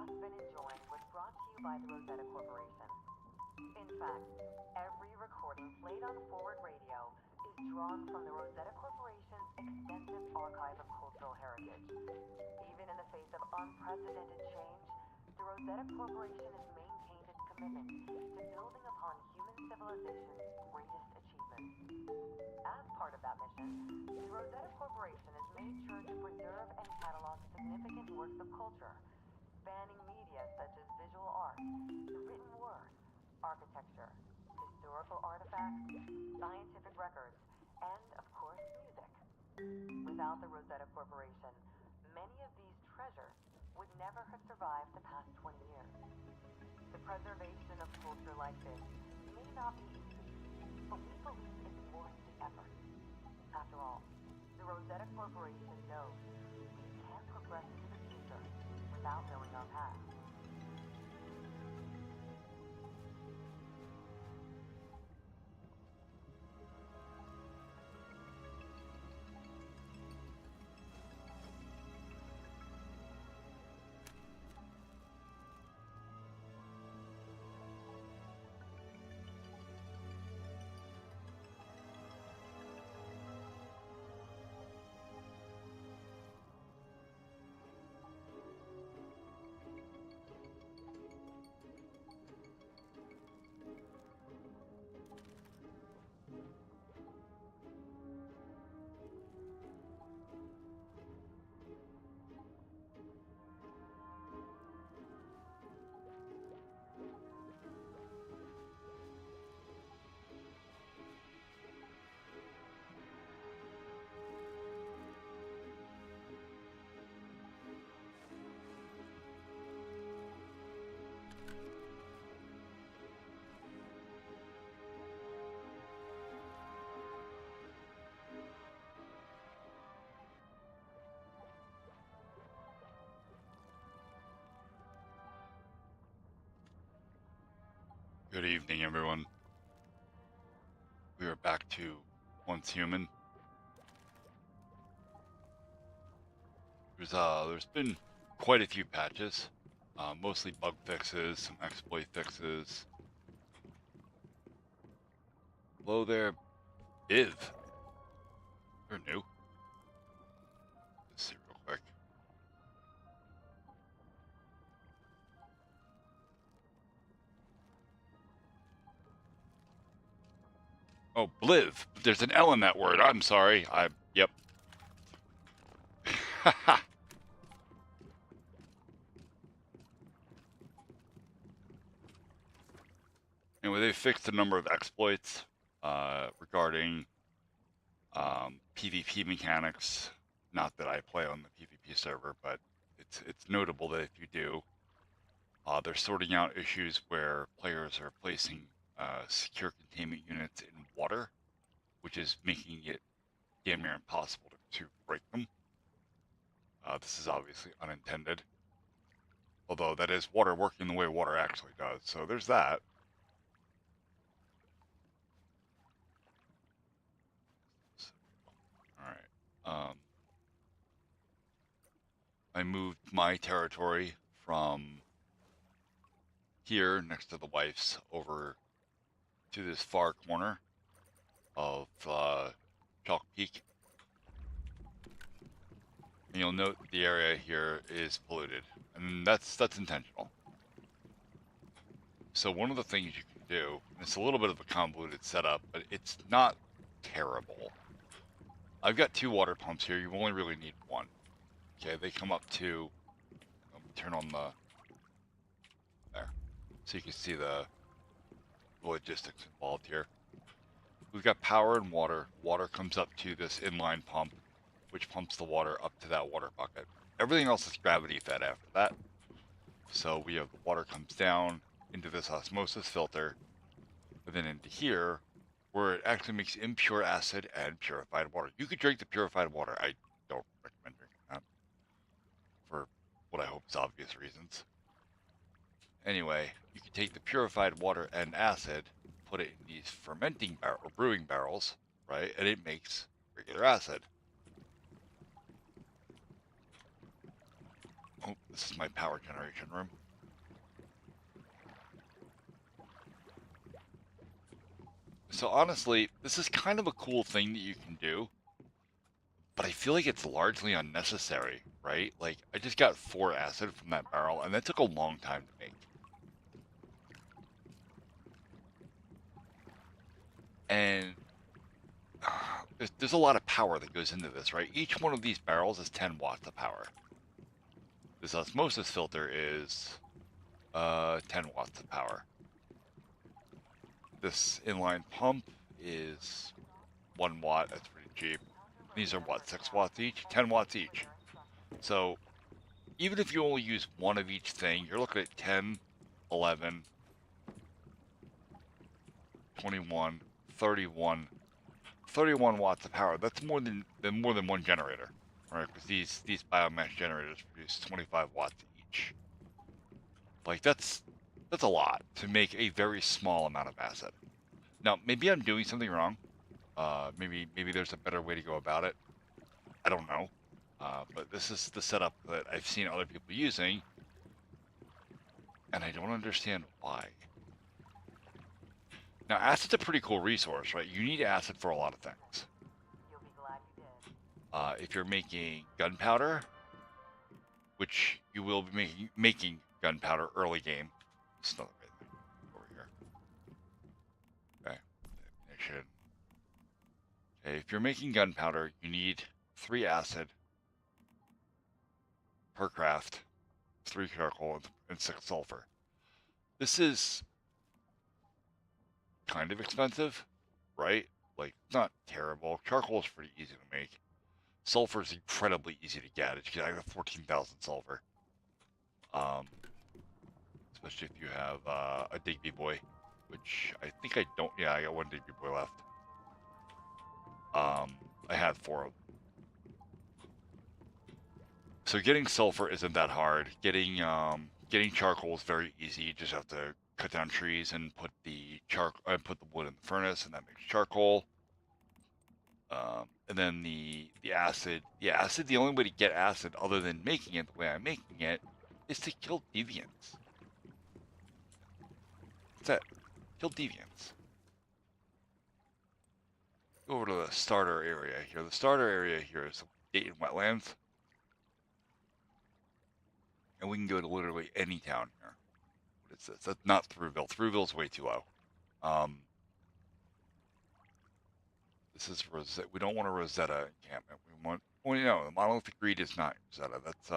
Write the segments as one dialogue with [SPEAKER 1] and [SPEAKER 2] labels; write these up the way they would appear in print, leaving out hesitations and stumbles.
[SPEAKER 1] just been enjoying was brought to you by the Rosetta Corporation. In fact, every recording played on Forward Radio is drawn from the Rosetta Corporation's extensive archive of cultural heritage. Even in the face of unprecedented change, the Rosetta Corporation has maintained its commitment to building upon human civilization's greatest achievements. As part of that mission, the Rosetta Corporation has made sure to preserve and catalog significant works of culture, spanning media such as visual art, the written word, architecture, historical artifacts, scientific records, and, of course, music. Without the Rosetta Corporation, many of these treasures would never have survived the past 20 years. The preservation of culture like this may not be easy, but we believe it's worth the effort. After all, the Rosetta Corporation knows we can't progress into the future without knowing our past.
[SPEAKER 2] Good evening, everyone. We are back to Once Human. There's been quite a few patches, mostly bug fixes, some exploit fixes. Hello there, Iv. You're new. Let's see real quick. Oh, Bliv. There's an L in that word. I'm sorry. Yep. Anyway, they fixed a number of exploits regarding PvP mechanics. Not that I play on the PvP server, but it's notable that if you do, they're sorting out issues where players are placing secure containment units in water, which is making it damn near impossible to break them. This is obviously unintended, although that is water working the way water actually does, so there's that. Alright, I moved my territory from here next to the wife's over to this far corner of Chalk Peak. And you'll note the area here is polluted, and that's intentional. So one of the things you can do, and it's a little bit of a convoluted setup, but it's not terrible. I've got 2 water pumps here. You only really need 1. Okay, they come up to, let me turn on there, so you can see the logistics involved here. We've got power and water. Water comes up to this inline pump, which pumps the water up to that water bucket. Everything else is gravity fed after that. So we have the water comes down into this osmosis filter, and then into here, where it actually makes impure acid and purified water. You could drink the purified water. I don't recommend drinking that, for what I hope is obvious reasons. Anyway, you can take the purified water and acid, put it in these fermenting or brewing barrels, right? And it makes regular acid. Oh, This is my power generation room. So honestly, this is kind of a cool thing that you can do, but I feel like it's largely unnecessary, right? Like, I just got 4 acid from that barrel, and that took a long time to make. And there's a lot of power that goes into this, right? Each one of these barrels is 10 watts of power. This osmosis filter is 10 watts of power. This inline pump is 1 watt. That's pretty cheap. These are what, 6 watts each? 10 watts each. So even if you only use one of each thing, you're looking at 10, 11, 21, 31, 31 watts of power. That's more than one generator, right? Because these biomass generators produce 25 watts each. Like that's a lot to make a very small amount of acid. Now maybe I'm doing something wrong. Maybe there's a better way to go about it. I don't know. But this is the setup that I've seen other people using, and I don't understand why. Now, acid's a pretty cool resource, right? You need acid for a lot of things.
[SPEAKER 1] You'll be glad you did.
[SPEAKER 2] If you're making gunpowder, which you will be making gunpowder early game. It's another way over here. Okay, ignition. Okay, if you're making gunpowder, you need 3 acid per craft, 3 charcoal, and 6 sulfur. This is kind of expensive, right? Like, not terrible. Charcoal is pretty easy to make. Sulfur is incredibly easy to get. I got 14,000 sulfur. Especially if you have a Digby boy, which I think I don't. Yeah, I got 1 Digby boy left. I had 4 of them. So getting sulfur isn't that hard. Getting charcoal is very easy. You just have to cut down trees and put the wood in the furnace, and that makes charcoal. And then the acid. The only way to get acid other than making it the way I'm making it is to kill deviants. That's it. Kill deviants. Go over to the starter area here. The starter area here is Dayton Wetlands. And we can go to literally any town here. What is this? That's not Thruwville. Thruwville's way too low. This is Rosetta. We don't want a Rosetta encampment. We want. Well, the monolithic greed is not Rosetta. That's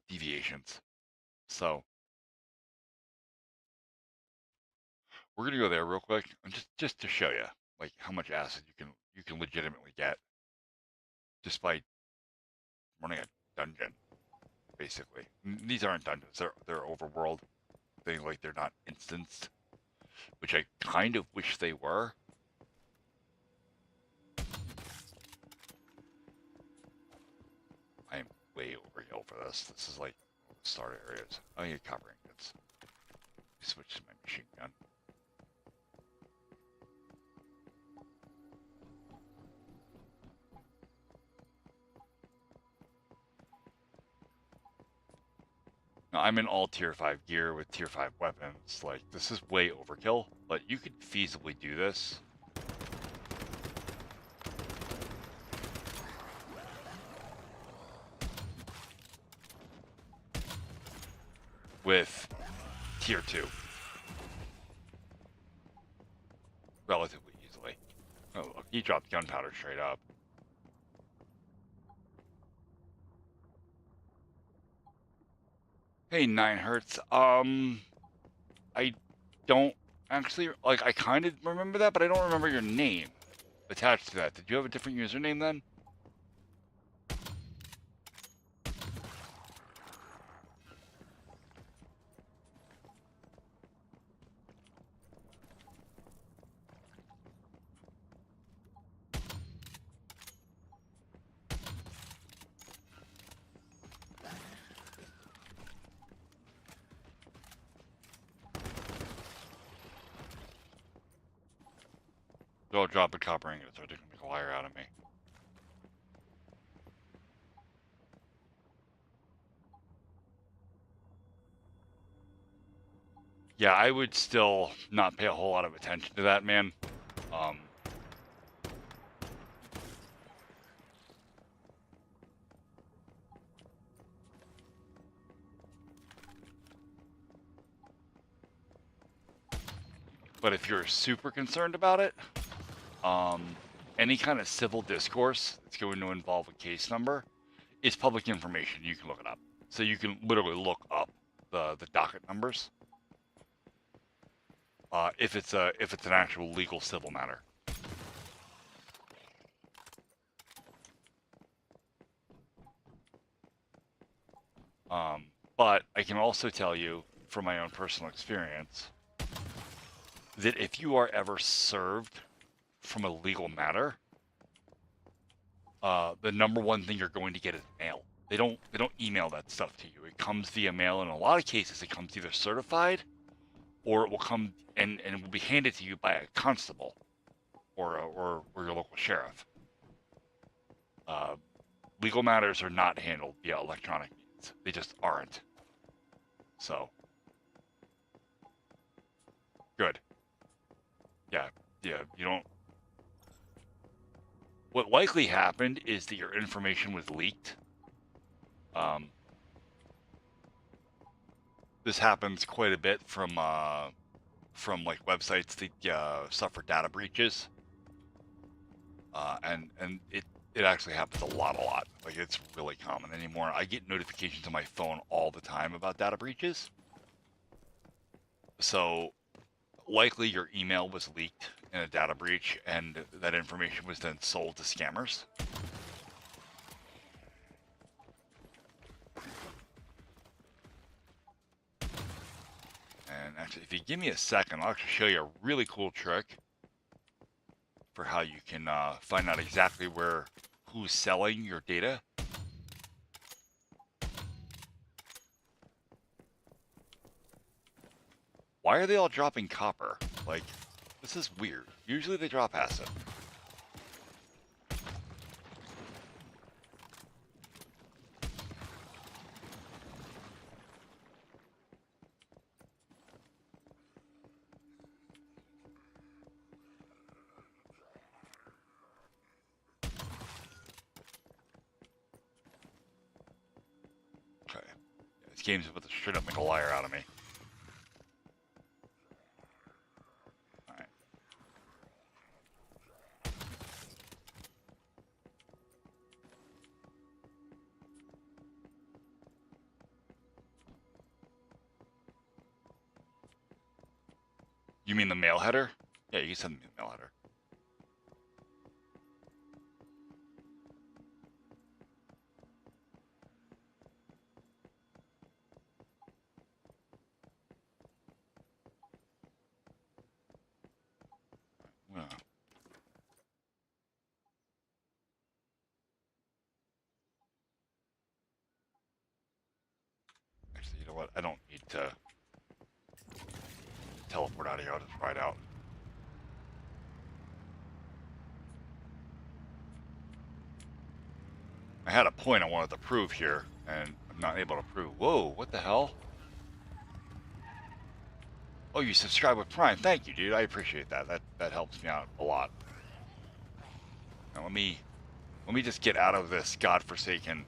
[SPEAKER 2] deviations. So we're gonna go there real quick, and just to show you like how much acid you can legitimately get just by running a dungeon, basically. These aren't dungeons; they're overworld things. Like they're not instanced, which I kind of wish they were. I am way overkill for this. This is like the starter areas. I need copper ingots. Switch to my machine gun. Now, I'm in all tier 5 gear with tier 5 weapons. Like, this is way overkill, but you could feasibly do this. With tier 2. Relatively easily. Oh, look, he dropped gunpowder straight up. Hey, 9 Hertz. I don't actually, like, I kind of remember that, but I don't remember your name attached to that. Did you have a different username then? They'll drop a copper ingot, so they're gonna make a liar out of me. Yeah, I would still not pay a whole lot of attention to that, man. But if you're super concerned about it, any kind of civil discourse that's going to involve a case number is public information. You can look it up. So you can literally look up the docket numbers if it's an actual legal civil matter. But I can also tell you from my own personal experience that if you are ever served from a legal matter, the number one thing you're going to get is mail. They don't email that stuff to you. It comes via mail. In a lot of cases, it comes either certified, or it will come and it will be handed to you by a constable, or your local sheriff. Legal matters are not handled via electronic means. They just aren't. So, good. Yeah, you don't. What likely happened is that your information was leaked. This happens quite a bit from like websites that suffer data breaches, and it actually happens a lot. Like, it's really common anymore. I get notifications on my phone all the time about data breaches. So likely your email was leaked in a data breach, and that information was then sold to scammers. And actually, if you give me a second, I'll actually show you a really cool trick for how you can find out exactly who's selling your data. Why are they all dropping copper? Like, this is weird. Usually they drop acid. Okay. Yeah, this game's about to straight up make a liar out of me. Alright. You mean the mail header? Yeah, you can send me the mail header. Yeah. Actually, you know what? I don't need to teleport out of here. I'll just ride out. I had a point I wanted to prove here, and I'm not able to prove. Whoa, what the hell? Oh, you subscribe with Prime. Thank you, dude. I appreciate that. That helps me out a lot. Now, let me just get out of this godforsaken.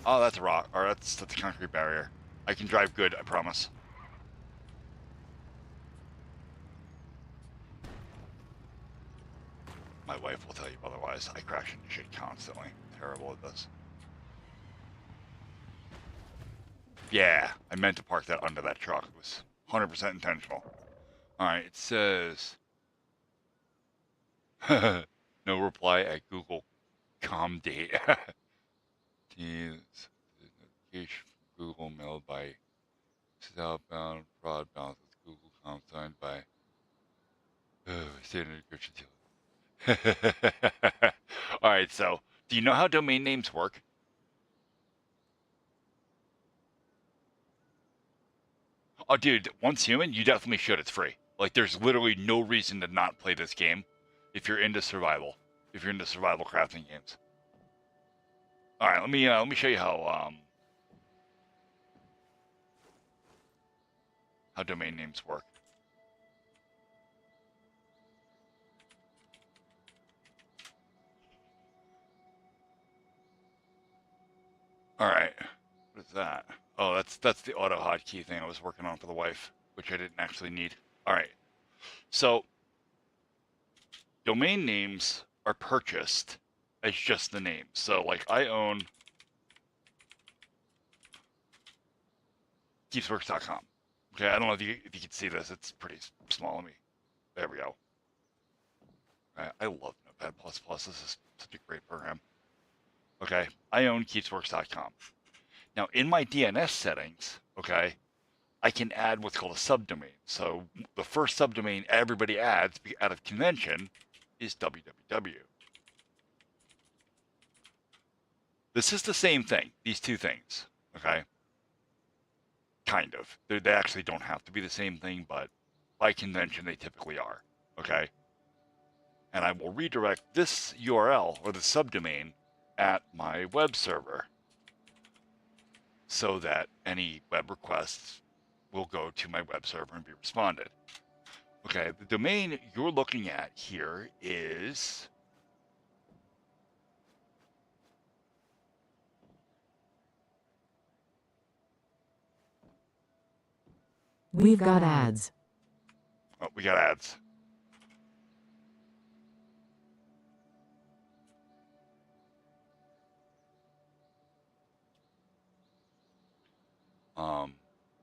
[SPEAKER 2] Oh, that's a rock. Or that's a concrete barrier. I can drive good, I promise. My wife will tell you otherwise. I crash into shit constantly. Terrible at this. Yeah, I meant to park that under that truck. It was 100% intentional. Alright, it says... no reply at Google com date. Notification from Google mailed by southbound fraud balance with Google com signed by standard encryption. Alright, so do you know how domain names work? Oh, dude, once human, you definitely should. It's free. Like, there's literally no reason to not play this game if you're into survival. If you're into survival crafting games. All right, let me show you how domain names work. All right, what is that? Oh, that's the auto hotkey thing I was working on for the wife, which I didn't actually need. All right, so domain names are purchased as just the name. So, like, I own keepsworks.com. Okay, I don't know if you can see this. It's pretty small on me. There we go. I love Notepad++. This is such a great program. Okay, I own keepsworks.com. Now, in my DNS settings, okay, I can add what's called a subdomain. So the first subdomain everybody adds out of convention is www. This is the same thing, these two things, okay? Kind of. They actually don't have to be the same thing, but by convention, they typically are, okay? And I will redirect this URL, or the subdomain, at my web server so that any web requests will go to my web server and be responded. Okay, the domain you're looking at here is
[SPEAKER 3] We've got ads.
[SPEAKER 2] oh, we got ads.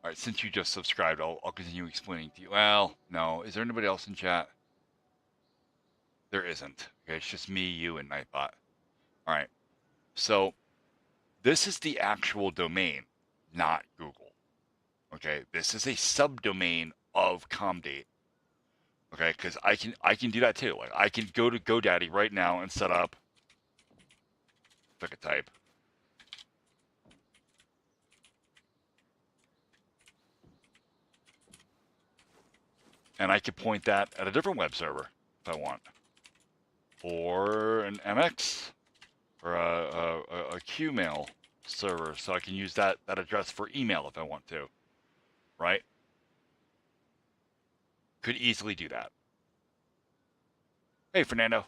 [SPEAKER 2] All right, since you just subscribed, I'll continue explaining to you. Well, no, is there anybody else in chat? There isn't. Okay, it's just me, you, and Nightbot. All right, so this is the actual domain, not Google. Okay, this is a subdomain of Comdate. Okay, because I can do that too. Like, I can go to GoDaddy right now and set up. If I could type. And I could point that at a different web server if I want, or an MX, or a Qmail server, so I can use that address for email if I want to, right? Could easily do that. Hey, Fernando.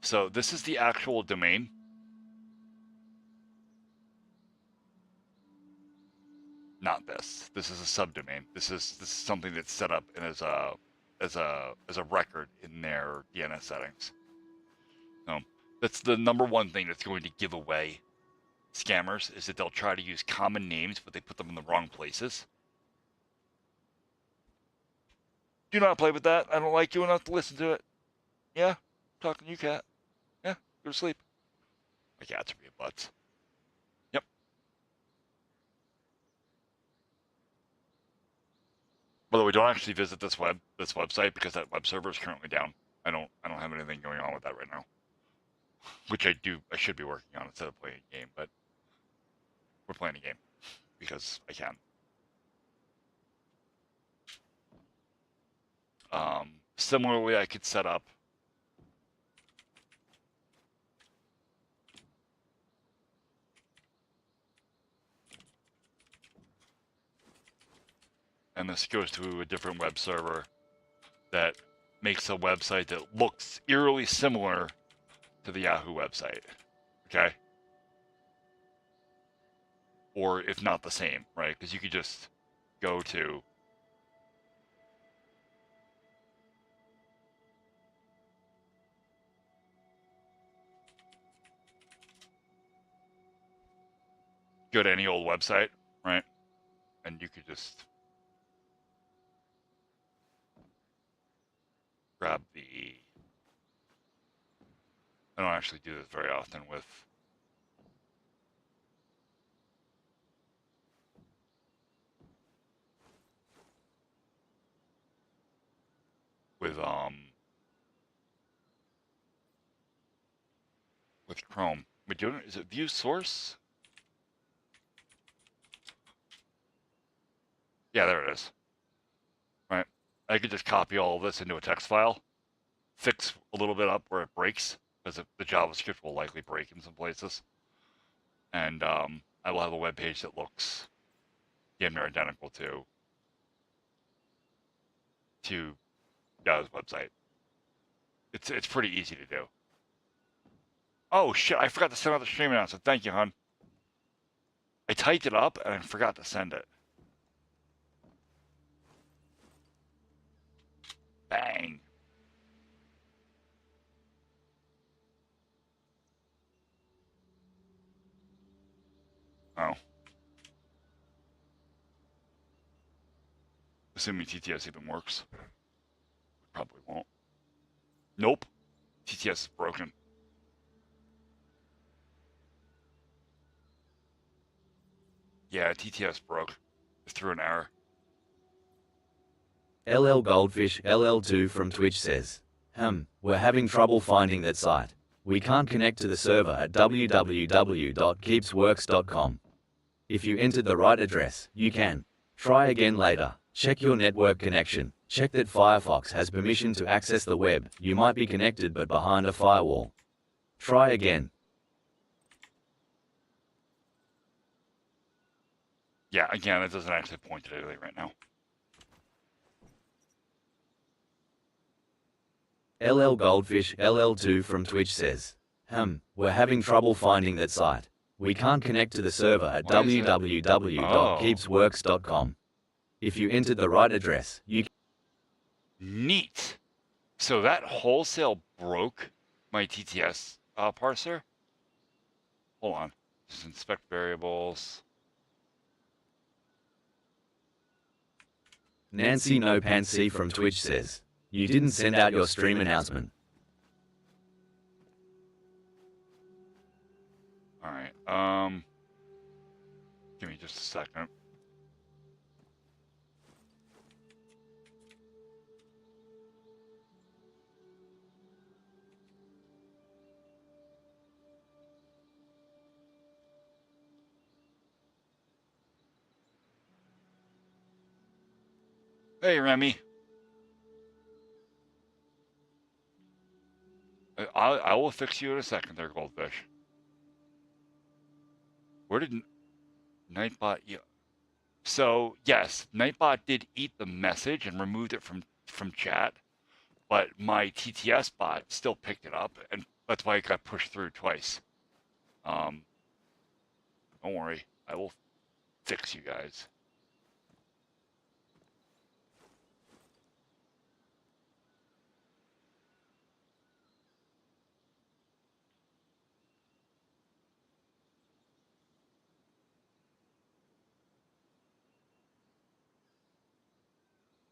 [SPEAKER 2] So this is the actual domain. Not this. This is a subdomain. This is something that's set up and as a record in their DNS settings. So that's the number one thing that's going to give away scammers, is that they'll try to use common names, but they put them in the wrong places. Do not play with that. I don't like you enough to listen to it. Yeah, I'm talking to you, cat. Yeah, go to sleep. My cats are being butts. Yep. By the way, don't actually visit this website because that web server is currently down. I don't have anything going on with that right now. Which I should be working on instead of playing a game, but we're playing a game because I can. Similarly, I could set up and this goes to a different web server that makes a website that looks eerily similar to the Yahoo website. Okay? Or if not the same, right? Because you could just go to any old website, right? And you could just grab the. I don't actually do this very often with with Chrome. Is it view source? Yeah, there it is. Right. I could just copy all of this into a text file, fix a little bit up where it breaks, because the JavaScript will likely break in some places. And I will have a web page that looks damn near identical to Yahoo's website. It's pretty easy to do. Oh shit, I forgot to send out the stream announcement. Thank you, hon. I typed it up and I forgot to send it. Bang. Oh. Assuming TTS even works. Probably won't. Nope. TTS is broken. Yeah, TTS broke. It threw an error.
[SPEAKER 4] LL Goldfish LL2 from Twitch says, we're having trouble finding that site. We can't connect to the server at www.keepsworks.com. If you entered the right address, you can. Try again later. Check your network connection. Check that Firefox has permission to access the web. You might be connected but behind a firewall. Try again.
[SPEAKER 2] Yeah, again, it doesn't actually point to anything right now.
[SPEAKER 4] LL Goldfish LL2 from Twitch says, we're having trouble finding that site. We can't connect to the server at www.keepsworks.com. If you entered the right address, you can.
[SPEAKER 2] Neat. So that wholesale broke my TTS parser. Hold on. Just inspect variables.
[SPEAKER 4] Nancy No Pansy from Twitch says, you didn't send out your stream announcement.
[SPEAKER 2] All right. Give me just a second. Hey, Remy. I will fix you in a second there, Goldfish. Where did Nightbot... Yeah. So, yes, Nightbot did eat the message and removed it from chat, but my TTS bot still picked it up, and that's why it got pushed through twice. Don't worry. I will fix you guys.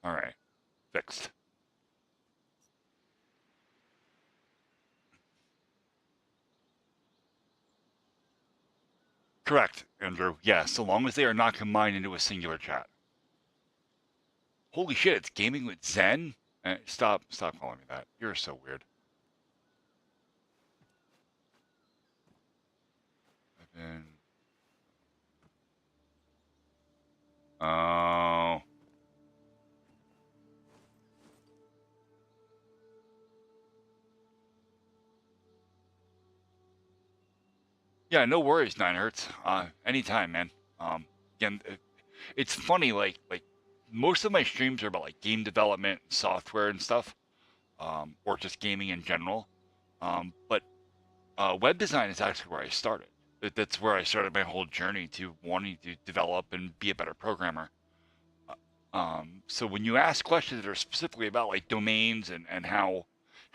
[SPEAKER 2] All right. Fixed. Correct, Andrew. Yes, so long as they are not combined into a singular chat. Holy shit, it's gaming with Zen? Stop calling me that. You're so weird. I've been... Oh... Yeah, no worries, 9Hertz. Anytime, man. Again, it's funny, like most of my streams are about like game development, software and stuff, or just gaming in general. But web design is actually where I started. That's where I started my whole journey to wanting to develop and be a better programmer. So when you ask questions that are specifically about like domains and how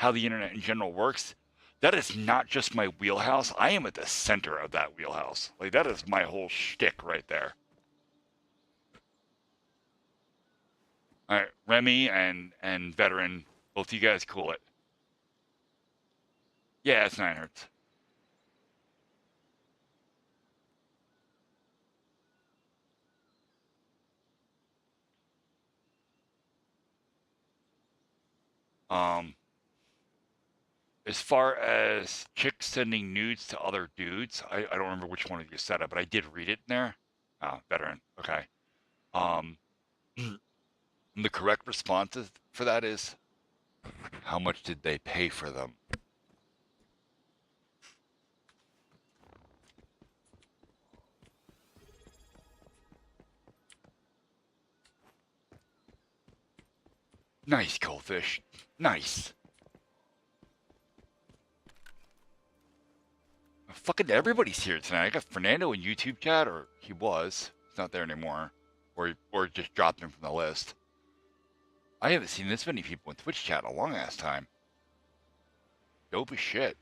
[SPEAKER 2] the internet in general works, that is not just my wheelhouse. I am at the center of that wheelhouse. Like that is my whole shtick right there. All right, Remy and Veteran, both you guys cool it. Yeah, it's 9Hertz. As far as chicks sending nudes to other dudes, I don't remember which one of you said it, but I did read it in there. Veteran, okay. correct response for that is, how much did they pay for them? Nice, Goldfish. Nice. Fucking everybody's here tonight. I got Fernando in YouTube chat, or he was. He's not there anymore. Or just dropped him from the list. I haven't seen this many people in Twitch chat in a long ass time. Dope as shit.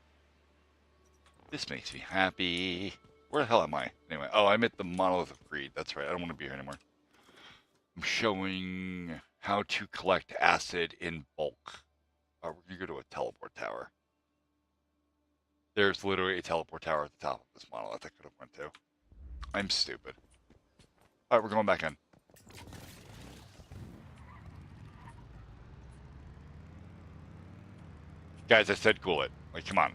[SPEAKER 2] This makes me happy. Where the hell am I? Anyway, oh, I'm at the Monolith of Greed. That's right. I don't want to be here anymore. I'm showing how to collect acid in bulk. We're going to go to a teleport tower. There's literally a teleport tower at the top of this monolith I could have went to. I'm stupid. Alright, we're going back in. Guys, I said cool it. Like, come on.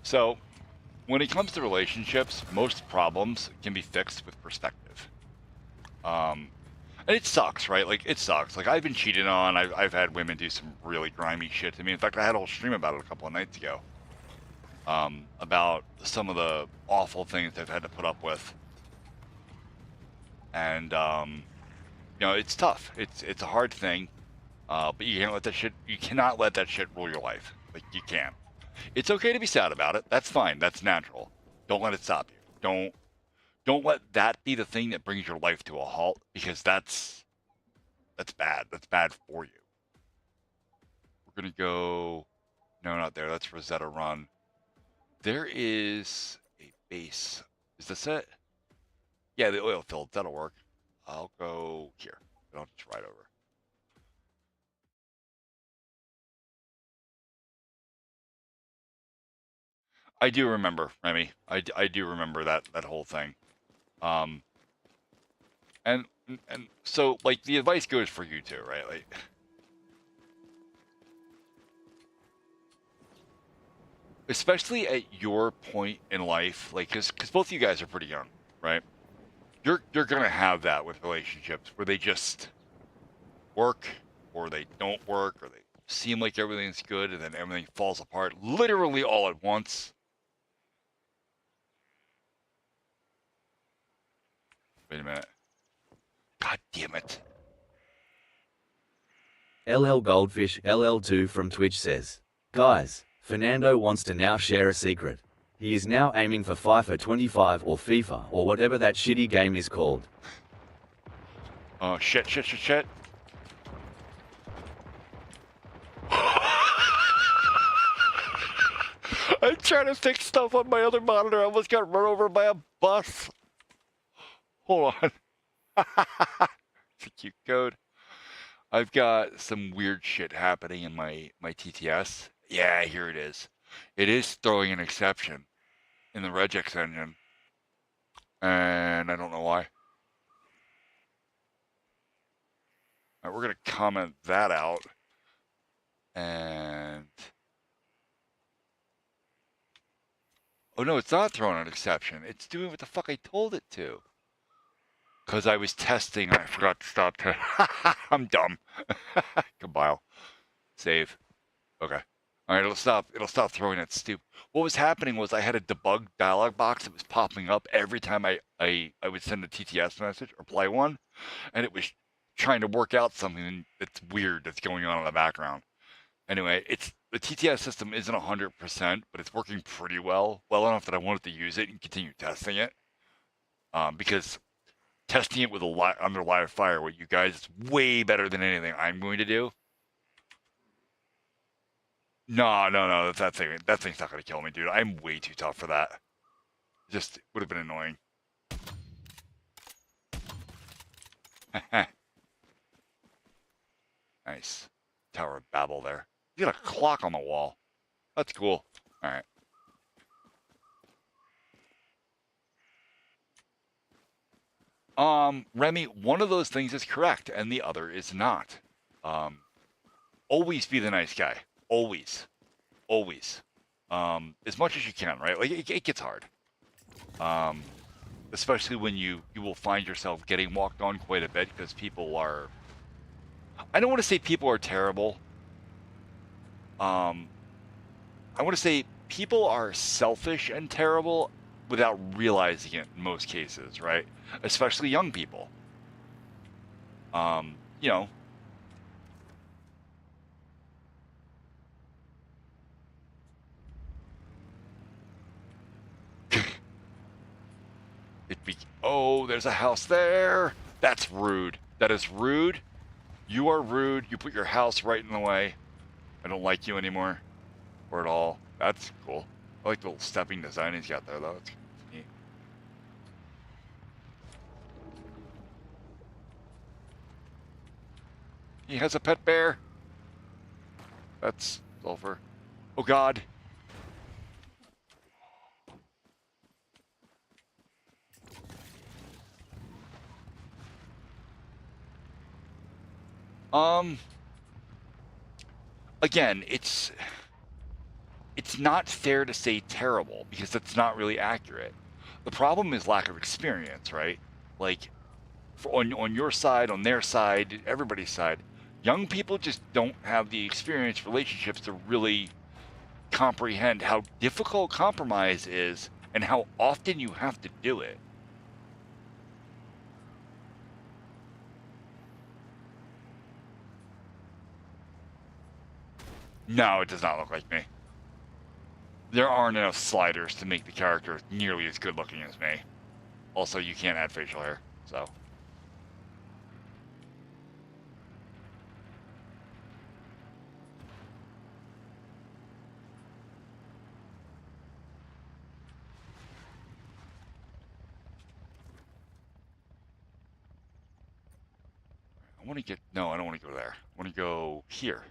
[SPEAKER 2] So, when it comes to relationships, most problems can be fixed with perspective. And it sucks, right? Like, it sucks. Like, I've been cheated on. I've had women do some really grimy shit to me. In fact, I had a whole stream about it a couple of nights ago. About some of the awful things I've had to put up with. And, you know, it's tough. It's a hard thing. But you can't let that shit, you cannot let that shit rule your life. Like, you can't. It's okay to be sad about it. That's fine. That's natural. Don't let it stop you. Don't let that be the thing that brings your life to a halt, because that's bad. That's bad for you. We're gonna go. No, not there. That's Rosetta Run. There is a base. Is this it? Yeah, the oil field. That'll work. I'll go here. I'll just ride over. I do remember, Remy. I do remember that whole thing. And so, like, the advice goes for you too, right? Like, especially at your point in life, like, because both of you guys are pretty young, right? You're gonna have that with relationships where they just work, or they don't work, or they seem like everything's good, and then everything falls apart literally all at once. Wait a minute. God damn it.
[SPEAKER 4] LL Goldfish LL2 from Twitch says, guys, Fernando wants to now share a secret. He is now aiming for FIFA 25 or FIFA or whatever that shitty game is called.
[SPEAKER 2] Oh, shit. I'm trying to fix stuff on my other monitor. I almost got run over by a bus. Hold on. It's a cute code. I've got some weird shit happening in my TTS. Yeah, here it is. It is throwing an exception in the regex engine. And I don't know why. All right, we're going to comment that out. And... oh, no, it's not throwing an exception. It's doing what the fuck I told it to. Because I was testing and I forgot to stop. I'm dumb. Compile. Save. Okay. All right, it'll stop throwing that stupid. What was happening was I had a debug dialog box that was popping up every time I would send a TTS message or play one, and it was trying to work out something that's weird that's going on in the background. Anyway, the TTS system isn't 100%, but it's working pretty well enough that I wanted to use it and continue testing it. Because testing it with under live fire with you guys is way better than anything I'm going to do. No, that thing's not gonna kill me, dude. I'm way too tough for that. Just would have been annoying. Nice. Tower of Babel there. You got a clock on the wall. That's cool. Alright. Remy, one of those things is correct and the other is not. Always be the nice guy. Always. Always. As much as you can, right? Like, it gets hard. Especially when you will find yourself getting walked on quite a bit because people are... I don't want to say people are terrible. I want to say people are selfish and terrible without realizing it in most cases, right? Especially young people. You know, oh, there's a house there. That's rude. That is rude. You are rude. You put your house right in the way. I don't like you anymore. Or at all. That's cool. I like the little stepping design he's got there, though. It's neat. He has a pet bear. That's sulfur. Oh, God. Again, it's not fair to say terrible because that's not really accurate. The problem is lack of experience, right? Like, on your side, on their side, everybody's side, young people just don't have the experience relationships to really comprehend how difficult compromise is and how often you have to do it. No, it does not look like me. There aren't enough sliders to make the character nearly as good looking as me. Also, you can't add facial hair, so. I want to get, no, I don't want to go there. I want to go here.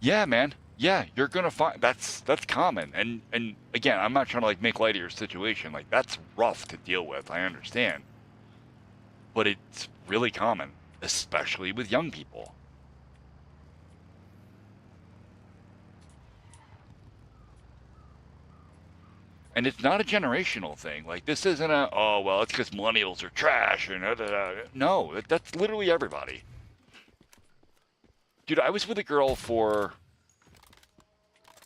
[SPEAKER 2] Yeah, man. Yeah, you're gonna find that's common. And again, I'm not trying to like make light of your situation. Like, that's rough to deal with. I understand, but it's really common, especially with young people. And it's not a generational thing. Like, this isn't a, oh, well, it's because millennials are trash. And no, that's literally everybody. Dude, I was with a girl for,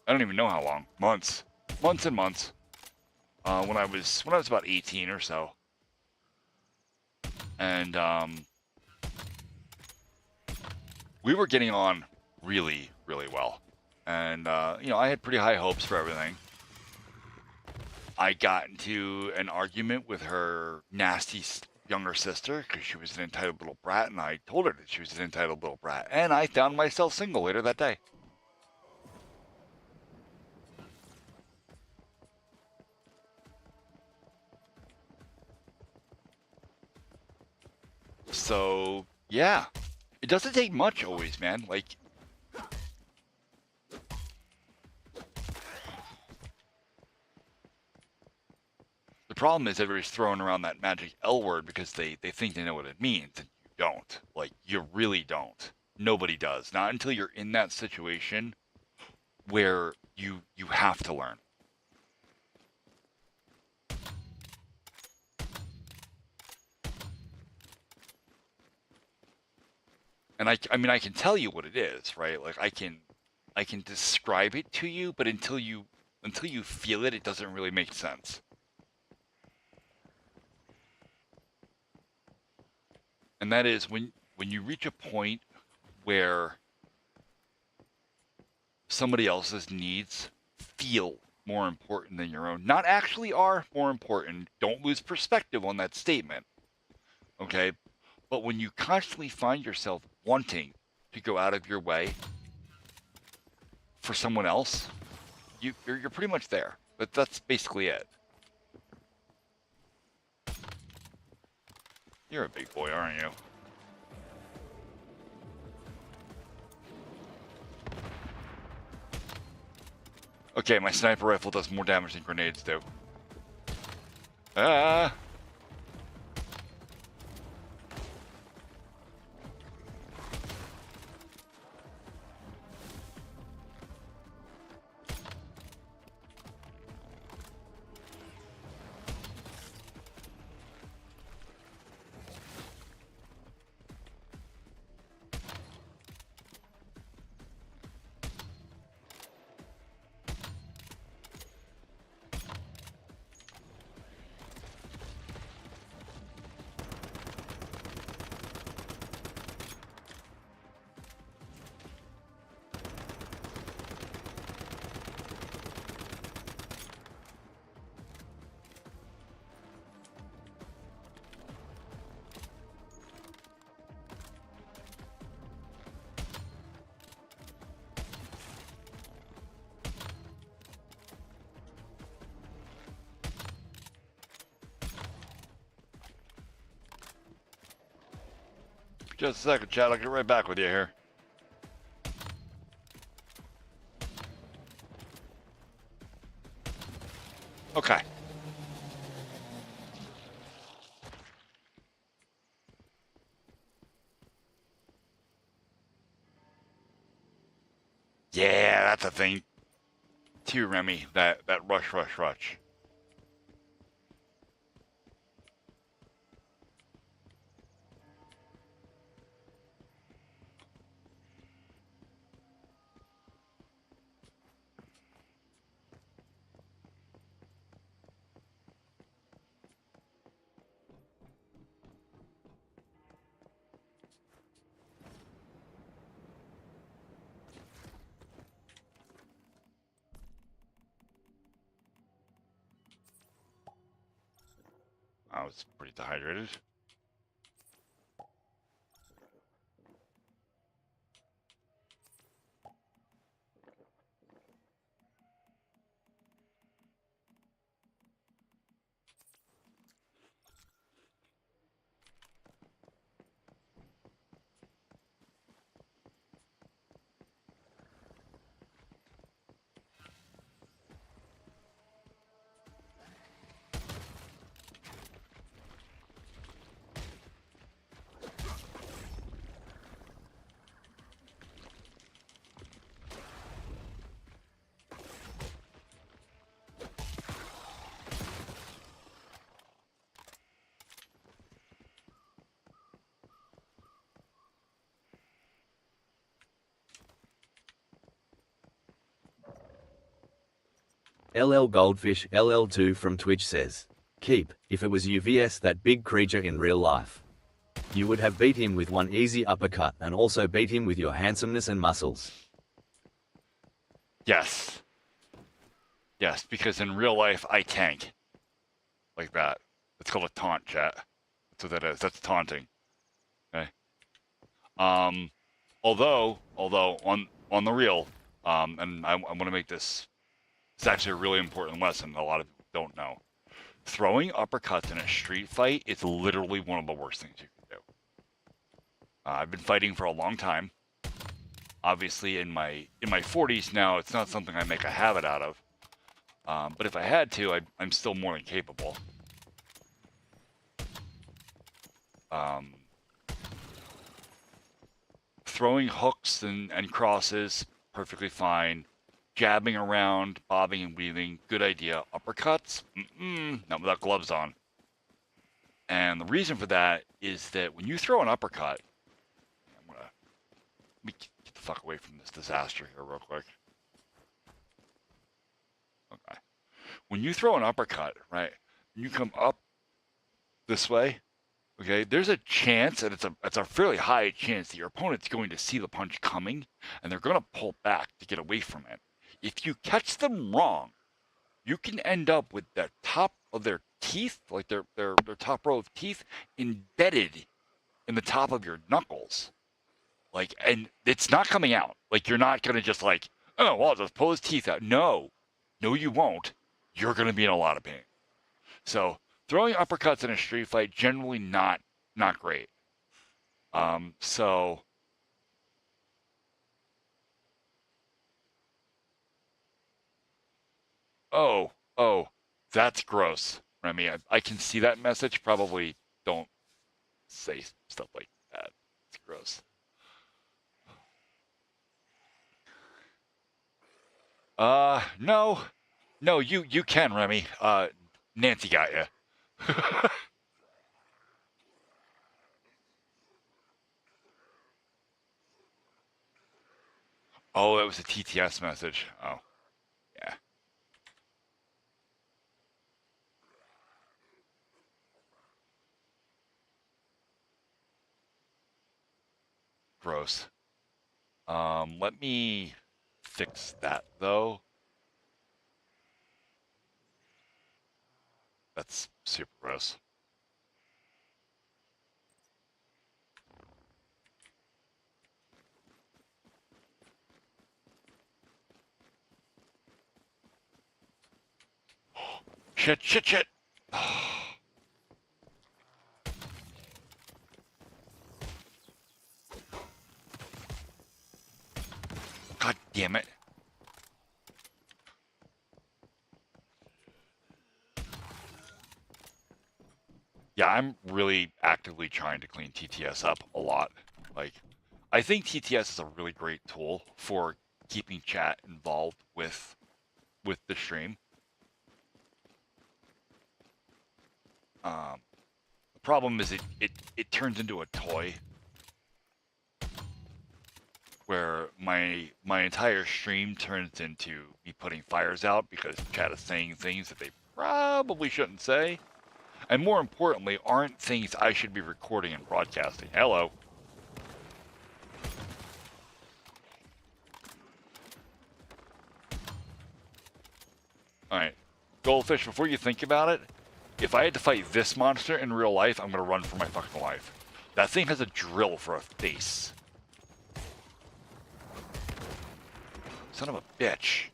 [SPEAKER 2] I don't even know how long. Months and months. When I was about 18 or so. And we were getting on really, really well. And you know, I had pretty high hopes for everything. I got into an argument with her nasty younger sister because she was an entitled little brat, and I told her that she was an entitled little brat. And I found myself single later that day. So, yeah. It doesn't take much always, man. Like, the problem is everybody's throwing around that magic L word because they think they know what it means, and you don't. Like, you really don't. Nobody does. Not until you're in that situation where you have to learn. And I mean, I can tell you what it is, right? Like, I can describe it to you, but until you feel it, it doesn't really make sense. And that is when you reach a point where somebody else's needs feel more important than your own, not actually are more important. Don't lose perspective on that statement. Okay? But when you constantly find yourself wanting to go out of your way for someone else, you're pretty much there. That's basically it. You're a big boy, aren't you? Okay, my sniper rifle does more damage than grenades do. Ah! Just a second, Chad. I'll get right back with you here. Okay. Yeah, that's a thing. Too, Remy. That rush. I was pretty dehydrated.
[SPEAKER 4] LL Goldfish LL2 from Twitch says, "Keep, if it was you vs that big creature in real life, you would have beat him with one easy uppercut and also beat him with your handsomeness and muscles."
[SPEAKER 2] Yes. Yes, because in real life, I tank. Like that. It's called a taunt, chat. That's what that is. That's taunting. Okay. Although on the real, and I want to make this, it's actually a really important lesson a lot of people don't know. Throwing uppercuts in a street fight is literally one of the worst things you can do. I've been fighting for a long time. Obviously, in my 40s now, it's not something I make a habit out of. But if I had to, I'm still more than capable. Throwing hooks and crosses, perfectly fine. Jabbing around, bobbing and weaving, good idea. Uppercuts, not without gloves on. And the reason for that is that when you throw an uppercut, let me get the fuck away from this disaster here real quick. Okay. When you throw an uppercut, right, you come up this way, okay, there's a chance, and it's a fairly high chance that your opponent's going to see the punch coming, and they're going to pull back to get away from it. If you catch them wrong, you can end up with the top of their teeth, like their top row of teeth, embedded in the top of your knuckles. Like, and it's not coming out. Like, you're not going to just like, oh, well, I'll just pull his teeth out. No, you won't. You're going to be in a lot of pain. So throwing uppercuts in a street fight, generally not great. So Oh, that's gross, Remy. I can see that message. Probably don't say stuff like that. It's gross. No. No, you can, Remy. Nancy got you. Oh, that was a TTS message. Oh, yeah. Gross. Let me fix that though. That's super gross. Shit. God damn it. Yeah, I'm really actively trying to clean TTS up a lot. Like, I think TTS is a really great tool for keeping chat involved with the stream. The problem is it turns into a toy where my entire stream turns into me putting fires out because chat is saying things that they probably shouldn't say, and more importantly, aren't things I should be recording and broadcasting. Hello. Alright. Goldfish, before you think about it, if I had to fight this monster in real life, I'm gonna run for my fucking life. That thing has a drill for a face. Son of a bitch.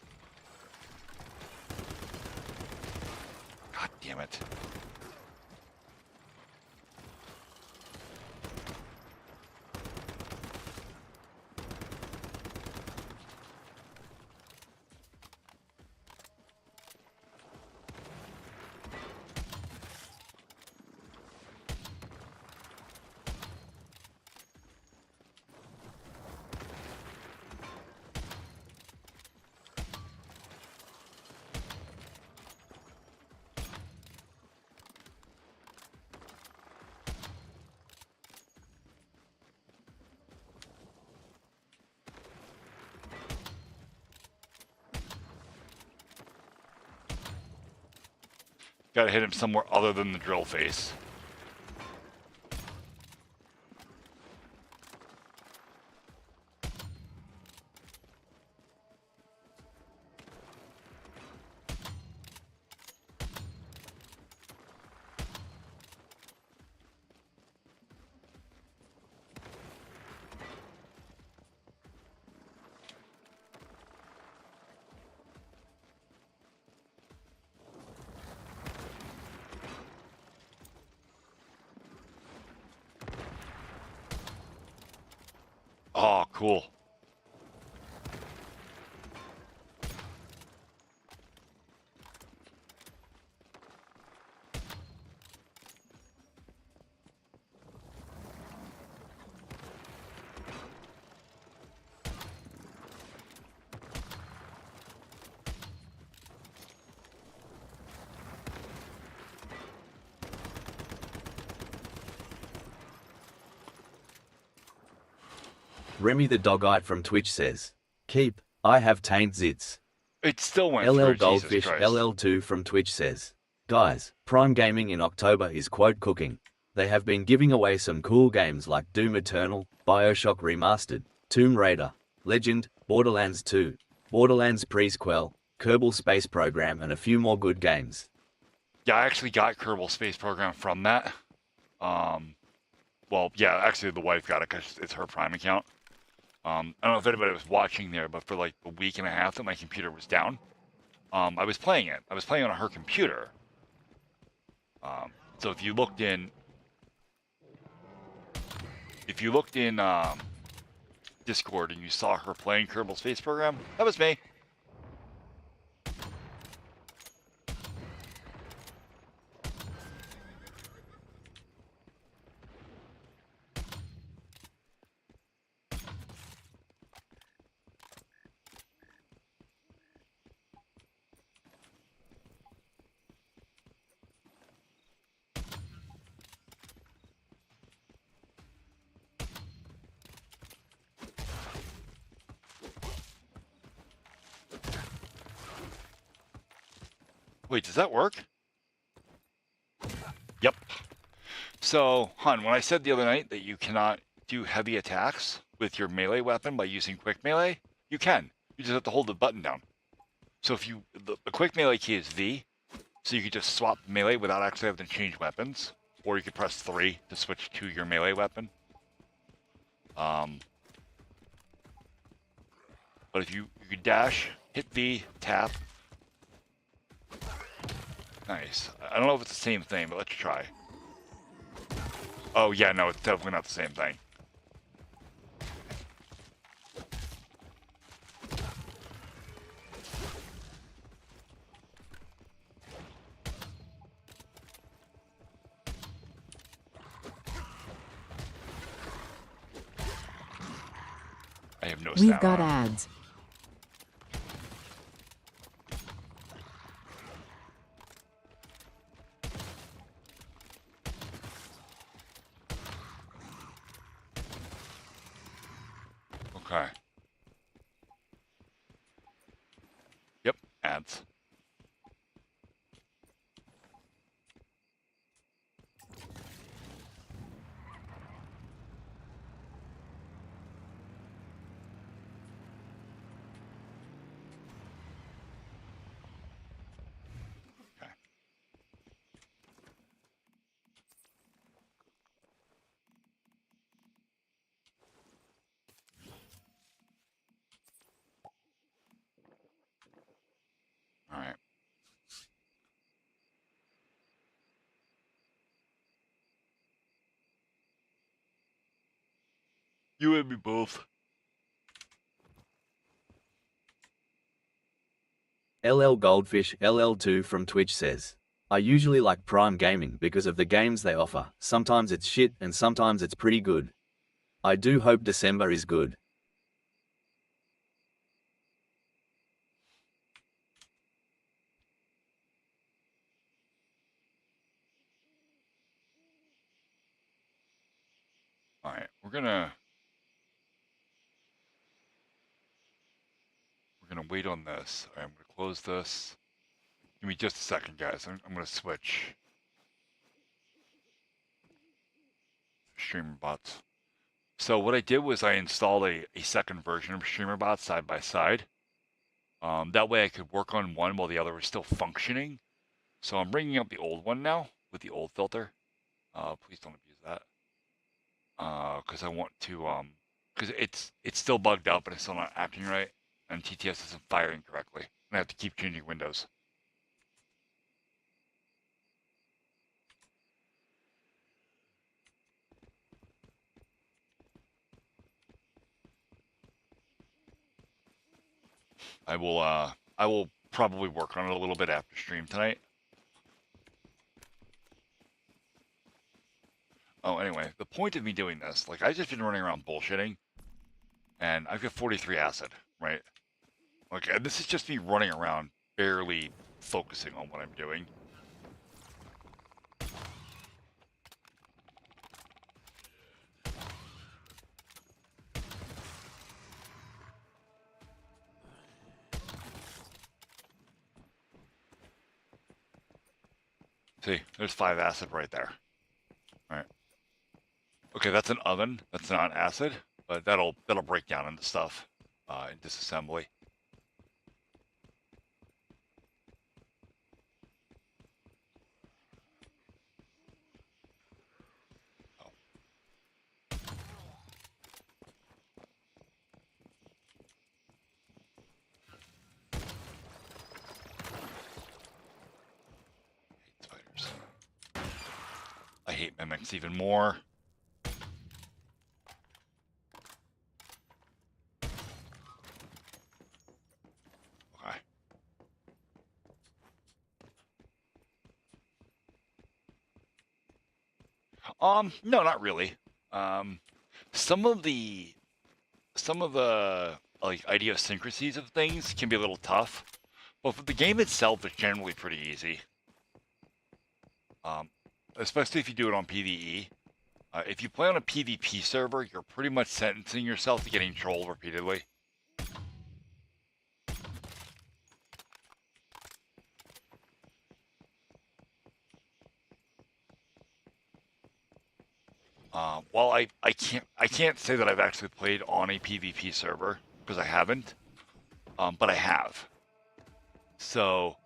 [SPEAKER 2] God damn it. Gotta hit him somewhere other than the drill face. Oh, cool.
[SPEAKER 4] Remy the Dogite from Twitch says, "Keep, I have taint zits."
[SPEAKER 2] It still went
[SPEAKER 4] LL
[SPEAKER 2] through,
[SPEAKER 4] Goldfish
[SPEAKER 2] Jesus Christ.
[SPEAKER 4] LL2 from Twitch says, "Guys, Prime Gaming in October is quote cooking. They have been giving away some cool games like Doom Eternal, BioShock Remastered, Tomb Raider, Legend, Borderlands 2, Borderlands Prequel, Kerbal Space Program, and a few more good games."
[SPEAKER 2] Yeah, I actually got Kerbal Space Program from that. Well, yeah, actually the wife got it because it's her Prime account. I don't know if anybody was watching there, but for like a week and a half that my computer was down, I was playing it. I was playing on her computer. So if you looked in Discord and you saw her playing Kerbal Space Program, that was me. Wait, does that work? Yep. So, Hun, when I said the other night that you cannot do heavy attacks with your melee weapon by using quick melee, you can. You just have to hold the button down. So if you, the quick melee key is V, so you could just swap melee without actually having to change weapons, or you could press 3 to switch to your melee weapon. But if you could dash, hit V, tap. Nice. I don't know if it's the same thing, but let's try. Oh yeah, no, it's definitely not the same thing. I have no
[SPEAKER 3] We've got
[SPEAKER 2] stamina.
[SPEAKER 3] ads.
[SPEAKER 2] Okay. Yep, ads. Okay. All right. You and me both.
[SPEAKER 4] LL Goldfish LL2 from Twitch says, I usually like Prime Gaming because of the games they offer. Sometimes it's shit and sometimes it's pretty good. I do hope December is good.
[SPEAKER 2] All right, we're gonna wait on this. All right, I'm gonna close this. Give me just a second, guys. I'm gonna switch streamer bots. So what I did was I installed a second version of streamer bots side by side. That way I could work on one while the other was still functioning. So I'm bringing up the old one now with the old filter. Please don't abuse that. Because I want to because it's still bugged out, but it's still not acting right, and TTS isn't firing correctly. And I have to keep changing windows. I will probably work on it a little bit after stream tonight. Oh, anyway, the point of me doing this, like, I've just been running around bullshitting, and I've got 43 acid, right? Like, and this is just me running around, barely focusing on what I'm doing. See, there's 5 acid right there. All right. Okay, that's an oven. That's not acid, but that'll break down into stuff in disassembly. Oh. Hate spiders. I hate mimics even more. Okay. No, not really. Some of the like idiosyncrasies of things can be a little tough, but for the game itself, it's generally pretty easy. Especially if you do it on PvE. If you play on a PvP server, you're pretty much sentencing yourself to getting trolled repeatedly. Well, I can't say that I've actually played on a PvP server because I haven't, but I have. So,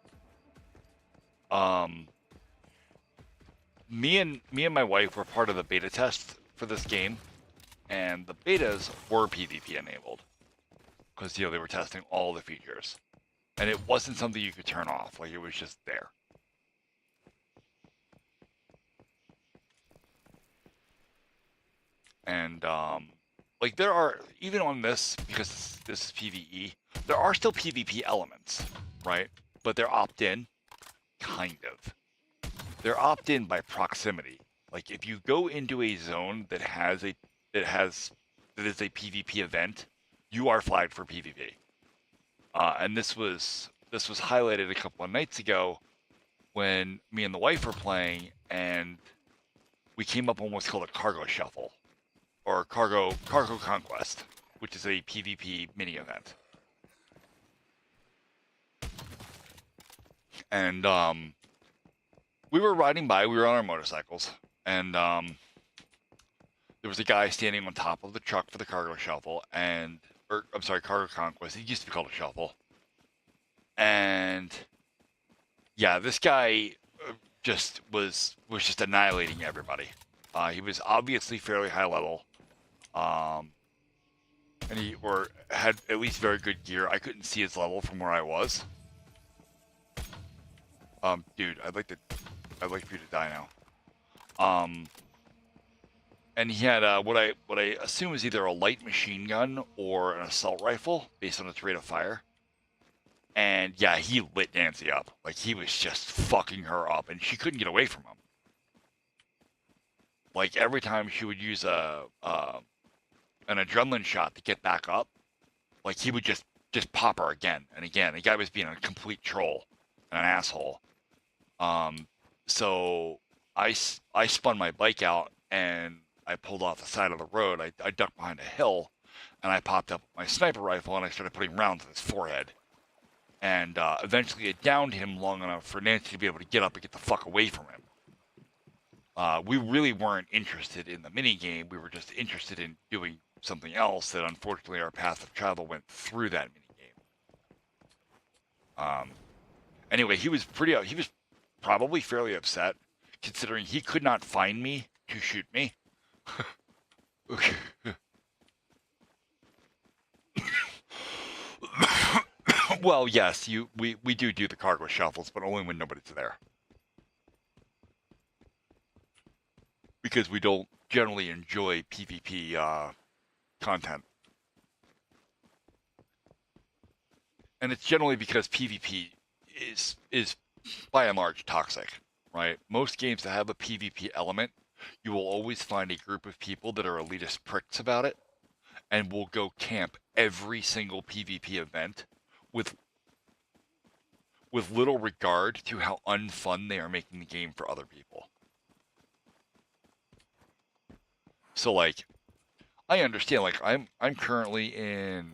[SPEAKER 2] um, me and my wife were part of the beta test for this game, and the betas were PvP enabled because they were testing all the features, and it wasn't something you could turn off. Like it was just there. And like there are even on this because this is PvE, there are still PvP elements, right? But they're opt-in, kind of. They're opt-in by proximity. Like if you go into a zone that has that is a PvP event, you are flagged for PvP. And this was highlighted a couple of nights ago when me and the wife were playing, and we came up on what's called a cargo shuffle or cargo conquest, which is a PvP mini event. And we were riding by. We were on our motorcycles, and there was a guy standing on top of the truck for the cargo shuffle, cargo conquest. It used to be called a shuffle. And yeah, this guy just was just annihilating everybody. He was obviously fairly high level, and he had at least very good gear. I couldn't see his level from where I was. Dude, I'd like for you to die now. And he had what I assume is either a light machine gun or an assault rifle based on its rate of fire. And yeah, he lit Nancy up. Like he was just fucking her up, and she couldn't get away from him. Like every time she would use an adrenaline shot to get back up, like he would just pop her again and again. The guy was being a complete troll and an asshole. So I spun my bike out and I pulled off the side of the road. I ducked behind a hill, and I popped up my sniper rifle and I started putting rounds in his forehead. And eventually it downed him long enough for Nancy to be able to get up and get the fuck away from him. We really weren't interested in the mini game. We were just interested in doing something else that unfortunately our path of travel went through that mini game. Anyway, he was probably fairly upset considering he could not find me to shoot me. Well, yes, we do the cargo shuffles, but only when nobody's there. Because we don't generally enjoy PvP content. And it's generally because PvP is by and large toxic, right? Most games that have a PvP element, you will always find a group of people that are elitist pricks about it and will go camp every single PvP event with little regard to how unfun they are making the game for other people. So like, I understand, like I'm currently in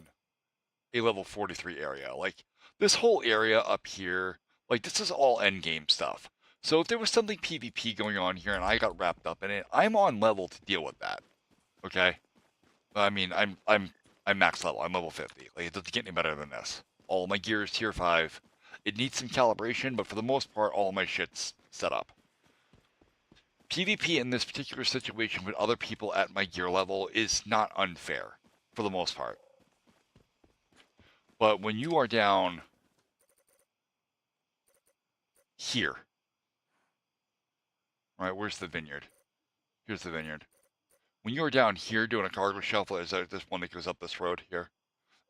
[SPEAKER 2] a level 43 area. Like this whole area up here, like this is all endgame stuff. So if there was something PvP going on here and I got wrapped up in it, I'm on level to deal with that. Okay? I mean, I'm max level. I'm level 50. Like it doesn't get any better than this. All my gear is tier 5. It needs some calibration, but for the most part, all my shit's set up. PvP in this particular situation with other people at my gear level is not unfair, for the most part. But when you are down here, right, where's the vineyard? Here's the vineyard. When you are down here doing a cargo shuffle, is there this one that goes up this road here?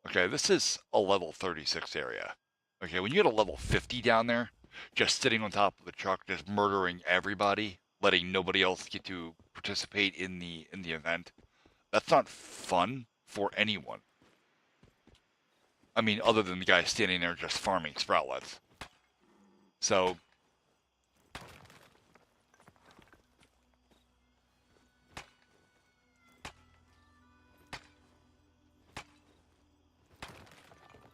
[SPEAKER 2] Okay, this is a level 36 area. Okay, when you get a level 50 down there, just sitting on top of the truck, just murdering everybody, letting nobody else get to participate in the event, that's not fun for anyone. I mean, other than the guy standing there just farming sproutlets. So,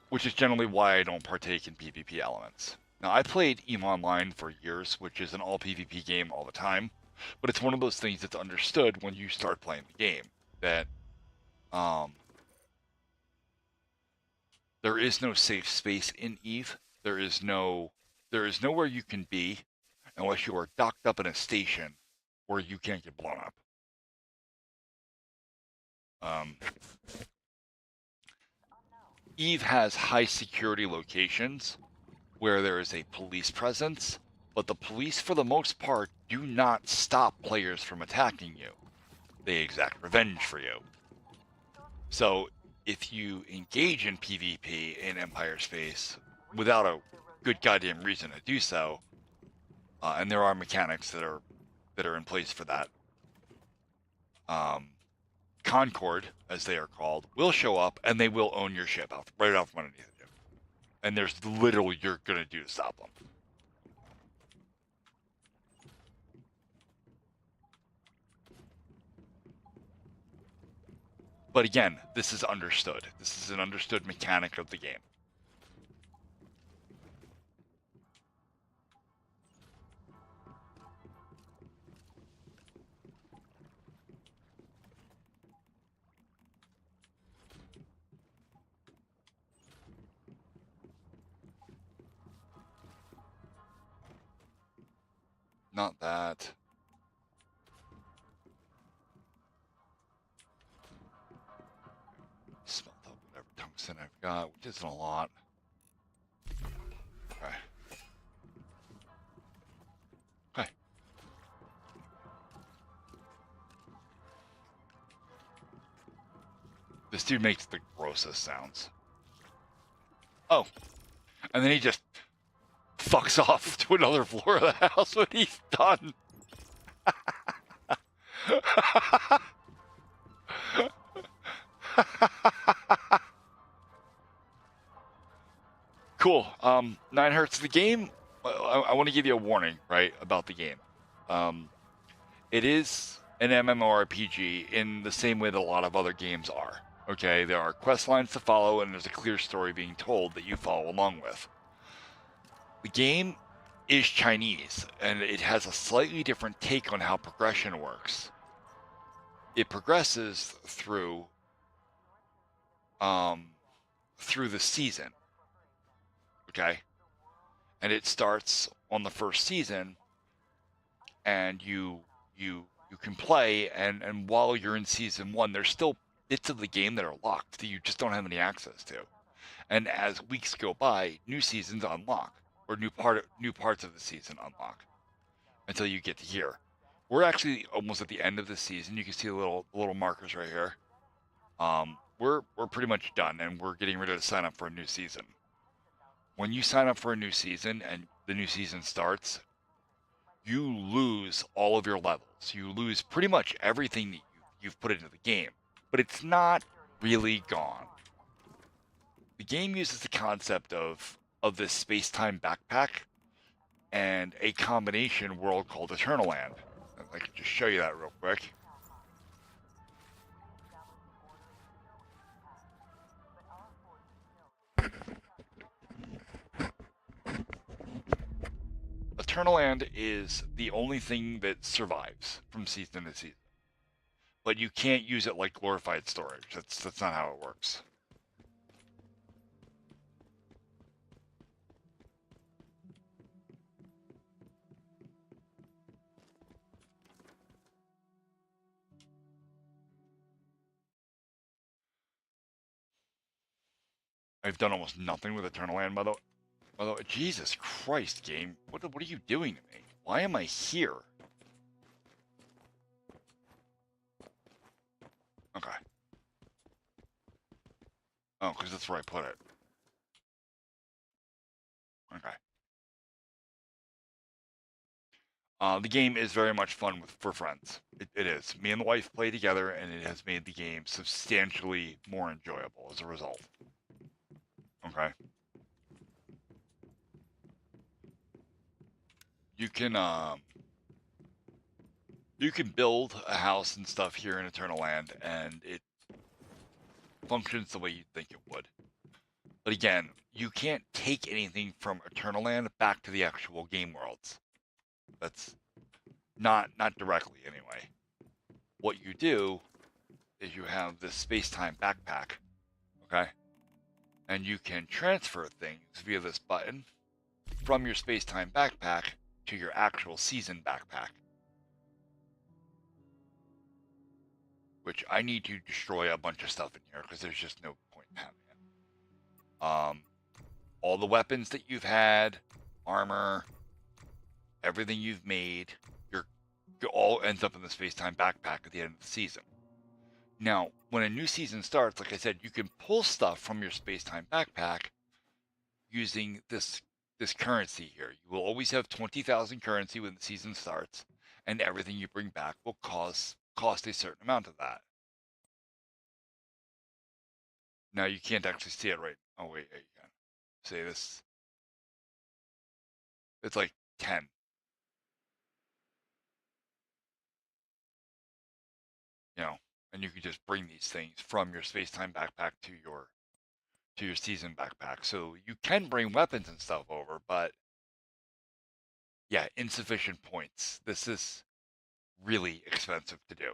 [SPEAKER 2] which is generally why I don't partake in PvP elements. Now, I played EVE Online for years, which is an all PvP game all the time, But it's one of those things that's understood when you start playing the game, that there is no safe space in Eve. There is nowhere you can be unless you are docked up in a station where you can't get blown up. Eve has high security locations where there is a police presence, but the police, for the most part, do not stop players from attacking you. They exact revenge for you. So if you engage in PvP in Empire Space without a good goddamn reason to do so, and there are mechanics that are in place for that, Concord, as they are called, will show up and they will own your ship right off underneath you. And there's little you're gonna do to stop them. But again, this is understood. This is an understood mechanic of the game. Not that. Smelt up whatever tungsten I've got, which isn't a lot. Okay. Okay. This dude makes the grossest sounds. Oh. And then he just fucks off to another floor of the house when he's done. Cool. 9 Hertz. The game, I want to give you a warning, right, about the game. It is an MMORPG in the same way that a lot of other games are. Okay, there are quest lines to follow, and there's a clear story being told that you follow along with. The game is Chinese, and it has a slightly different take on how progression works. It progresses through the season. Okay, and it starts on the first season, and you can play, and while you're in season 1, there's still bits of the game that are locked that you just don't have any access to. And as weeks go by, new seasons unlock, or new parts of the season unlock, until you get to here. We're actually almost at the end of the season. You can see the little markers right here. We're pretty much done, and we're getting ready to sign up for a new season. When you sign up for a new season and the new season starts, you lose all of your levels. You lose pretty much everything that you've put into the game, but it's not really gone. The game uses the concept of this space-time backpack and a combination world called Eternal Land. I can just show you that real quick. Eternal Land is the only thing that survives from season to season. But you can't use it like glorified storage. That's not how it works. I've done almost nothing with Eternal Land, by the way. Jesus Christ, game. What are you doing to me? Why am I here? Okay. Oh, because that's where I put it. Okay. The game is very much fun for friends. It is. Me and the wife play together, and it has made the game substantially more enjoyable as a result. Okay. You can build a house and stuff here in Eternal Land, and it functions the way you'd think it would. But again, you can't take anything from Eternal Land back to the actual game worlds. That's Not directly anyway. What you do is you have this space-time backpack, okay? And you can transfer things via this button from your space-time backpack to your actual season backpack. Which I need to destroy a bunch of stuff in here because there's just no point in having it. All the weapons that you've had, armor, everything you've made, it all ends up in the space-time backpack at the end of the season. Now, when a new season starts, like I said, you can pull stuff from your space-time backpack using this currency here. You will always have 20,000 currency when the season starts, and everything you bring back will cost a certain amount of that. Now you can't actually see it right. Oh wait, you can. Say this. It's like 10. You know, and you can just bring these things from your space-time backpack to your season backpack. So you can bring weapons and stuff over, but yeah, insufficient points. This is really expensive to do.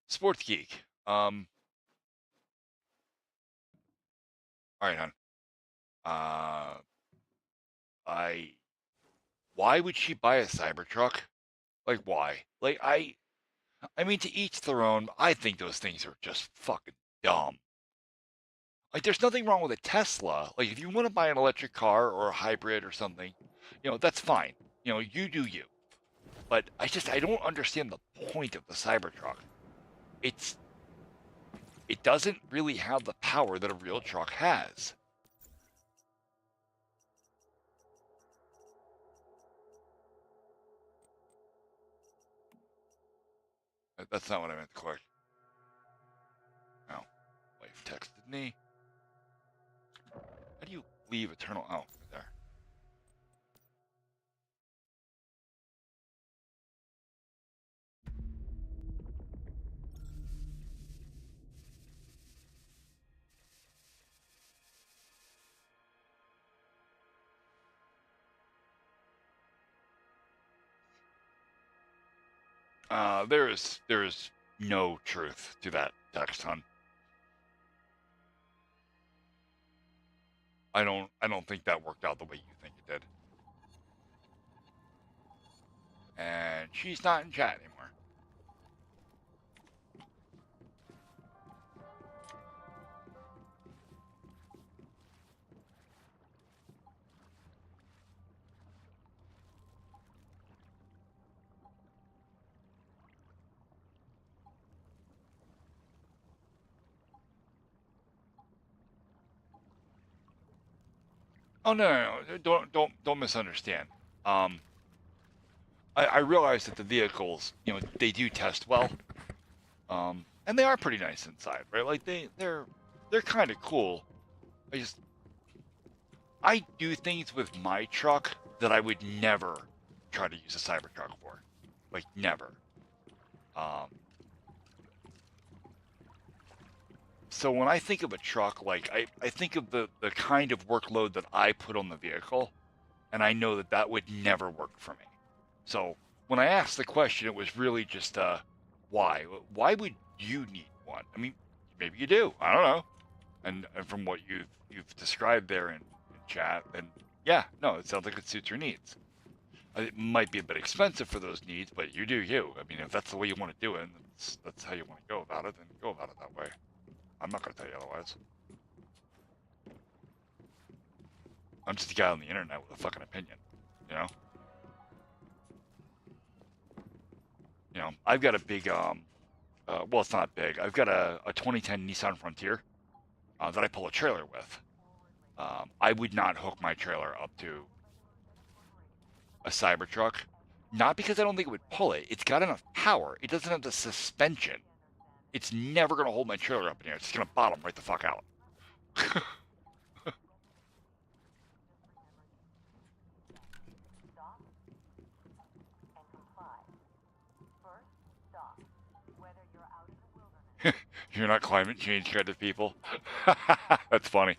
[SPEAKER 2] Sports Geek. All right, hon. Why would she buy a Cybertruck? Like, why? Like, I mean, to each their own. I think those things are just fucking dumb. Like, there's nothing wrong with a Tesla. Like, if you want to buy an electric car or a hybrid or something, that's fine. You do you. But I don't understand the point of the Cybertruck. It doesn't really have the power that a real truck has. That's not what I meant to click. No. Wife texted me. How do you leave Eternal? Oh, right there. There is no truth to that text, hon. I don't think that worked out the way you think it did. And she's not in chat anymore. Oh no, don't misunderstand. I realize that the vehicles, they do test well, and they are pretty nice inside, right? Like they're kind of cool. I do things with my truck that I would never try to use a Cybertruck for, like never. So when I think of a truck, like I think of the kind of workload that I put on the vehicle, and I know that would never work for me. So when I asked the question, it was really just why? Why would you need one? I mean, maybe you do. I don't know. And from what you've described there in chat, then yeah, no, it sounds like it suits your needs. It might be a bit expensive for those needs, but you do you. I mean, if that's the way you want to do it, and that's how you want to go about it, then go about it that way. I'm not going to tell you otherwise. I'm just a guy on the internet with a fucking opinion, I've got a big, well, it's not big. I've got a 2010 Nissan Frontier that I pull a trailer with. I would not hook my trailer up to a Cybertruck, not because I don't think it would pull it. It's got enough power. It doesn't have the suspension. It's never going to hold my trailer up in here. It's just going to bottom right the fuck out. You're not climate change kind of people. That's funny.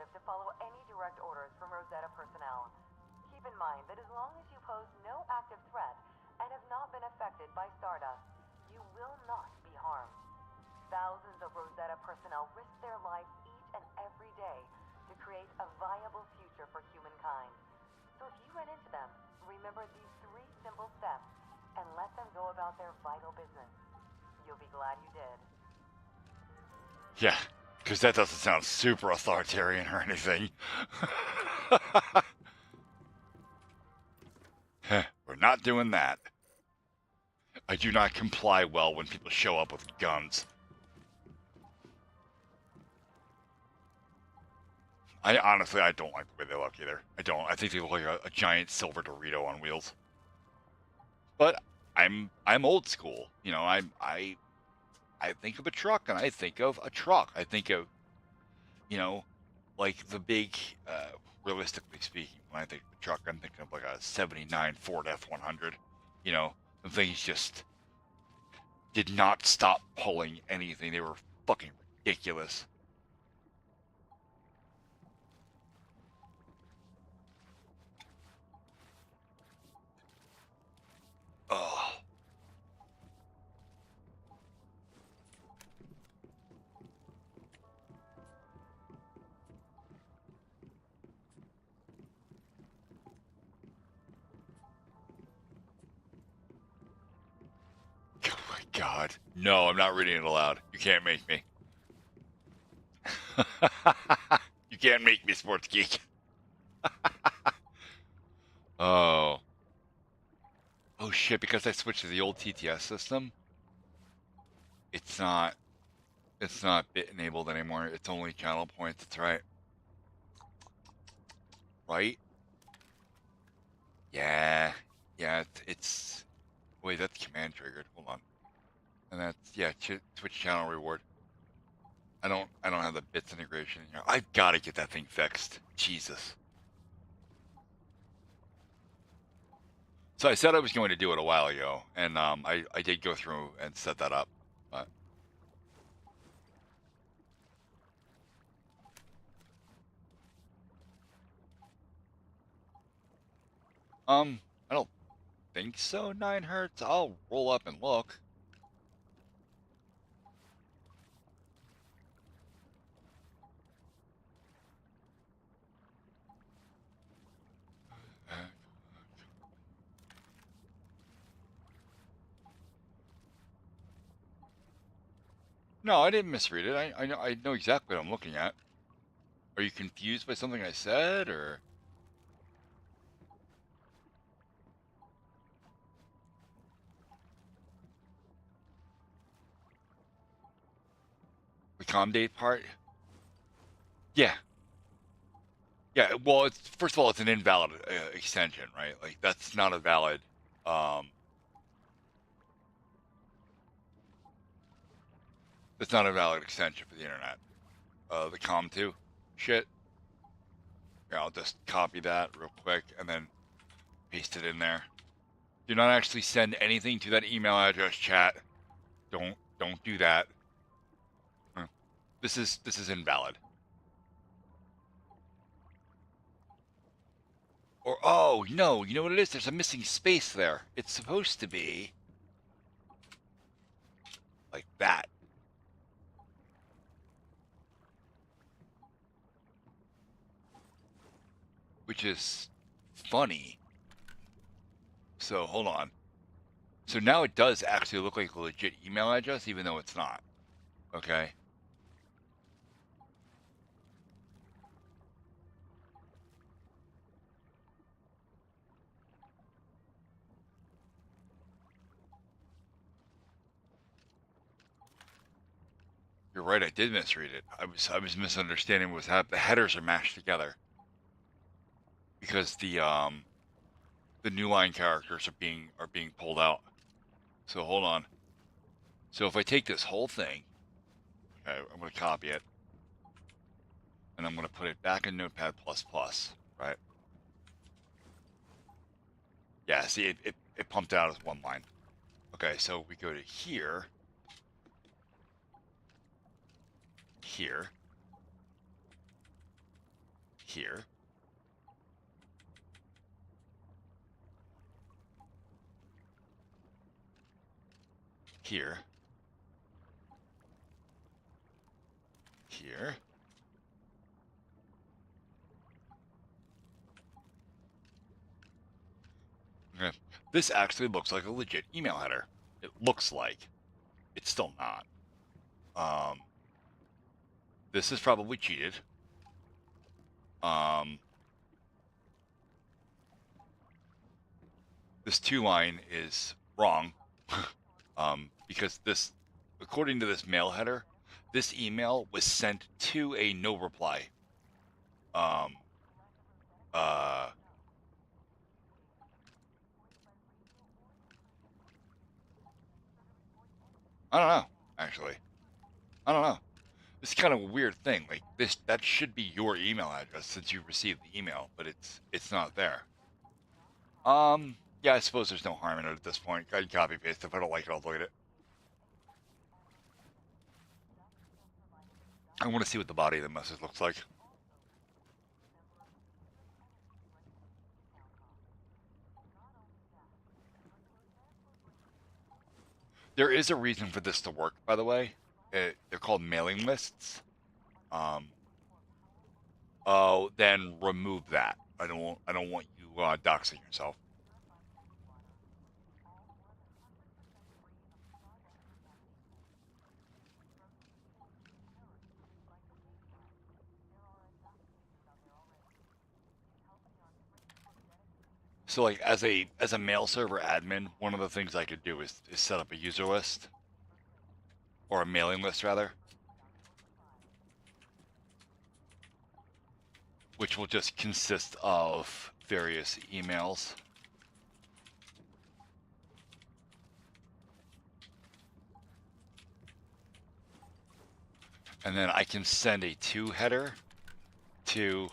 [SPEAKER 1] imperative to follow any direct orders from Rosetta personnel. Keep in mind that as long as you pose no active threat and have not been affected by Stardust, you will not be harmed. Thousands of Rosetta personnel risk their lives each and every day to create a viable future for humankind. So if you run into them, remember these 3 simple steps and let them go about their vital business. You'll be glad you did.
[SPEAKER 2] Yeah, because that doesn't sound super authoritarian or anything. We're not doing that. I do not comply well when people show up with guns. I honestly don't like the way they look either. I don't. I think they look like a giant silver Dorito on wheels. But I'm old school. You know, I think of a truck and I think of a truck. I think of, you know, like the big, realistically speaking, when I think of a truck, I'm thinking of like a 79 Ford F100. You know, the things just did not stop pulling anything. They were fucking ridiculous. Oh. Oh my God. No, I'm not reading it aloud. You can't make me. You can't make me, Sports Geek. Oh. Oh shit, because I switched to the old TTS system, it's not bit enabled anymore. It's only channel points. That's right. Right? Yeah. Yeah, it's wait, that's command triggered. Hold on. And that's, yeah, Twitch channel reward. I don't have the bits integration in here. I've got to get that thing fixed. Jesus. So I said I was going to do it a while ago, and I did go through and set that up, but I don't think so. 9 hertz. I'll roll up and look. No, I didn't misread it. I know exactly what I'm looking at. Are you confused by something I said, or? The com date part? Yeah. Yeah, well, it's first of all, it's an invalid extension, right? Like, that's not a valid, that's not a valid extension for the internet. The com2 shit. Here, I'll just copy that real quick and then paste it in there. Do not actually send anything to that email address, chat. Don't do that. This is invalid. Or, oh, no, you know what it is? There's a missing space there. It's supposed to be like that. Which is funny. So, hold on. So now it does actually look like a legit email address, even though it's not. Okay. You're right, I did misread it. I was misunderstanding what was happening. The headers are mashed together. Because the new line characters are being pulled out. So hold on. So if I take this whole thing, okay, I'm going to copy it, and I'm going to put it back in Notepad++, right? Yeah, see, it pumped out as one line. Okay, so we go to here, here, here. Here. Here. Okay. This actually looks like a legit email header. It looks like. It's still not. This is probably cheated. This 2-line is wrong. Because this, according to this mail header, this email was sent to a no reply. I don't know, actually. I don't know. This is kind of a weird thing. Like that should be your email address since you received the email, but it's not there. Yeah, I suppose there's no harm in it at this point. I can copy paste. If I don't like it, I'll delete it. I want to see what the body of the message looks like. There is a reason for this to work, by the way. They're called mailing lists. Oh, then remove that. I don't want you doxing yourself. So like as a mail server admin, one of the things I could do is set up a user list or a mailing list rather, which will just consist of various emails. And then I can send a to header to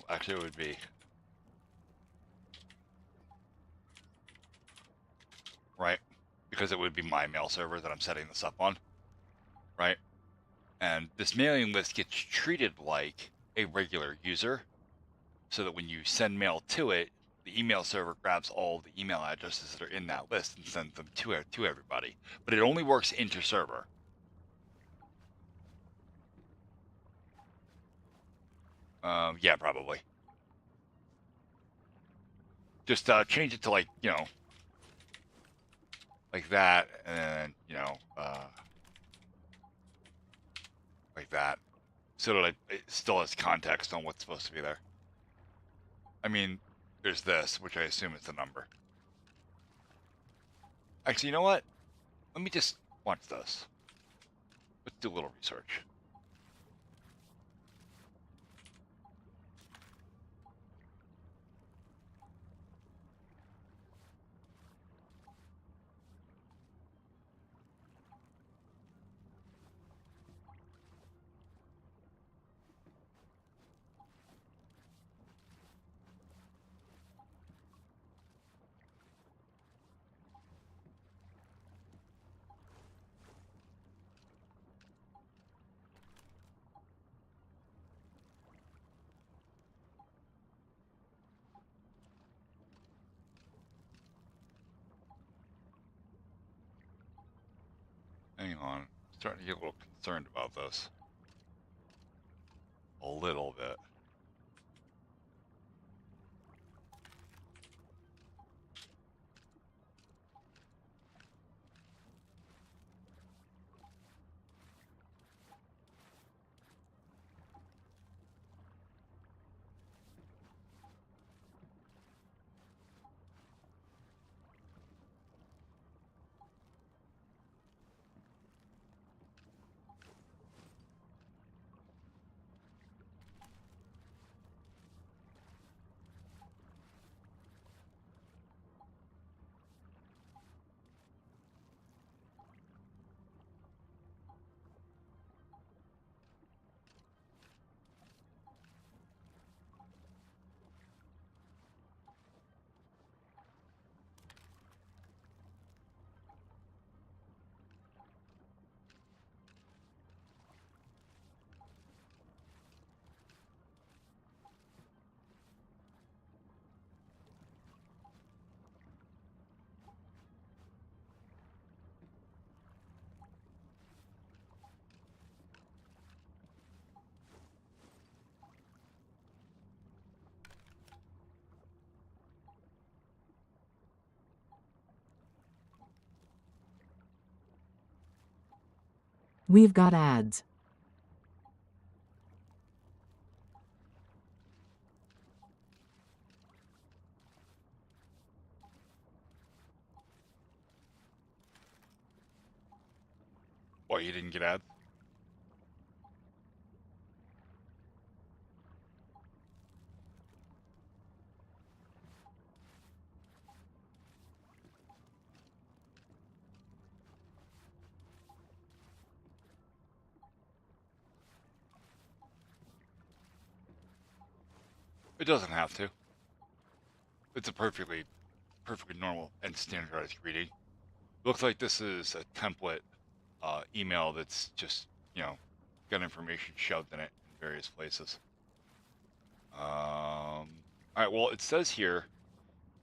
[SPEAKER 2] actually it would be right, because it would be my mail server that I'm setting this up on, right? And this mailing list gets treated like a regular user, so that when you send mail to it, the email server grabs all the email addresses that are in that list and sends them to everybody. But it only works inter-server. Yeah, probably. Just change it to like, you know, like that, and then, you know, like that, so that it still has context on what's supposed to be there. I mean, there's this, which I assume is the number. Actually, you know what? Let me just watch this. Let's do a little research. Hang on. I'm starting to get a little concerned about this. A little bit.
[SPEAKER 3] We've got ads.
[SPEAKER 2] What, you didn't get ads? It doesn't have to. It's a perfectly normal and standardized greeting. Looks like this is a template email that's just, got information shoved in it in various places. All right, well, it says here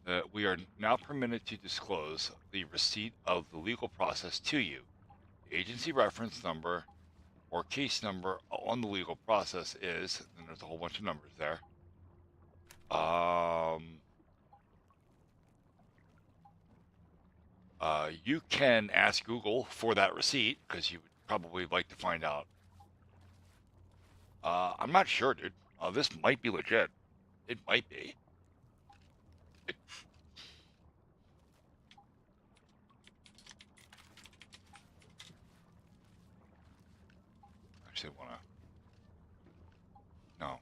[SPEAKER 2] that we are now permitted to disclose the receipt of the legal process to you. The agency reference number or case number on the legal process is, and there's a whole bunch of numbers there. You can ask Google for that receipt because you would probably like to find out. I'm not sure, dude. This might be legit. It might be. Actually, wanna. No.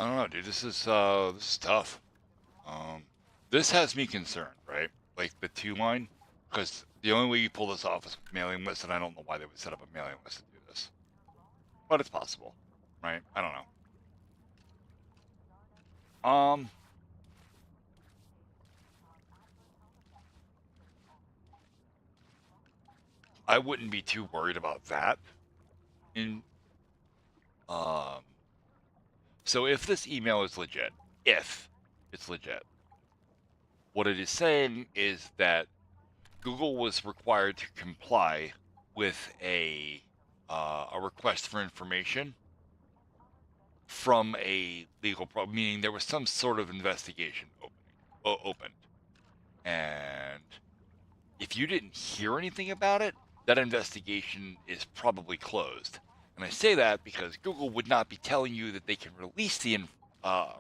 [SPEAKER 2] I don't know, dude. This is tough. This has me concerned, right? Like the 2 line, because the only way you pull this off is mailing list, and I don't know why they would set up a mailing list to do this, but it's possible, right? I don't know. I wouldn't be too worried about that. So if this email is legit, if it's legit, what it is saying is that Google was required to comply with a request for information from a legal problem, meaning there was some sort of investigation opened. And if you didn't hear anything about it, that investigation is probably closed. And I say that because Google would not be telling you that they can release the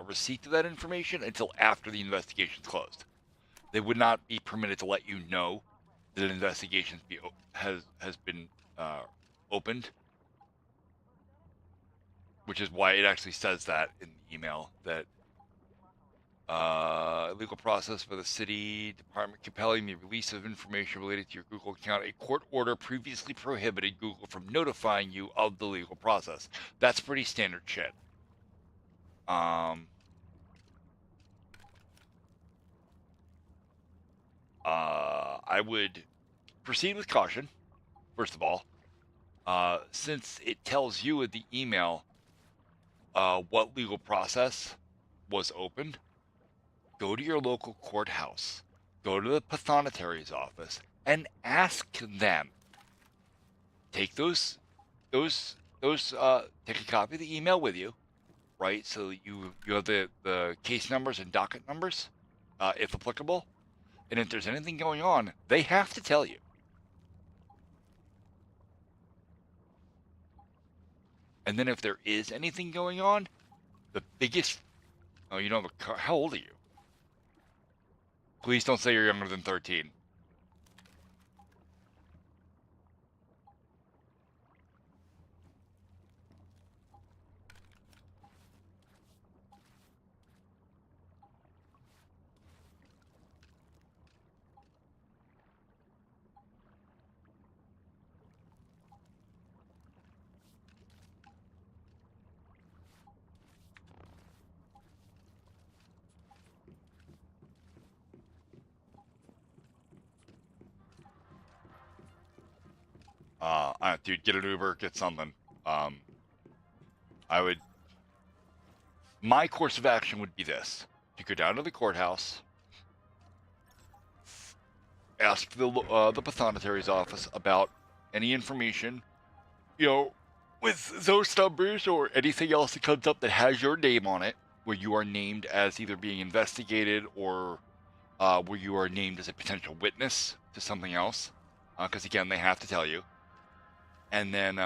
[SPEAKER 2] receipt of that information until after the investigation's closed. They would not be permitted to let you know that an investigation has been opened, which is why it actually says that in the email that legal process for the city department compelling the release of information related to your Google account. A court order previously prohibited Google from notifying you of the legal process. That's pretty standard shit. I would proceed with caution, first of all, since it tells you in the email what legal process was opened. Go to your local courthouse, go to the pathonetary's office, and ask them. Take take a copy of the email with you, right? So you have the case numbers and docket numbers, if applicable. And if there's anything going on, they have to tell you. And then if there is anything going on, the biggest, oh, you don't have a car. How old are you? Please don't say you're younger than 13. Dude, get an Uber, get something. My course of action would be this. You go down to the courthouse, ask the pathonetary's office about any information, with those numbers or anything else that comes up that has your name on it, where you are named as either being investigated or where you are named as a potential witness to something else, because again, they have to tell you. And then,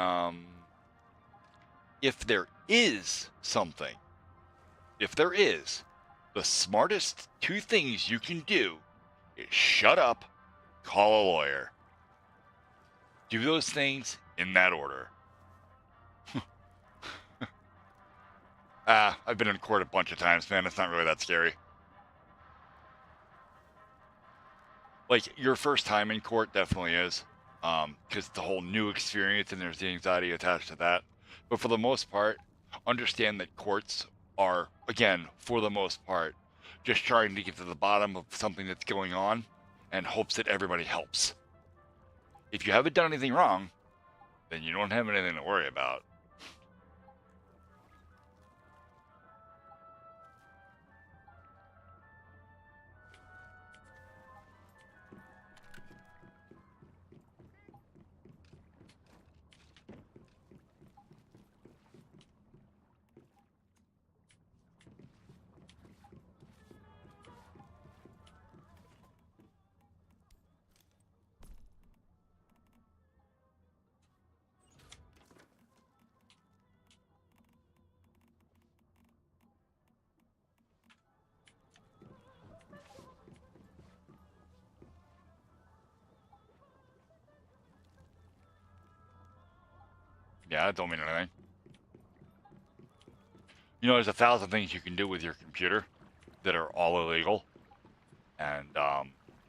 [SPEAKER 2] if there is something, the smartest two things you can do is shut up, call a lawyer. Do those things in that order. I've been in court a bunch of times, man. It's not really that scary. Like, your first time in court definitely is, because the whole new experience and there's the anxiety attached to that. But for the most part, understand that courts are, again, for the most part, just trying to get to the bottom of something that's going on and hopes that everybody helps. If you haven't done anything wrong, then you don't have anything to worry about. Yeah, that don't mean anything. There's 1,000 things you can do with your computer that are all illegal and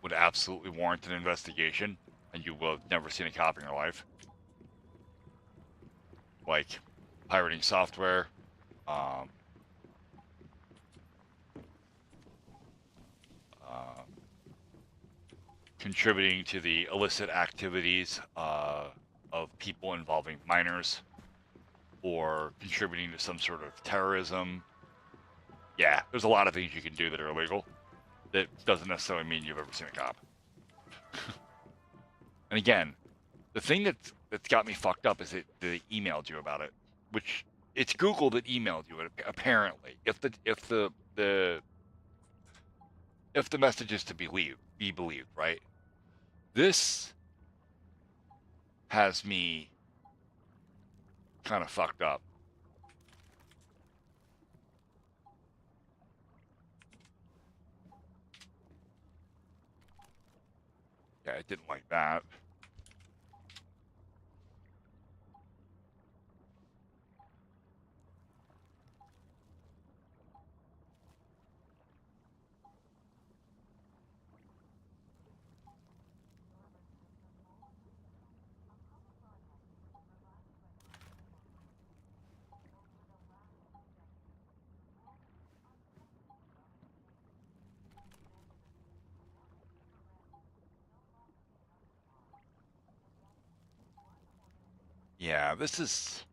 [SPEAKER 2] would absolutely warrant an investigation, and you will have never seen a cop in your life. Like pirating software, uh, contributing to the illicit activities of people involving minors, or contributing to some sort of terrorism. Yeah, there's a lot of things you can do that are illegal. That doesn't necessarily mean you've ever seen a cop. And again, the thing that's got me fucked up is that they emailed you about it, which it's Google that emailed you it apparently. If the message is to be believed, right? This has me kind of fucked up. Yeah, I didn't like that. Yeah, this is...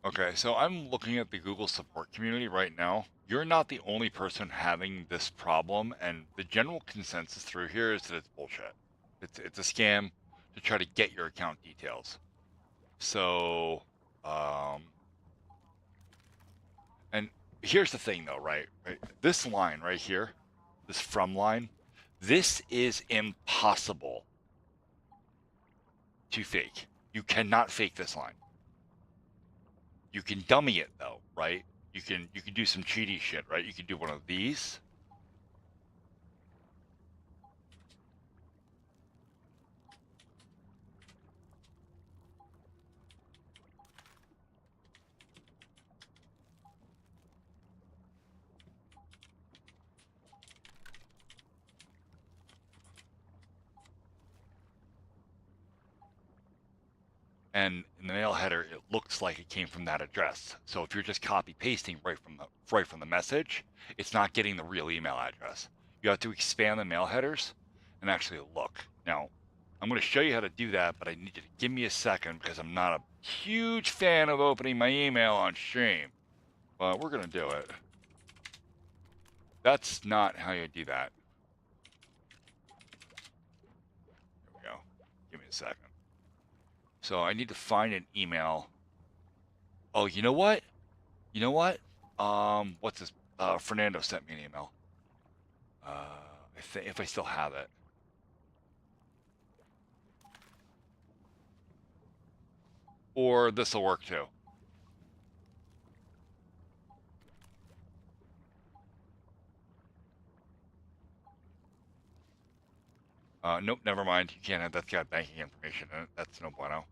[SPEAKER 2] Okay, so I'm looking at the Google support community right now. You're not the only person having this problem, and the general consensus through here is that it's bullshit. It's a scam to try to get your account details. So, and here's the thing though, right? This line right here, this from line, this is impossible to fake. You cannot fake this line. You can dummy it though, right? You can do some cheaty shit, right? You can do one of these. and in the mail header, it looks like it came from that address. So if you're just copy pasting right from the message, it's not getting the real email address. You have to expand the mail headers and actually look. Now, I'm going to show you how to do that, but I need you to give me a second because I'm not a huge fan of opening my email on stream. But we're going to do it. That's not how you do that. There we go. Give me a second. So I need to find an email. Oh, you know what? You know what? What's this? Fernando sent me an email. If I still have it. Or this will work too. Nope, never mind. You can't have that's got banking information in it. That's no bueno.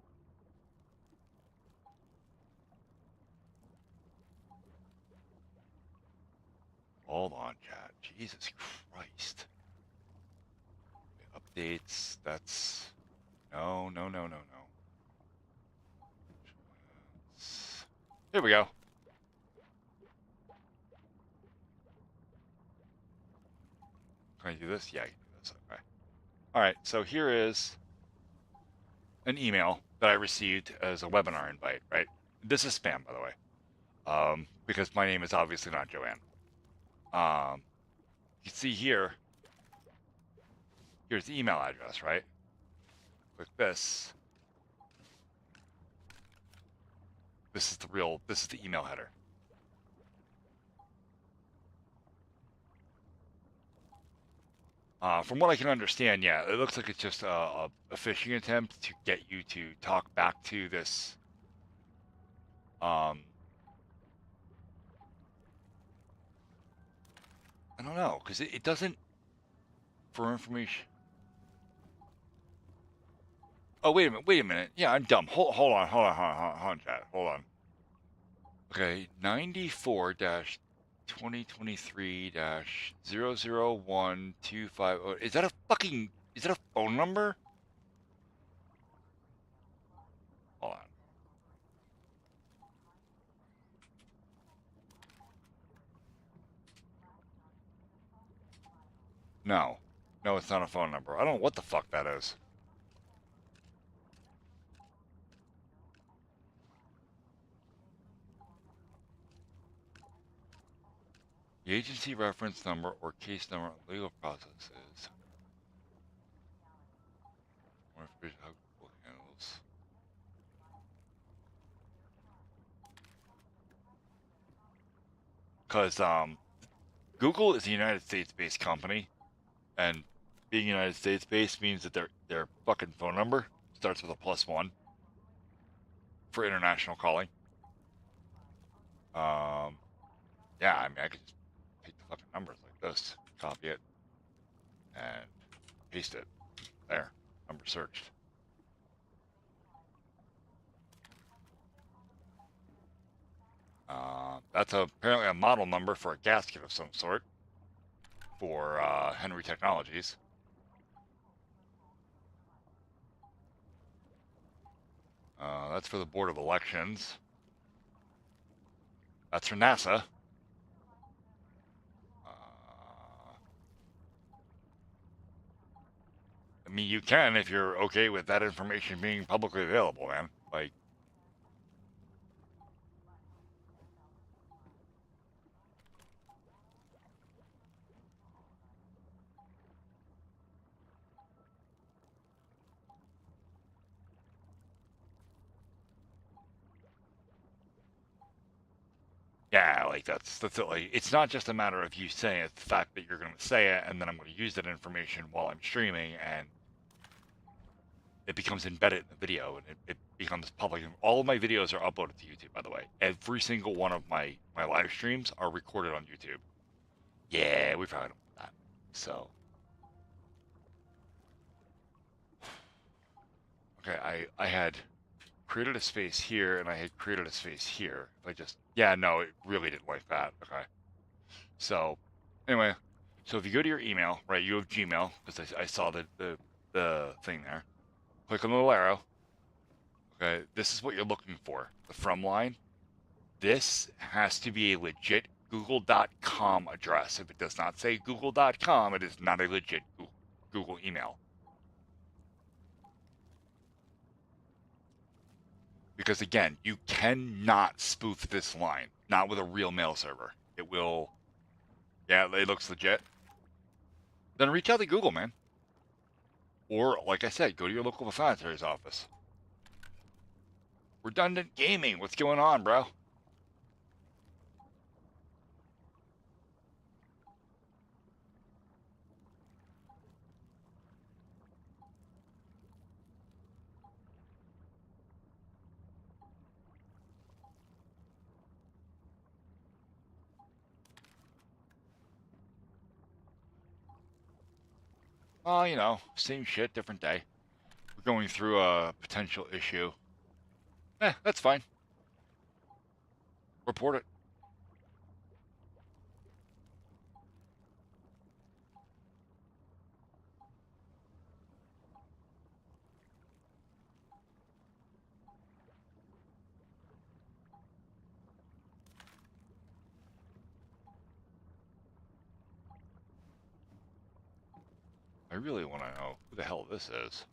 [SPEAKER 2] Hold on, chat. Jesus Christ. Updates. That's no. Here we go. Can I do this? Yeah, I can do this. Okay. All right. So here is an email that I received as a webinar invite. Right. This is spam, by the way, because my name is obviously not Joanne. You see here. Here's the email address, right? Click this. This is the email header. From what I can understand, yeah, it looks like it's just a phishing attempt to get you to talk back to this. I don't know, because it doesn't, for information. Oh, wait a minute. Yeah, I'm dumb. Hold on, chat. Hold on. Okay, 94-2023-00125. Is that a phone number? Hold on. No, it's not a phone number. I don't know what the fuck that is. The agency reference number or case number of legal process is. More information how Google handles. Because Google is a United States-based company, and being United States-based means that their fucking phone number starts with a +1 for international calling. Yeah, I mean, I could just take the fucking numbers like this, copy it, and paste it. There, number searched. That's apparently a model number for a gasket of some sort for Henry Technologies. That's for the Board of Elections. That's for NASA. I mean, you can if you're okay with that information being publicly available, man. Like, yeah, like that's it. Like, it's not just a matter of you saying it. It's the fact that you're going to say it, and then I'm going to use that information while I'm streaming, and it becomes embedded in the video, and it becomes public. All of my videos are uploaded to YouTube, by the way. Every single one of my live streams are recorded on YouTube. Yeah, we probably don't want that. So, okay, I had created a space here, and I had created a space here. Yeah, no, it really didn't like that. Okay. So, anyway, so if you go to your email, right, you have Gmail, because I saw the thing there. Click on the little arrow. Okay, this is what you're looking for. The from line. This has to be a legit google.com address. If it does not say google.com, it is not a legit Google email. Because again, you cannot spoof this line, not with a real mail server. It will, yeah, it looks legit. Then reach out to Google, man. Or, like I said, go to your local depository's office. Redundant gaming, what's going on, bro? Oh, you know, same shit, different day. We're going through a potential issue. That's fine. Report it. I really want to know who the hell this is.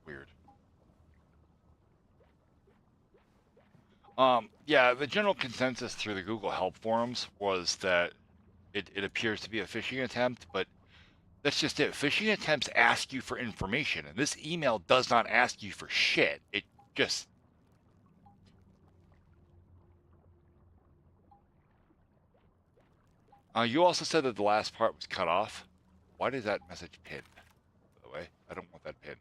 [SPEAKER 2] Weird. Yeah, the general consensus through the Google Help forums was that it appears to be a phishing attempt, but that's just it. Phishing attempts ask you for information, and this email does not ask you for shit. It just... you also said that the last part was cut off. Why does that message pinned, by the way? I don't want that pinned.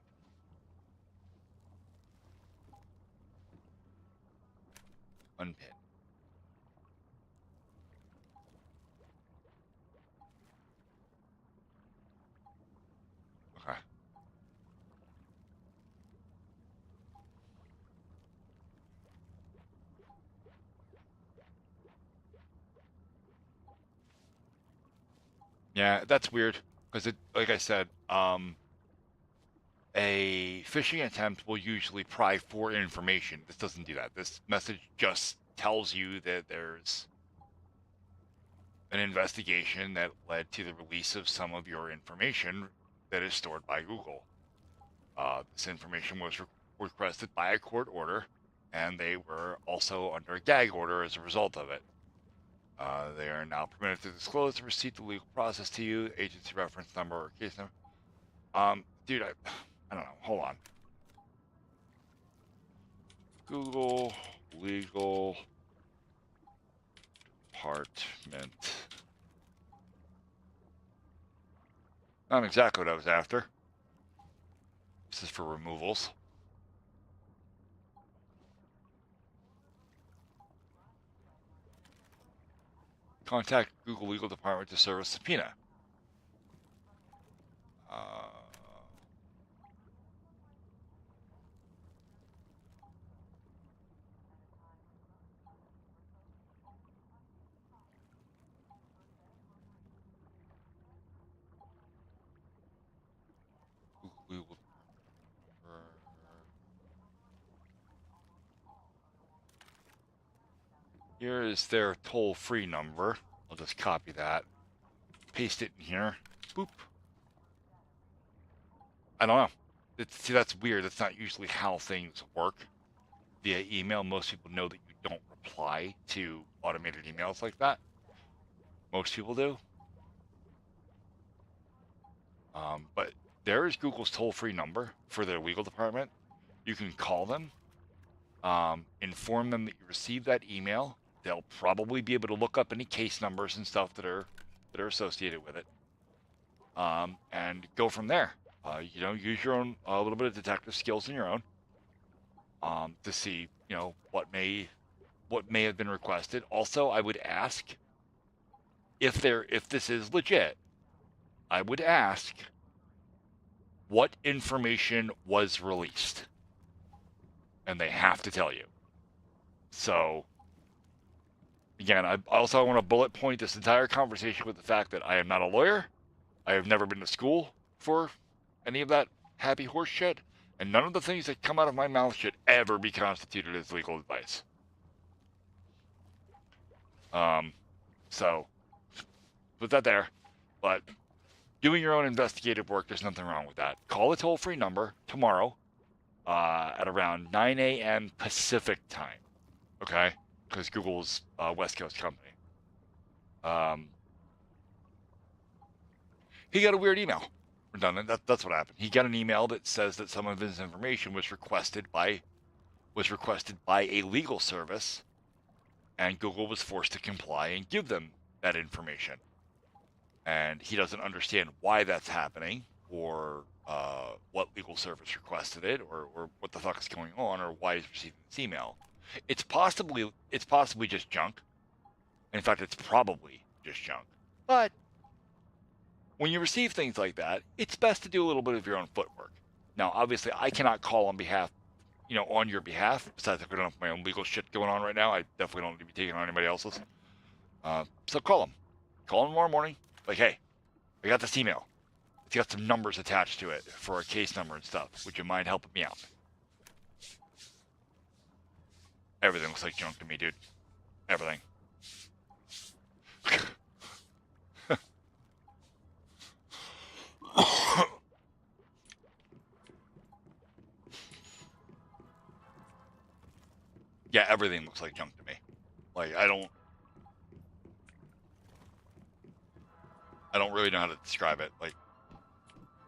[SPEAKER 2] Unpin. Okay. Yeah, that's weird because it, like I said, a phishing attempt will usually pry for information. This doesn't do that. This message just tells you that there's an investigation that led to the release of some of your information that is stored by Google. This information was requested by a court order, and they were also under a gag order as a result of it. They are now permitted to disclose the receipt of legal process to you, agency reference number or case number. Dude, I don't know. Hold on. Google legal department. Not exactly what I was after. This is for removals. Contact Google legal department to serve a subpoena. Google legal department. Here is their toll-free number. I'll just copy that, paste it in here. Boop. I don't know. See, that's weird. That's not usually how things work via email. Most people know that you don't reply to automated emails like that. Most people do. But there is Google's toll-free number for their legal department. You can call them, inform them that you received that email. They'll probably be able to look up any case numbers and stuff that are associated with it, and go from there. You know, use your own a little bit of detective skills in your own, to see, you know, what may have been requested. Also, I would ask if this is legit. I would ask what information was released. And they have to tell you. So, again, I also want to bullet point this entire conversation with the fact that I am not a lawyer. I have never been to school for any of that happy horse shit. And none of the things that come out of my mouth should ever be constituted as legal advice. So, put that there. But doing your own investigative work, there's nothing wrong with that. Call a toll-free number tomorrow at around 9 a.m. Pacific time. Okay? Because Google's a West Coast company. He got a weird email. Redundant. That's what happened. He got an email that says that some of his information was requested by a legal service, and Google was forced to comply and give them that information. And he doesn't understand why that's happening, or what legal service requested it, or what the fuck is going on, or why he's receiving this email. It's possibly just junk. In fact, it's probably just junk. But when you receive things like that, it's best to do a little bit of your own footwork. Now, obviously, I cannot call on your behalf. Besides, I don't have my own legal shit going on right now. I definitely don't need to be taking on anybody else's. So call them. Call them tomorrow morning. Like, hey, I got this email. It's got some numbers attached to it for a case number and stuff. Would you mind helping me out? Everything looks like junk to me, dude. Everything. Yeah, everything looks like junk to me. Like, I don't really know how to describe it. Like,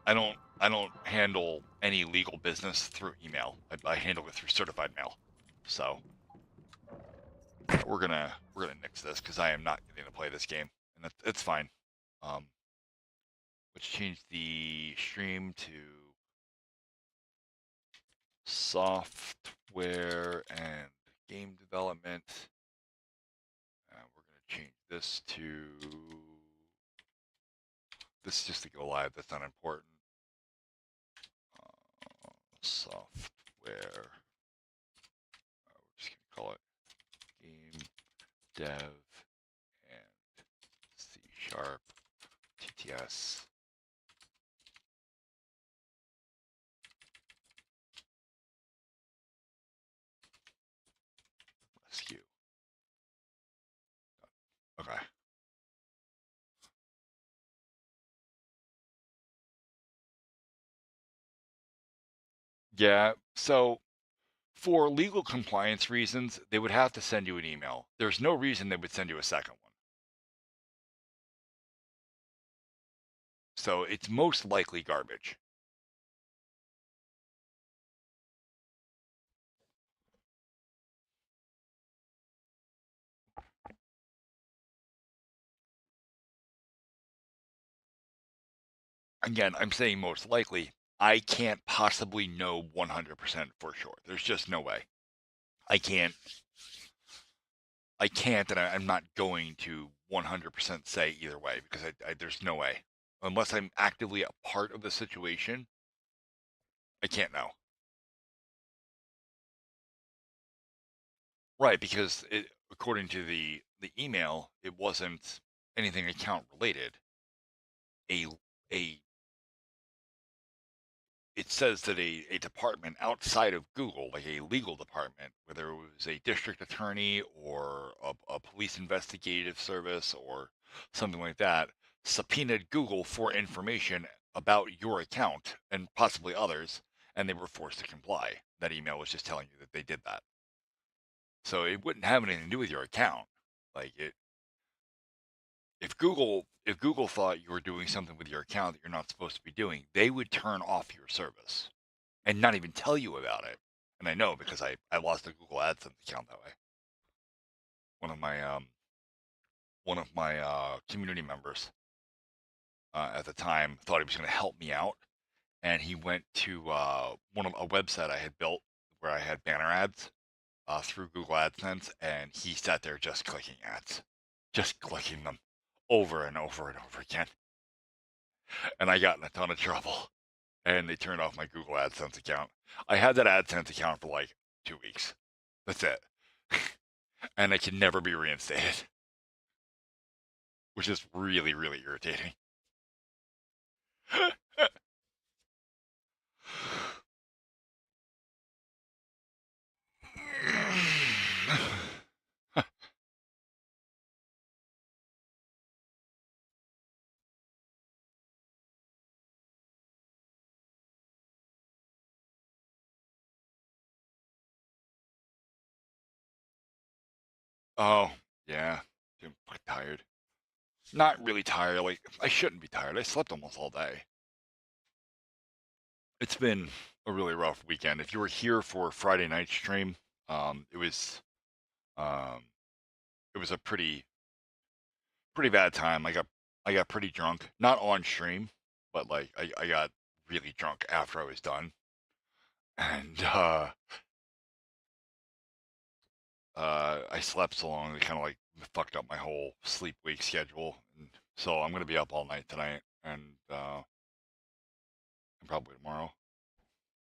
[SPEAKER 2] I don't handle any legal business through email. I handle it through certified mail. So we're gonna nix this because I am not getting to play this game, and it's fine. Let's change the stream to software and game development. We're gonna change this to just to go live. That's not important. Software. We're just gonna call it game dev and C# TTS. Rescue. Okay. Yeah, so for legal compliance reasons, they would have to send you an email. There's no reason they would send you a second one. So it's most likely garbage. Again, I'm saying most likely. I can't possibly know 100% for sure. There's just no way. I can't, and I'm not going to 100% say either way because there's no way. Unless I'm actively a part of the situation, I can't know. Right, because according to the email, it wasn't anything account related. It says that a department outside of Google, like a legal department, whether it was a district attorney or a police investigative service or something like that, subpoenaed Google for information about your account and possibly others, and they were forced to comply. That email was just telling you that they did that. So it wouldn't have anything to do with your account. Like if Google thought you were doing something with your account that you're not supposed to be doing, they would turn off your service and not even tell you about it. And I know because I lost a Google AdSense account that way. One of my community members at the time thought he was going to help me out, and he went to a website I had built where I had banner ads through Google AdSense, and he sat there just clicking ads, just clicking them over and over and over again. And I got in a ton of trouble. and they turned off my Google AdSense account. I had that AdSense account for like 2 weeks. That's it. And it can never be reinstated, which is really, really irritating. Oh, yeah. I'm fucking tired. Not really tired. Like, I shouldn't be tired. I slept almost all day. It's been a really rough weekend. If you were here for Friday night stream, it was um it was a pretty bad time. I got pretty drunk. Not on stream, but like I got really drunk after I was done. And I slept so long it kinda like fucked up my whole sleep wake schedule. And so I'm gonna be up all night tonight and probably tomorrow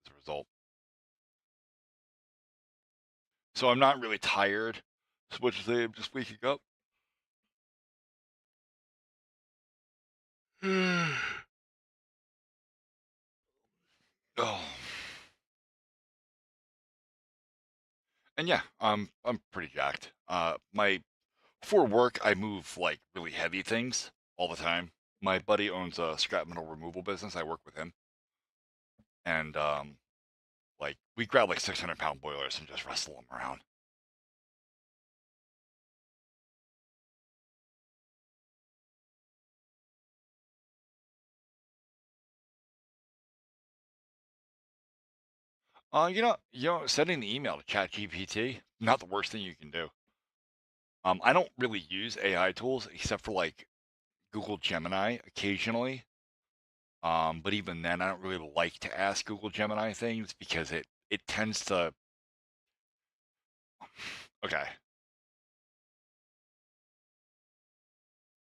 [SPEAKER 2] as a result. So I'm not really tired as much as I am just waking up. Oh. And yeah, I'm pretty jacked. My for work I move like really heavy things all the time. My buddy owns a scrap metal removal business. I work with him, and like we grab like 600-pound boilers and just wrestle them around. Sending the email to ChatGPT, not the worst thing you can do. I don't really use AI tools except for like Google Gemini occasionally. But even then, I don't really like to ask Google Gemini things because it tends to. Okay,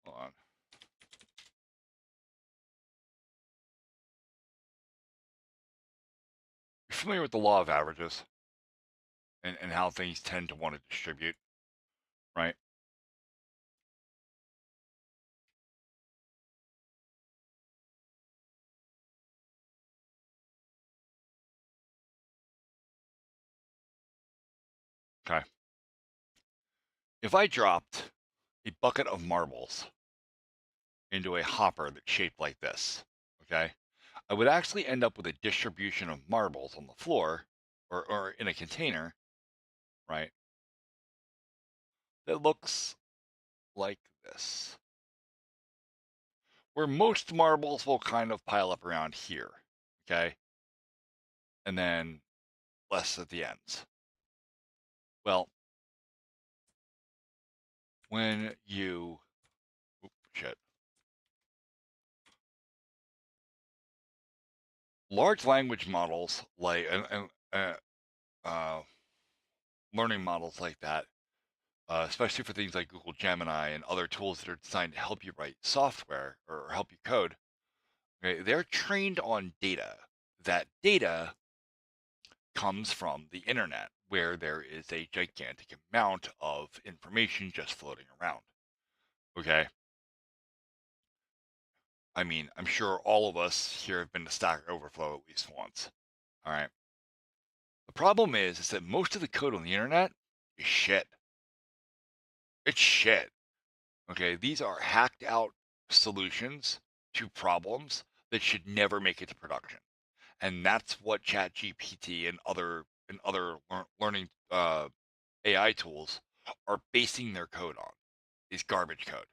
[SPEAKER 2] hold on. You're familiar with the law of averages and how things tend to want to distribute, right? Okay. If I dropped a bucket of marbles into a hopper that's shaped like this, okay, I would actually end up with a distribution of marbles on the floor or in a container, right? That looks like this, where most marbles will kind of pile up around here, okay, and then less at the ends. Well, when you, shit, large language models like uh, learning models like that, especially for things like Google Gemini and other tools that are designed to help you write software or help you code, okay, they're trained on data. That data comes from the internet, where there is a gigantic amount of information just floating around. Okay. I mean, I'm sure all of us here have been to Stack Overflow at least once. All right. The problem is that most of the code on the internet is shit. It's shit. Okay. These are hacked out solutions to problems that should never make it to production. And that's what ChatGPT and other learning AI tools are basing their code on, is garbage code.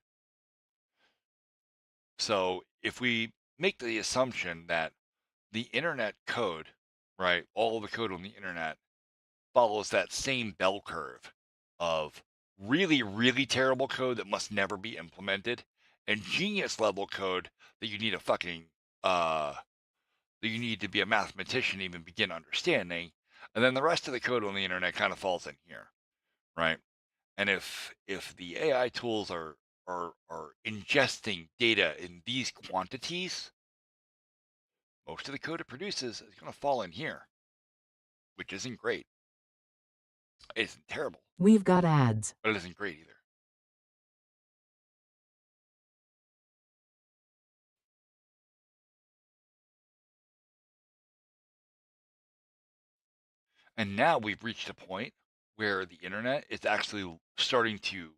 [SPEAKER 2] So if we make the assumption that the internet code, right, all the code on the internet follows that same bell curve of really, really terrible code that must never be implemented and genius level code that you need a fucking uh that you need to be a mathematician to even begin understanding, and then the rest of the code on the internet kind of falls in here, right? And if the AI tools are ingesting data in these quantities, most of the code it produces is going to fall in here, which isn't great. It isn't terrible,
[SPEAKER 3] We've got ads.
[SPEAKER 2] but it isn't great either. And now we've reached a point where the internet is actually starting to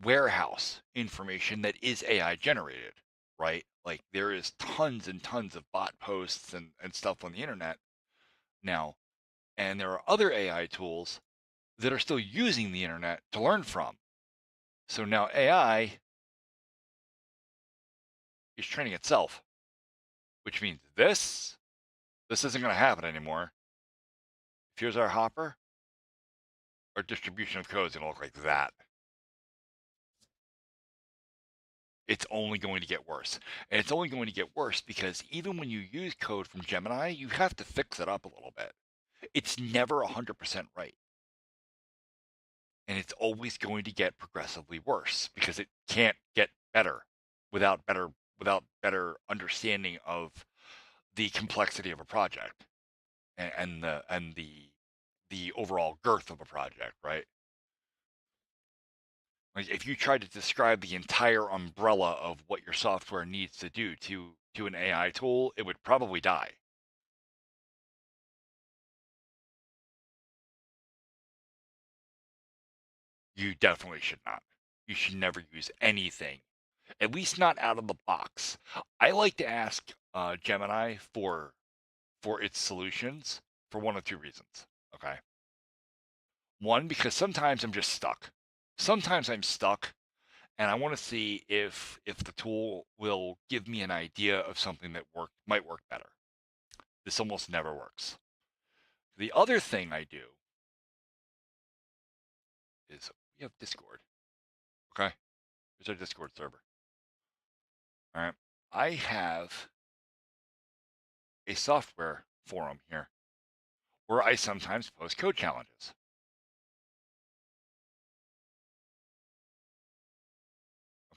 [SPEAKER 2] warehouse information that is AI generated, right? Like there is tons and tons of bot posts and stuff on the internet now. And there are other AI tools that are still using the internet to learn from. So now AI is training itself, which means this isn't going to happen anymore. If here's our hopper, our distribution of code is going to look like that. It's only going to get worse. And it's only going to get worse because even when you use code from Gemini, you have to fix it up a little bit. It's never 100% right. And it's always going to get progressively worse because it can't get better without better understanding of the complexity of a project and the overall girth of a project, right? Like if you tried to describe the entire umbrella of what your software needs to do to an AI tool, it would probably die. You definitely should not. You should never use anything, at least not out of the box. I like to ask Gemini for its solutions for one of two reasons. Okay. One, because sometimes I'm just stuck. Sometimes I'm stuck and I want to see if the tool will give me an idea of something that might work better. This almost never works. The other thing I do is we have Discord. Okay. Here's our Discord server. All right. I have a software forum here where I sometimes post code challenges.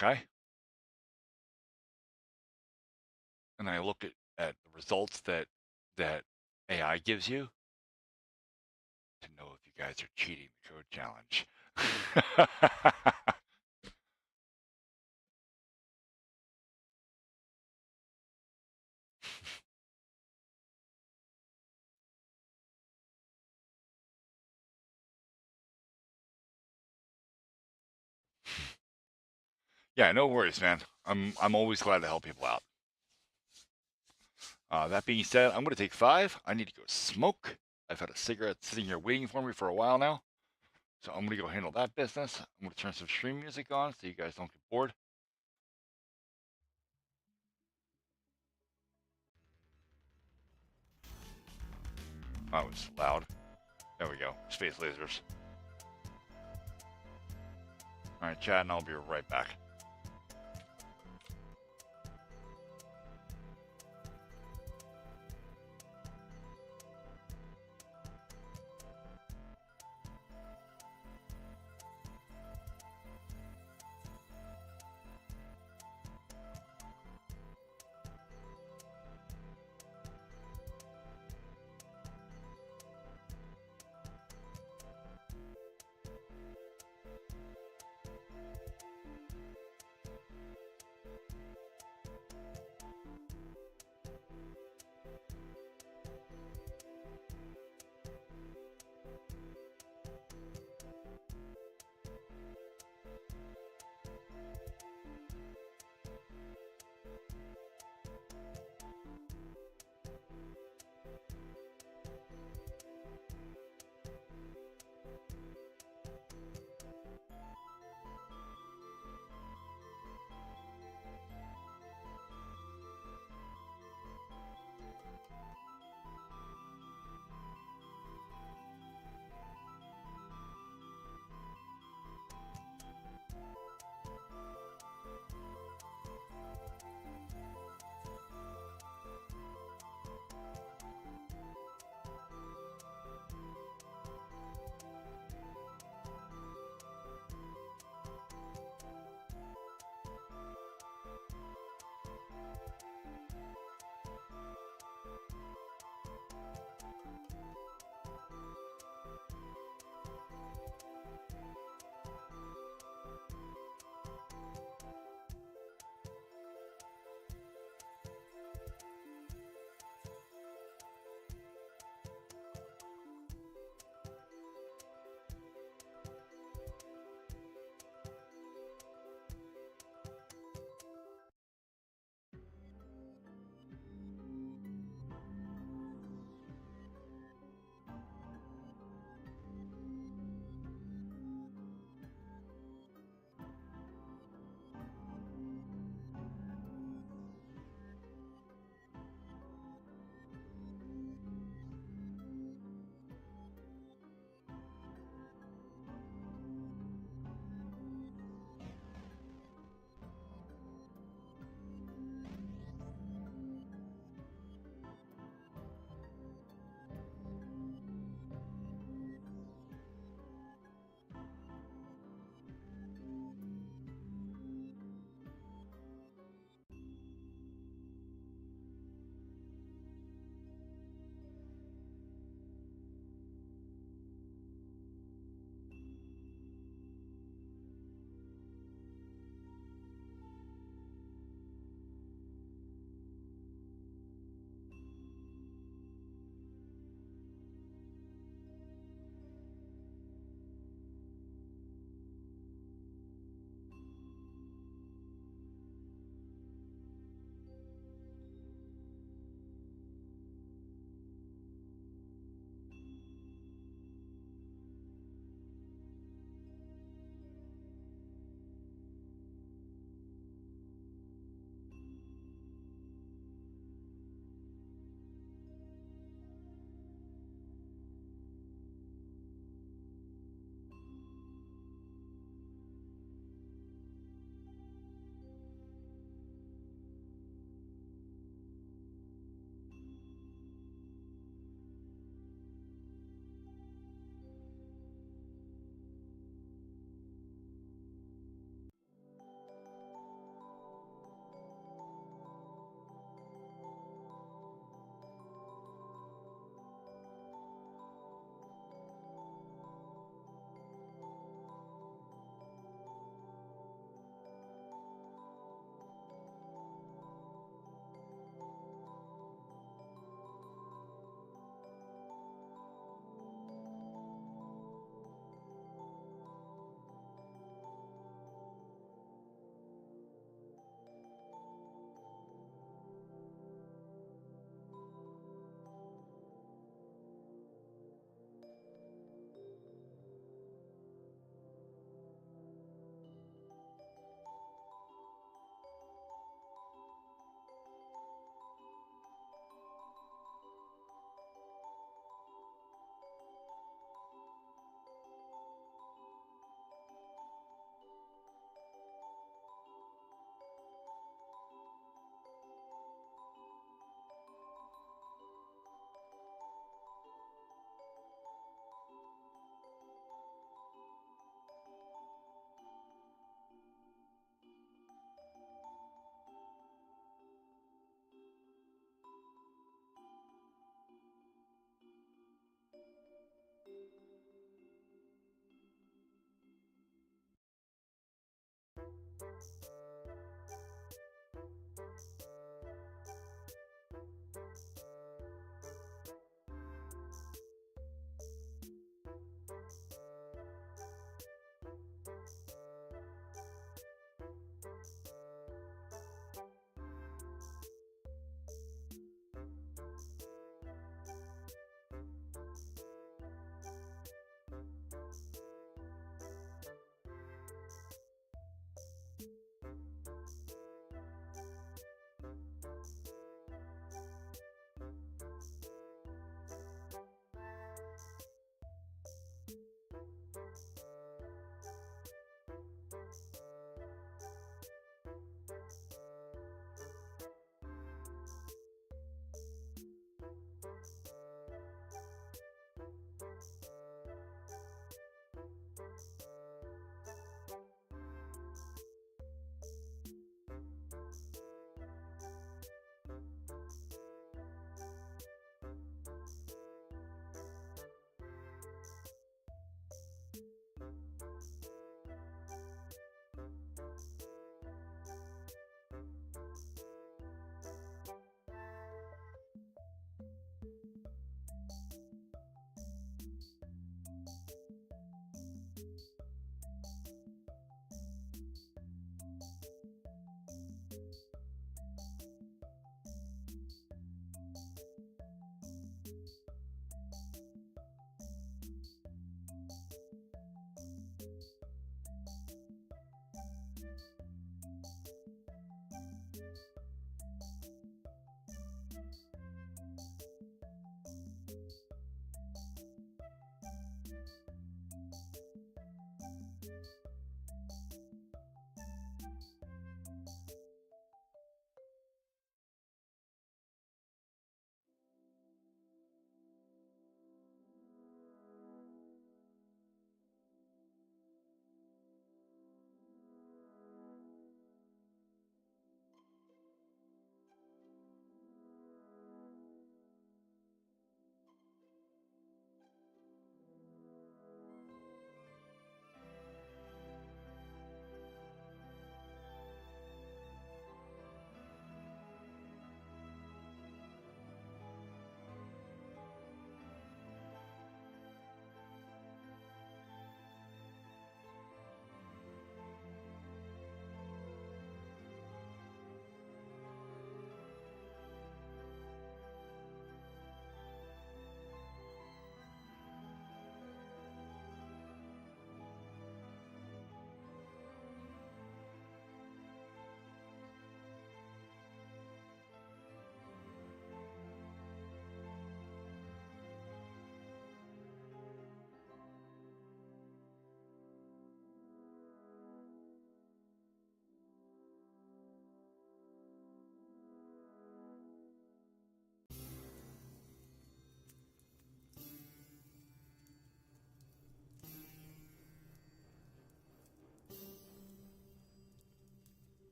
[SPEAKER 2] Okay. And I look at the results that AI gives you to know if you guys are cheating the code challenge. Yeah, no worries, man. I'm always glad to help people out. That being said, I'm going to take 5. I need to go smoke. I've had a cigarette sitting here waiting for me for a while now. So I'm going to go handle that business. I'm going to turn some stream music on so you guys don't get bored. That was loud. There we go. Space lasers. All right, chat, and I'll be right back.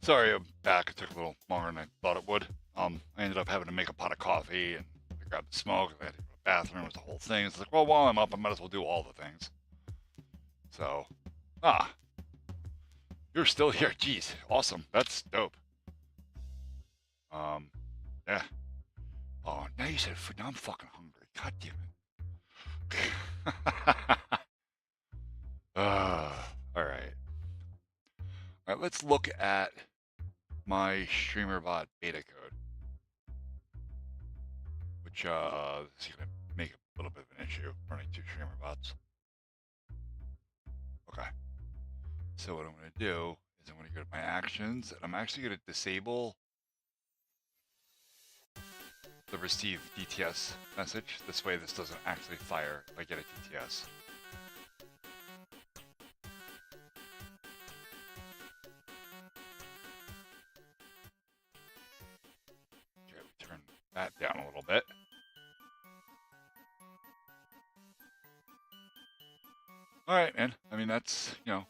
[SPEAKER 2] Sorry, I'm back. It took a little longer than I thought it would. I ended up having to make a pot of coffee and I grabbed the smoke. I had to go to the bathroom. It was the whole thing. It's like, well, while I'm up, I might as well do all the things. So, you're still here. Jeez, awesome. That's dope. Yeah. Oh, now you said food. Now I'm fucking hungry. God damn it. All right. All right, let's look at my StreamerBot beta code, which is going to make a little bit of an issue running two StreamerBots. Okay. So what I'm going to do is I'm going to go to my actions, and I'm actually going to disable the receive DTS message. This way this doesn't actually fire if I get a DTS. Okay, we turn that down a little bit. All right, man. I mean, that's, you know.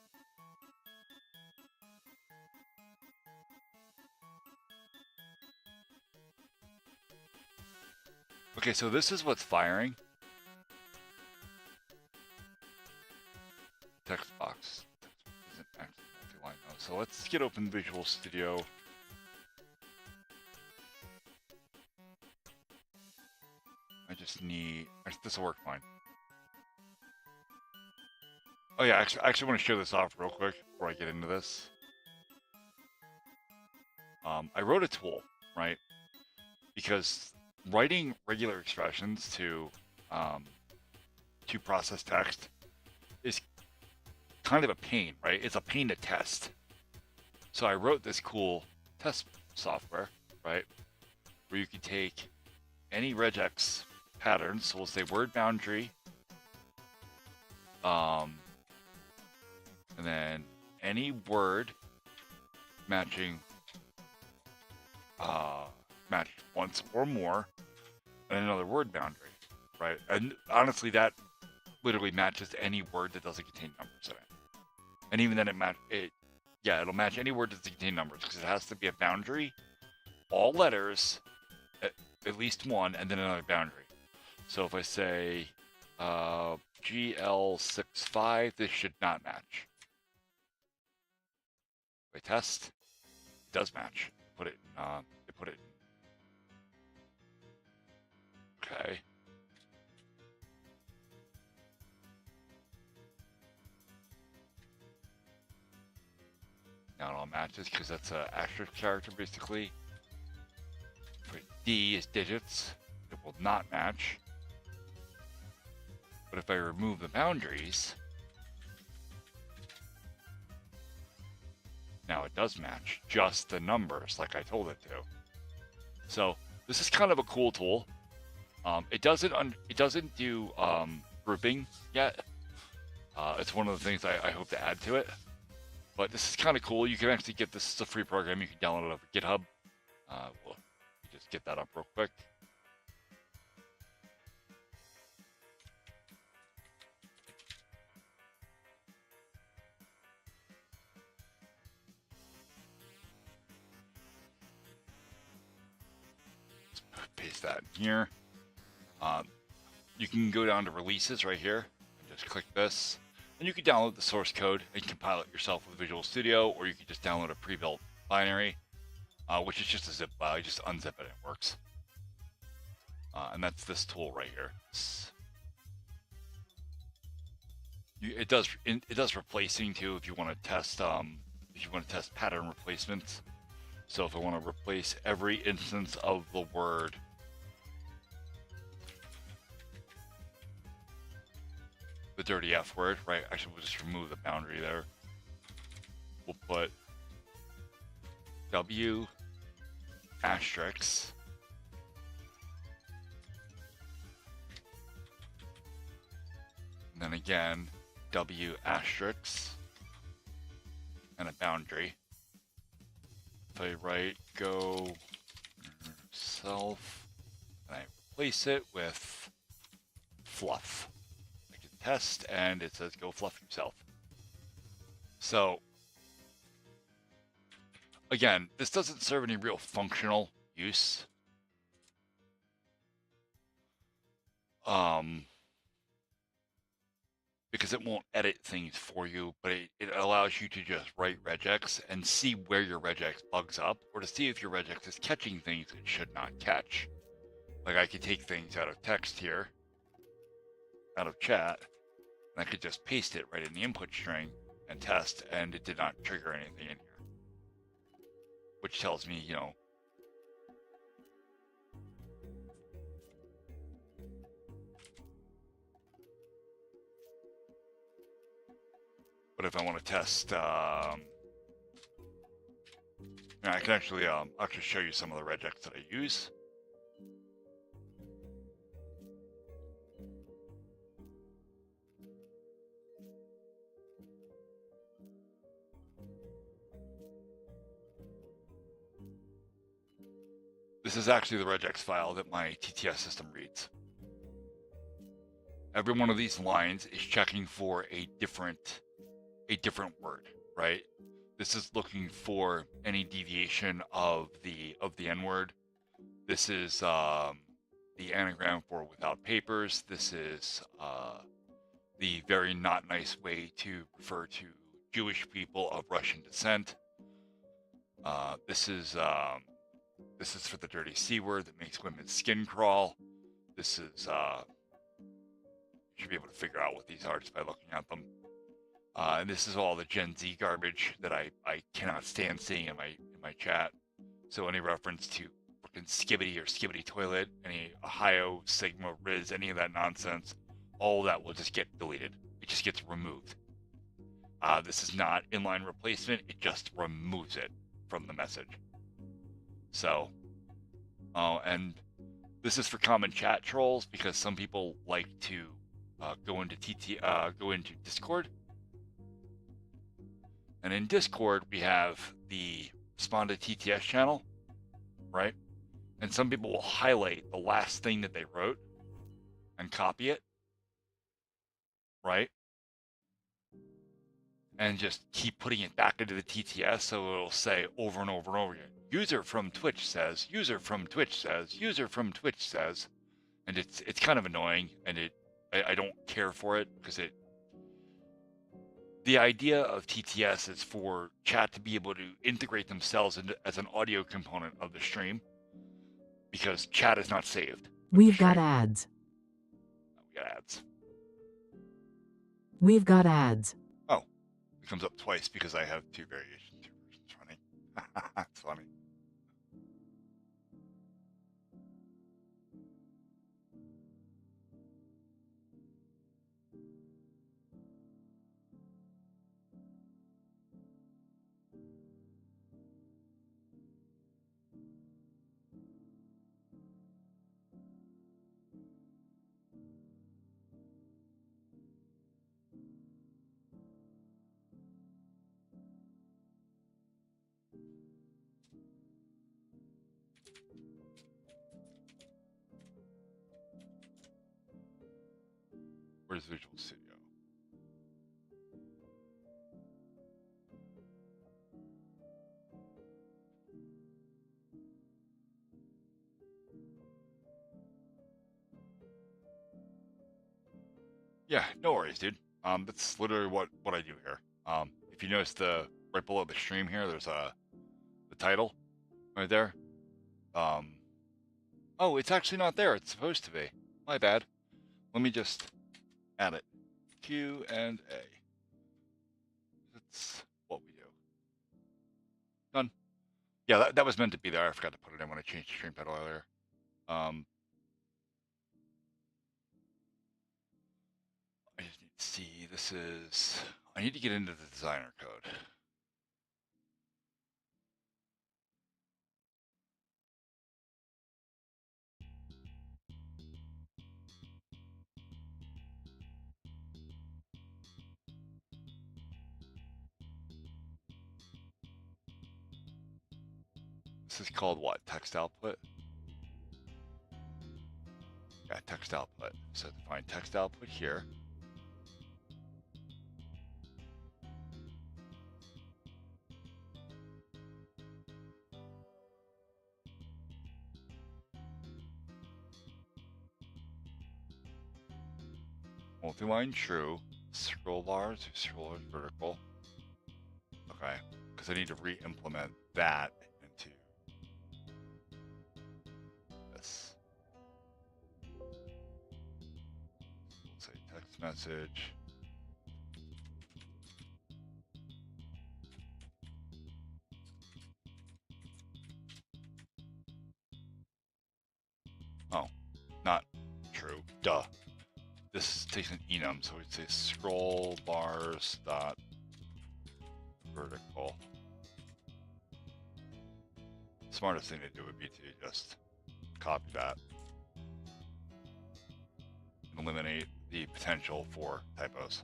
[SPEAKER 2] Okay, so this is what's firing. Text box isn't actually multi-line though. So let's get open Visual Studio. I just need, this will work fine. Oh yeah, I actually want to show this off real quick before I get into this. I wrote a tool, right? Because writing regular expressions to process text is kind of a pain, right? It's a pain to test. So I wrote this cool test software, right? Where you can take any regex pattern, so we'll say word boundary, and then any word matching match once or more, and another word boundary, right? And honestly, that literally matches any word that doesn't contain numbers in it. And even then, it'll match any word that doesn't contain numbers because it has to be a boundary, all letters, at least one, and then another boundary. So if I say GL65, this should not match. If I test, it does match. Put it. Put it. Okay. Now it all matches because that's an asterisk character basically. Put D is digits. It will not match. But if I remove the boundaries, now it does match just the numbers like I told it to. So this is kind of a cool tool. It doesn't do grouping yet. It's one of the things I hope to add to it. But this is kind of cool. You can actually get this. It's a free program. You can download it off of GitHub. We'll just get that up real quick. Let's paste that in here. You can go down to releases right here and just click this. And you can download the source code and compile it yourself with Visual Studio, or you can just download a pre-built binary, which is just a zip file. You just unzip it and it works. And that's this tool right here. It does replacing too if you want to test pattern replacements. So if I want to replace every instance of the word the dirty F word, right? Actually, we'll just remove the boundary there. We'll put W asterisk and then again W asterisk and a boundary. If I write go self and I replace it with fluff. Test and it says go fluff yourself. So again, this doesn't serve any real functional use. Because it won't edit things for you, but it allows you to just write regex and see where your regex bugs up, or to see if your regex is catching things it should not catch. Like I could take things out of text here, out of chat, and I could just paste it right in the input string and test, and it did not trigger anything in here. Which tells me, you know, but if I want to test, I can actually show you some of the regex that I use. This is actually the regex file that my TTS system reads. Every one of these lines is checking for a different word, right? This is looking for any deviation of the N-word. This is the anagram for without papers. This is the very not nice way to refer to Jewish people of Russian descent. This is for the dirty C word that makes women's skin crawl. This is you should be able to figure out what these are just by looking at them. And this is all the Gen Z garbage that I cannot stand seeing in my chat. So any reference to fucking skibbity or skibbity toilet, any Ohio, Sigma, Riz, any of that nonsense, all that will just get deleted. It just gets removed. This is not inline replacement. It just removes it from the message. So, and this is for common chat trolls because some people like to go into Discord. And in Discord, we have the Respond to TTS channel, right? And some people will highlight the last thing that they wrote and copy it, right? And just keep putting it back into the TTS, so it'll say over and over and over again, user from Twitch says, user from Twitch says, user from Twitch says. And it's kind of annoying, and I don't care for it because the idea of TTS is for chat to be able to integrate themselves as an audio component of the stream, because chat is not saved.
[SPEAKER 3] We've got ads.
[SPEAKER 2] We got ads.
[SPEAKER 3] We've got ads.
[SPEAKER 2] Oh, it comes up twice because I have two versions running. That's funny. Where's Visual Studio? Yeah, no worries, dude. That's literally what I do here. If you notice right below the stream here, there's the title right there. Oh, it's actually not there. It's supposed to be. My bad. Let me just add it. Q&A. That's what we do. Done. Yeah, that was meant to be there. I forgot to put it in when I changed the stream title earlier. I just need to see. This is. I need to get into the designer code. This is called what? Text output? Yeah, text output. So define text output here. Multi-line true. Scroll bars, scroll bars vertical. Okay, because I need to re-implement that into this. We'll say text message. Oh, not true. Duh. This takes an enum, so we'd say scroll bars dot vertical. Smartest thing to do would be to just copy that and eliminate the potential for typos.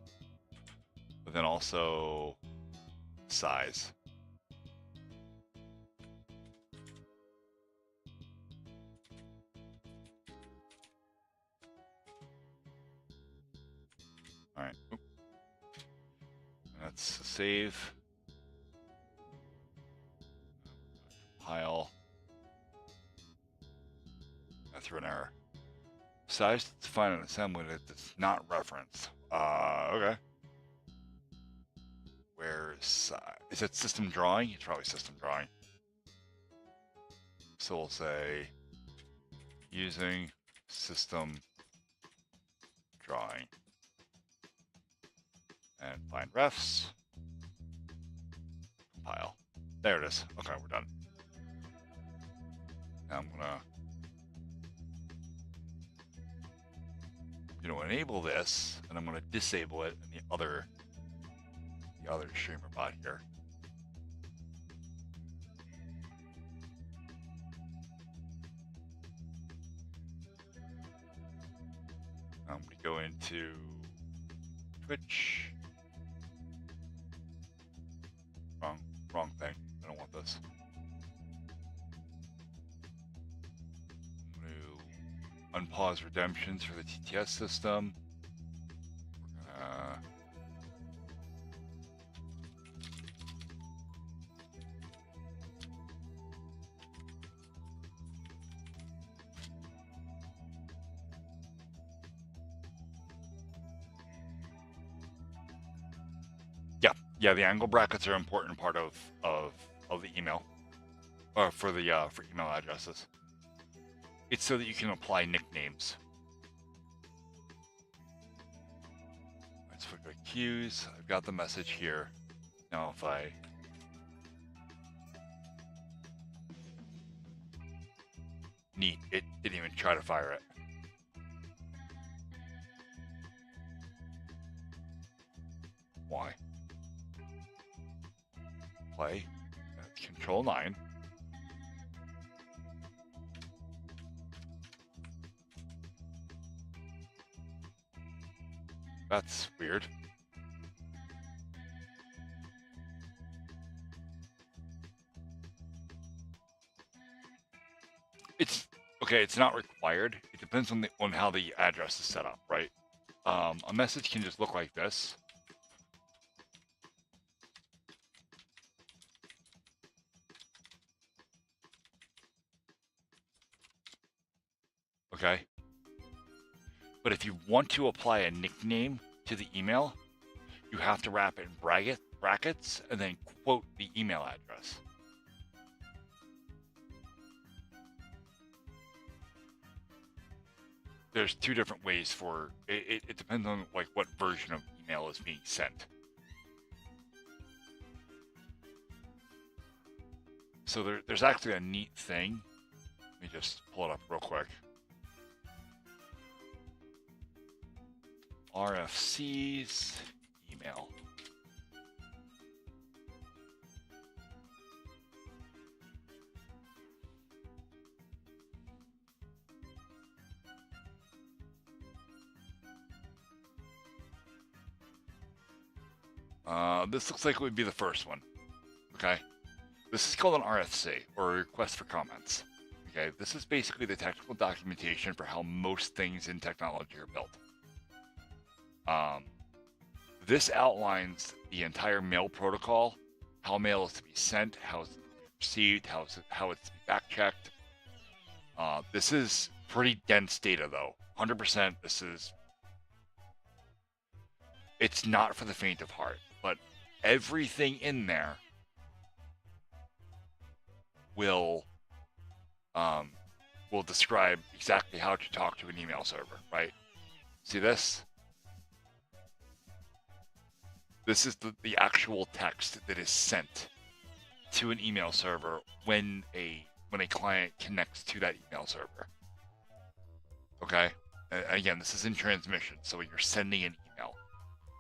[SPEAKER 2] But then also size. All right. Oop. That's save. Compile. I threw an error. Size to define an assembly that's not referenced. Okay. Where is size? Is it system drawing? It's probably system drawing. So we'll say using system drawing. And find refs. Compile. There it is. Okay, we're done. Now I'm gonna, enable this, and I'm gonna disable it in the other streamer bot here. I'm gonna go into Twitch. Wrong thing. I don't want this. I'm gonna unpause redemptions for the TTS system. Yeah, the angle brackets are an important part of the email, or for email addresses. It's so that you can apply nicknames. Let's look at queues. I've got the message here. Now if I neat, it didn't even try to fire it. Why? Play. Control 9. That's weird. It's okay. It's not required. It depends on how the address is set up, right? A message can just look like this. Okay. But if you want to apply a nickname to the email, you have to wrap it in brackets and then quote the email address. There's two different ways for it. It depends on like what version of email is being sent. So there's actually a neat thing. Let me just pull it up real quick. RFC's email. This looks like it would be the first one. Okay. This is called an RFC, or a request for comments. Okay. This is basically the technical documentation for how most things in technology are built. This outlines the entire mail protocol, how mail is to be sent, how it's to be received, how it's to be back-checked. This is pretty dense data, though. 100%. This is it's not for the faint of heart, but everything in there will describe exactly how to talk to an email server, right? See this? This is the actual text that is sent to an email server when a client connects to that email server. Okay? And again, this is in transmission, so when you're sending an email,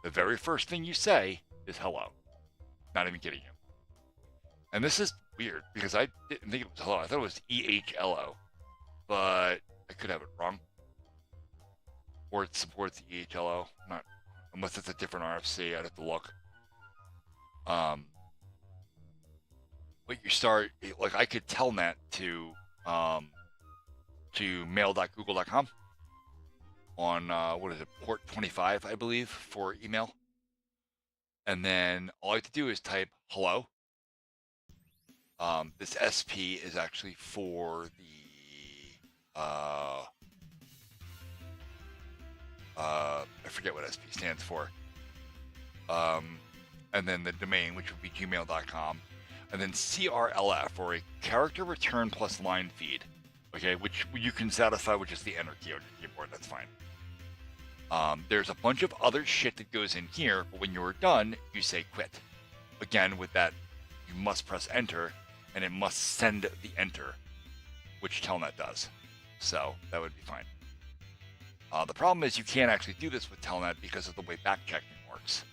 [SPEAKER 2] the very first thing you say is hello. Not even kidding you. And this is weird because I didn't think it was hello. I thought it was EHLO, but I could have it wrong. Or it supports EHLO. Not unless it's a different RFC. I'd have to look. But you start like I could telnet to mail.google.com on what is it, port 25, I believe, for email. And then all I have to do is type hello. This SP is actually for the I forget what SP stands for. And then the domain, which would be gmail.com, and then CRLF, or a character return plus line feed, okay, which you can satisfy with just the enter key on your keyboard. That's fine. There's a bunch of other shit that goes in here, but when you're done, you say quit. Again, with that, you must press enter, and it must send the enter, which Telnet does. So that would be fine. The problem is you can't actually do this with Telnet because of the way backchecking works,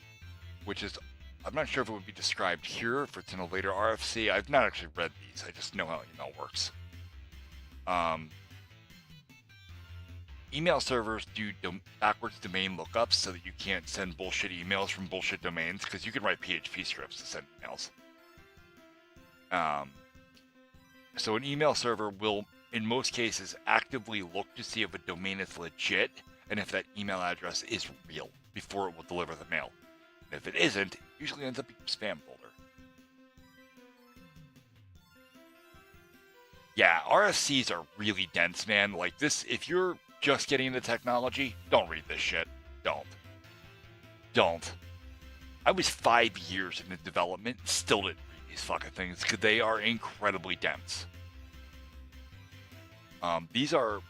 [SPEAKER 2] which is, I'm not sure if it would be described here, if it's in a later RFC. I've not actually read these. I just know how email works. Email servers do backwards domain lookups so that you can't send bullshit emails from bullshit domains, because you can write PHP scripts to send emails. So an email server will, in most cases, actively look to see if a domain is legit and if that email address is real before it will deliver the mail. And if it isn't, it usually ends up in your spam folder. Yeah, RFCs are really dense, man. Like this, if you're just getting into technology, don't read this shit. Don't. I was 5 years into development and still didn't read these fucking things because they are incredibly dense. These are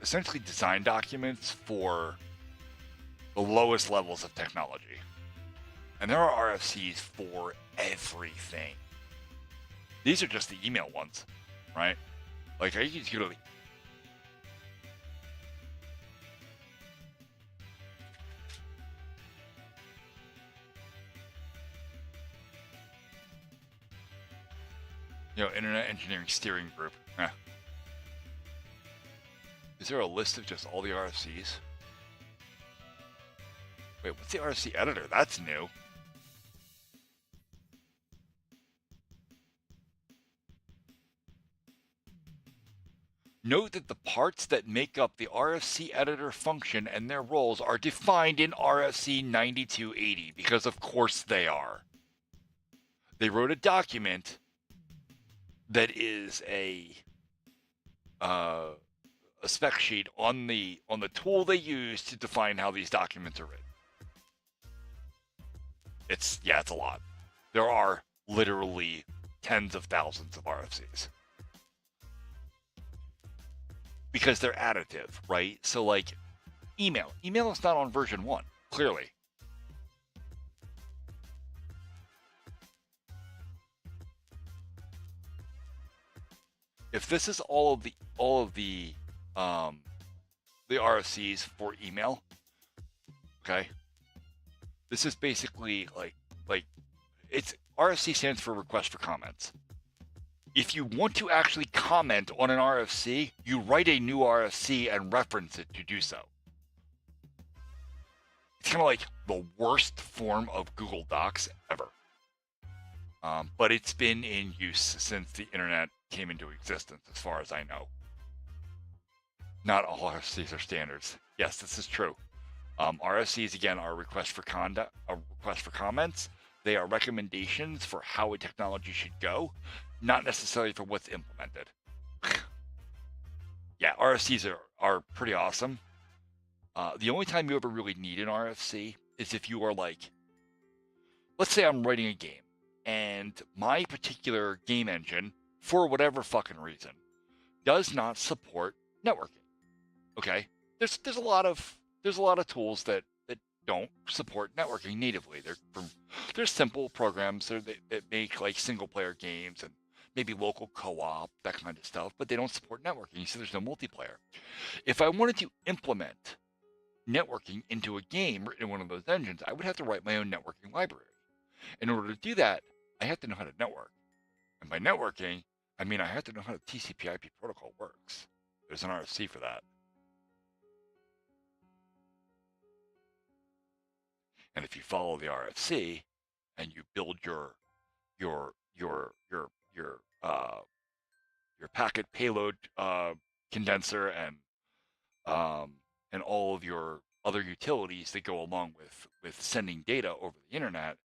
[SPEAKER 2] essentially design documents for the lowest levels of technology. And there are RFCs for everything. These are just the email ones, right? Like I used to go to Internet Engineering Steering Group. Is there a list of just all the RFCs? Wait, what's the RFC editor? That's new. Note that the parts that make up the RFC editor function and their roles are defined in RFC 9280, because of course they are. They wrote a document that is a spec sheet on the tool they use to define how these documents are written. It's a lot. There are literally tens of thousands of RFCs. Because they're additive, right? So like email is not on version 1, clearly. If this is all of the RFCs for email, okay? This is basically like it's RFC stands for request for comments. If you want to actually comment on an RFC, you write a new RFC and reference it to do so. It's kind of like the worst form of Google Docs ever. But it's been in use since the internet came into existence, as far as I know. Not all RFCs are standards. Yes, this is true. RFCs, again, are requests for comments. They are recommendations for how a technology should go, not necessarily for what's implemented. Yeah, RFCs are pretty awesome. The only time you ever really need an RFC is if you are like, let's say I'm writing a game and my particular game engine, for whatever fucking reason, does not support networking. Okay, there's a lot of tools that don't support networking natively. They're simple programs that make like single player games and maybe local co-op, that kind of stuff, but they don't support networking, so there's no multiplayer. If I wanted to implement networking into a game written in one of those engines, I would have to write my own networking library. In order to do that, I have to know how to network. And by networking, I mean I have to know how the TCP/IP protocol works. There's an RFC for that. And if you follow the RFC and you build your packet payload condenser and all of your other utilities that go along with sending data over the internet,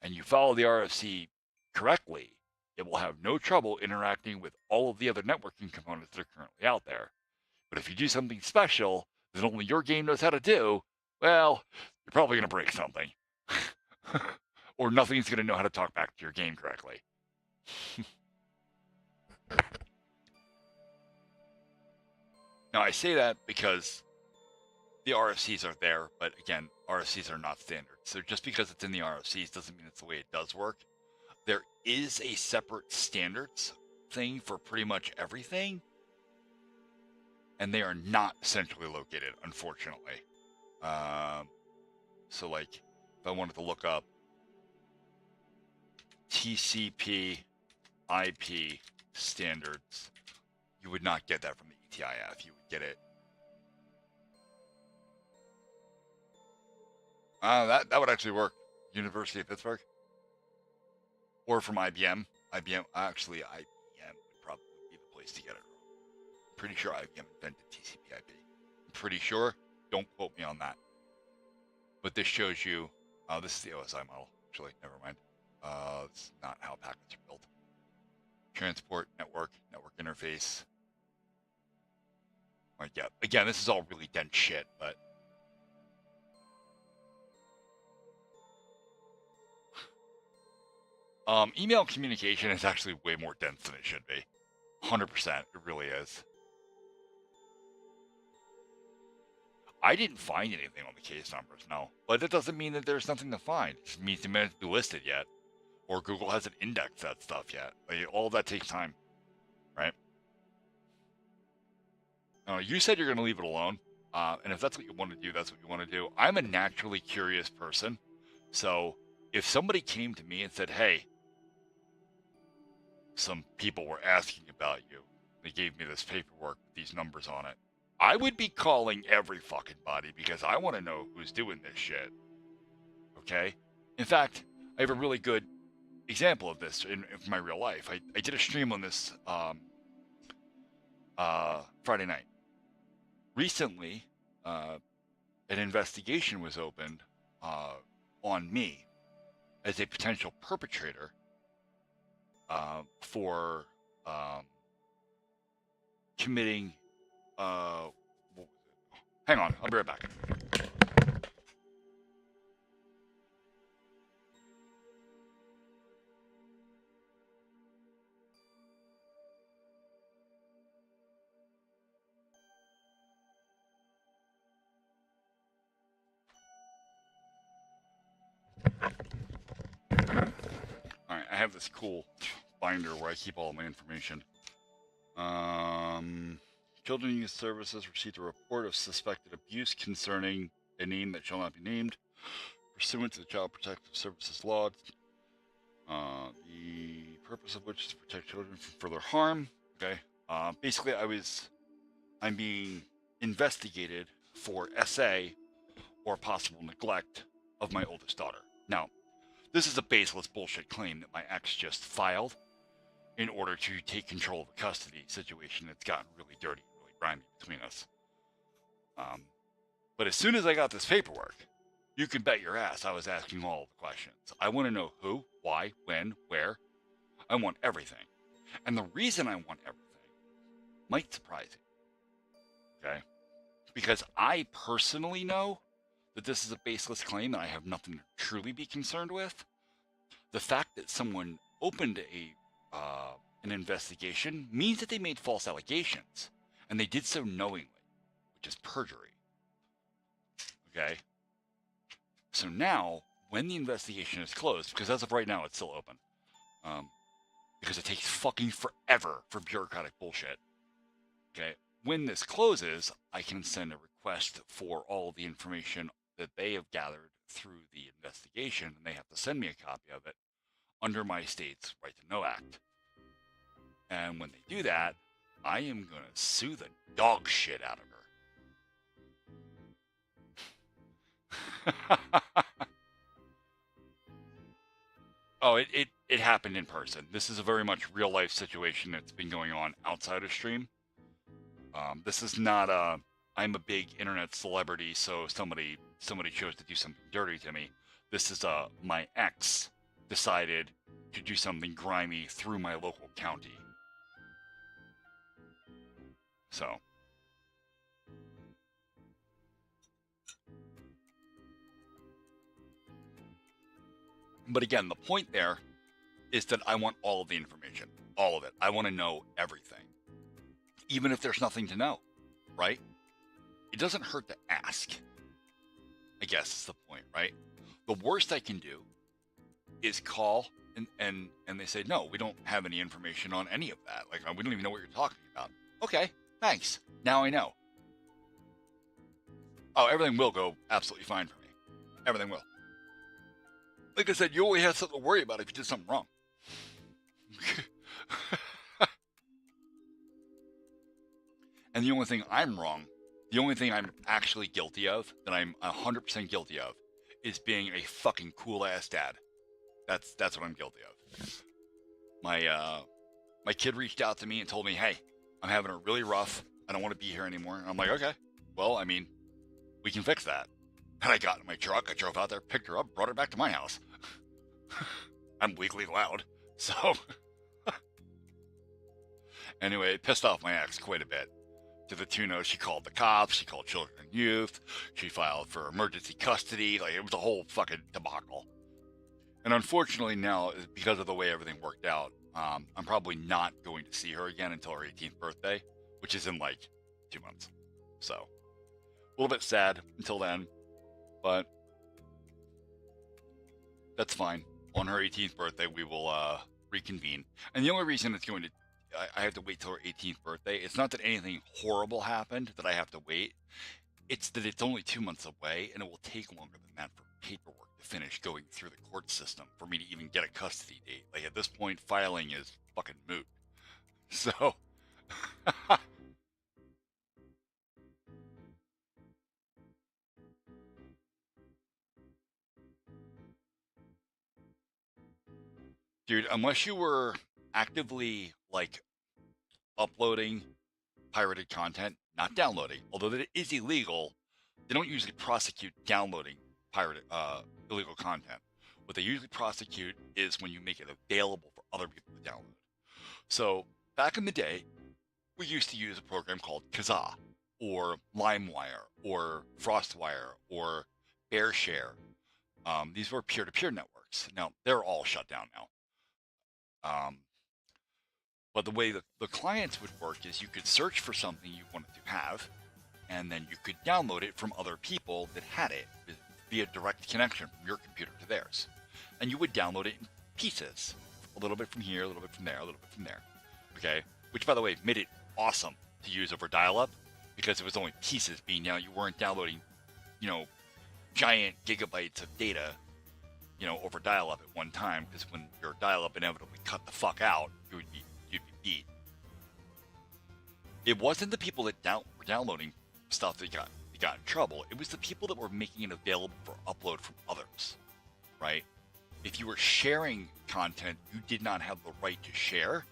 [SPEAKER 2] and you follow the RFC correctly, it will have no trouble interacting with all of the other networking components that are currently out there. But if you do something special that only your game knows how to do, well, you're probably going to break something. Or nothing's going to know how to talk back to your game correctly. Now, I say that because the RFCs are there, but again, RFCs are not standard. So just because it's in the RFCs doesn't mean it's the way it does work. There is a separate standards thing for pretty much everything, and they are not centrally located, unfortunately. So like, if I wanted to look up TCP IP standards, you would not get that from the ETIF. You would get it. That would actually work. University of Pittsburgh, or from IBM. IBM would probably be the place to get it. I'm pretty sure IBM invented TCP/IP. I'm pretty sure. Don't quote me on that. But this shows you. This is the OSI model. Actually, never mind. It's not how packets are built. Transport, network interface. Like, yeah, again, this is all really dense shit, but email communication is actually way more dense than it should be. 100%, it really is. I didn't find anything on the case numbers, no. But that doesn't mean that there's nothing to find. It just means it may not be listed yet. Or Google hasn't indexed that stuff yet. Like, all that takes time, right? You said you're going to leave it alone. And if that's what you want to do, that's what you want to do. I'm a naturally curious person. So if somebody came to me and said, hey, some people were asking about you, they gave me this paperwork with these numbers on it, I would be calling every fucking body because I want to know who's doing this shit. Okay? In fact, I have a really good example of this in my real life. I did a stream on this Friday night. Recently, an investigation was opened on me as a potential perpetrator for committing. Hang on, I'll be right back. All right, I have this cool binder where I keep all my information. Children Youth Services received a report of suspected abuse concerning a name that shall not be named, pursuant to the Child Protective Services Law. The purpose of which is to protect children from further harm. Okay. Basically, I'm being investigated for SA or possible neglect of my oldest daughter. Now, this is a baseless bullshit claim that my ex just filed in order to take control of the custody situation that's gotten really dirty, really grimy between us. But as soon as I got this paperwork, you can bet your ass I was asking all the questions. I want to know who, why, when, where. I want everything. And the reason I want everything might surprise you. Okay? Because I personally know that this is a baseless claim and I have nothing to truly be concerned with. The fact that someone opened an investigation means that they made false allegations, and they did so knowingly, which is perjury. Okay? So now, when the investigation is closed, because as of right now it's still open, because it takes fucking forever for bureaucratic bullshit. Okay? When this closes, I can send a request for all the information that they have gathered through the investigation, and they have to send me a copy of it under my state's Right to Know Act. And when they do that, I am going to sue the dog shit out of her. Oh, it happened in person. This is a very much real life situation that's been going on outside of stream. This is not I'm a big internet celebrity, so somebody chose to do something dirty to me. This is my ex decided to do something grimy through my local county. So. But again, the point there is that I want all of the information. All of it. I want to know everything. Even if there's nothing to know, right? It doesn't hurt to ask. I guess is the point, right? The worst I can do is call and they say, no, we don't have any information on any of that. Like, we don't even know what you're talking about. Okay, thanks. Now I know. Oh, everything will go absolutely fine for me. Everything will. Like I said, you only have something to worry about if you did something wrong. And the only thing I'm wrong, the only thing I'm actually guilty of, that I'm 100% guilty of, is being a fucking cool-ass dad. That's what I'm guilty of. My kid reached out to me and told me, hey, I'm having it really rough. I don't want to be here anymore. And I'm like, okay, well, I mean, we can fix that. And I got in my truck, I drove out there, picked her up, brought her back to my house. I'm legally allowed, so. Anyway, it pissed off my ex quite a bit. To the tune of, she called the cops, she called Children and Youth, she filed for emergency custody, like it was a whole fucking debacle. And unfortunately now, because of the way everything worked out, I'm probably not going to see her again until her 18th birthday, which is in like 2 months. So, a little bit sad until then, but that's fine. On her 18th birthday, we will reconvene. And the only reason it's going to, I have to wait till her 18th birthday, it's not that anything horrible happened that I have to wait. It's that it's only 2 months away, and it will take longer than that for paperwork to finish going through the court system for me to even get a custody date. Like, at this point, filing is fucking moot. So, dude, unless you were actively, like, uploading pirated content, not downloading, although that is illegal, they don't usually prosecute downloading pirated, illegal content. What they usually prosecute is when you make it available for other people to download. So, back in the day, we used to use a program called Kazaa, or LimeWire, or FrostWire, or BearShare. These were peer-to-peer networks. Now, they're all shut down now. But the way the clients would work is you could search for something you wanted to have, and then you could download it from other people that had it via direct connection from your computer to theirs. And you would download it in pieces. A little bit from here, a little bit from there, a little bit from there. Okay? Which, by the way, made it awesome to use over dial-up, because it was only pieces being down. You weren't downloading, giant gigabytes of data, over dial-up at one time, because when your dial-up inevitably cut the fuck out, you'd be beat. It wasn't the people that were downloading stuff that got in trouble. It was the people that were making it available for upload from others, right? If you were sharing content you did not have the right to share,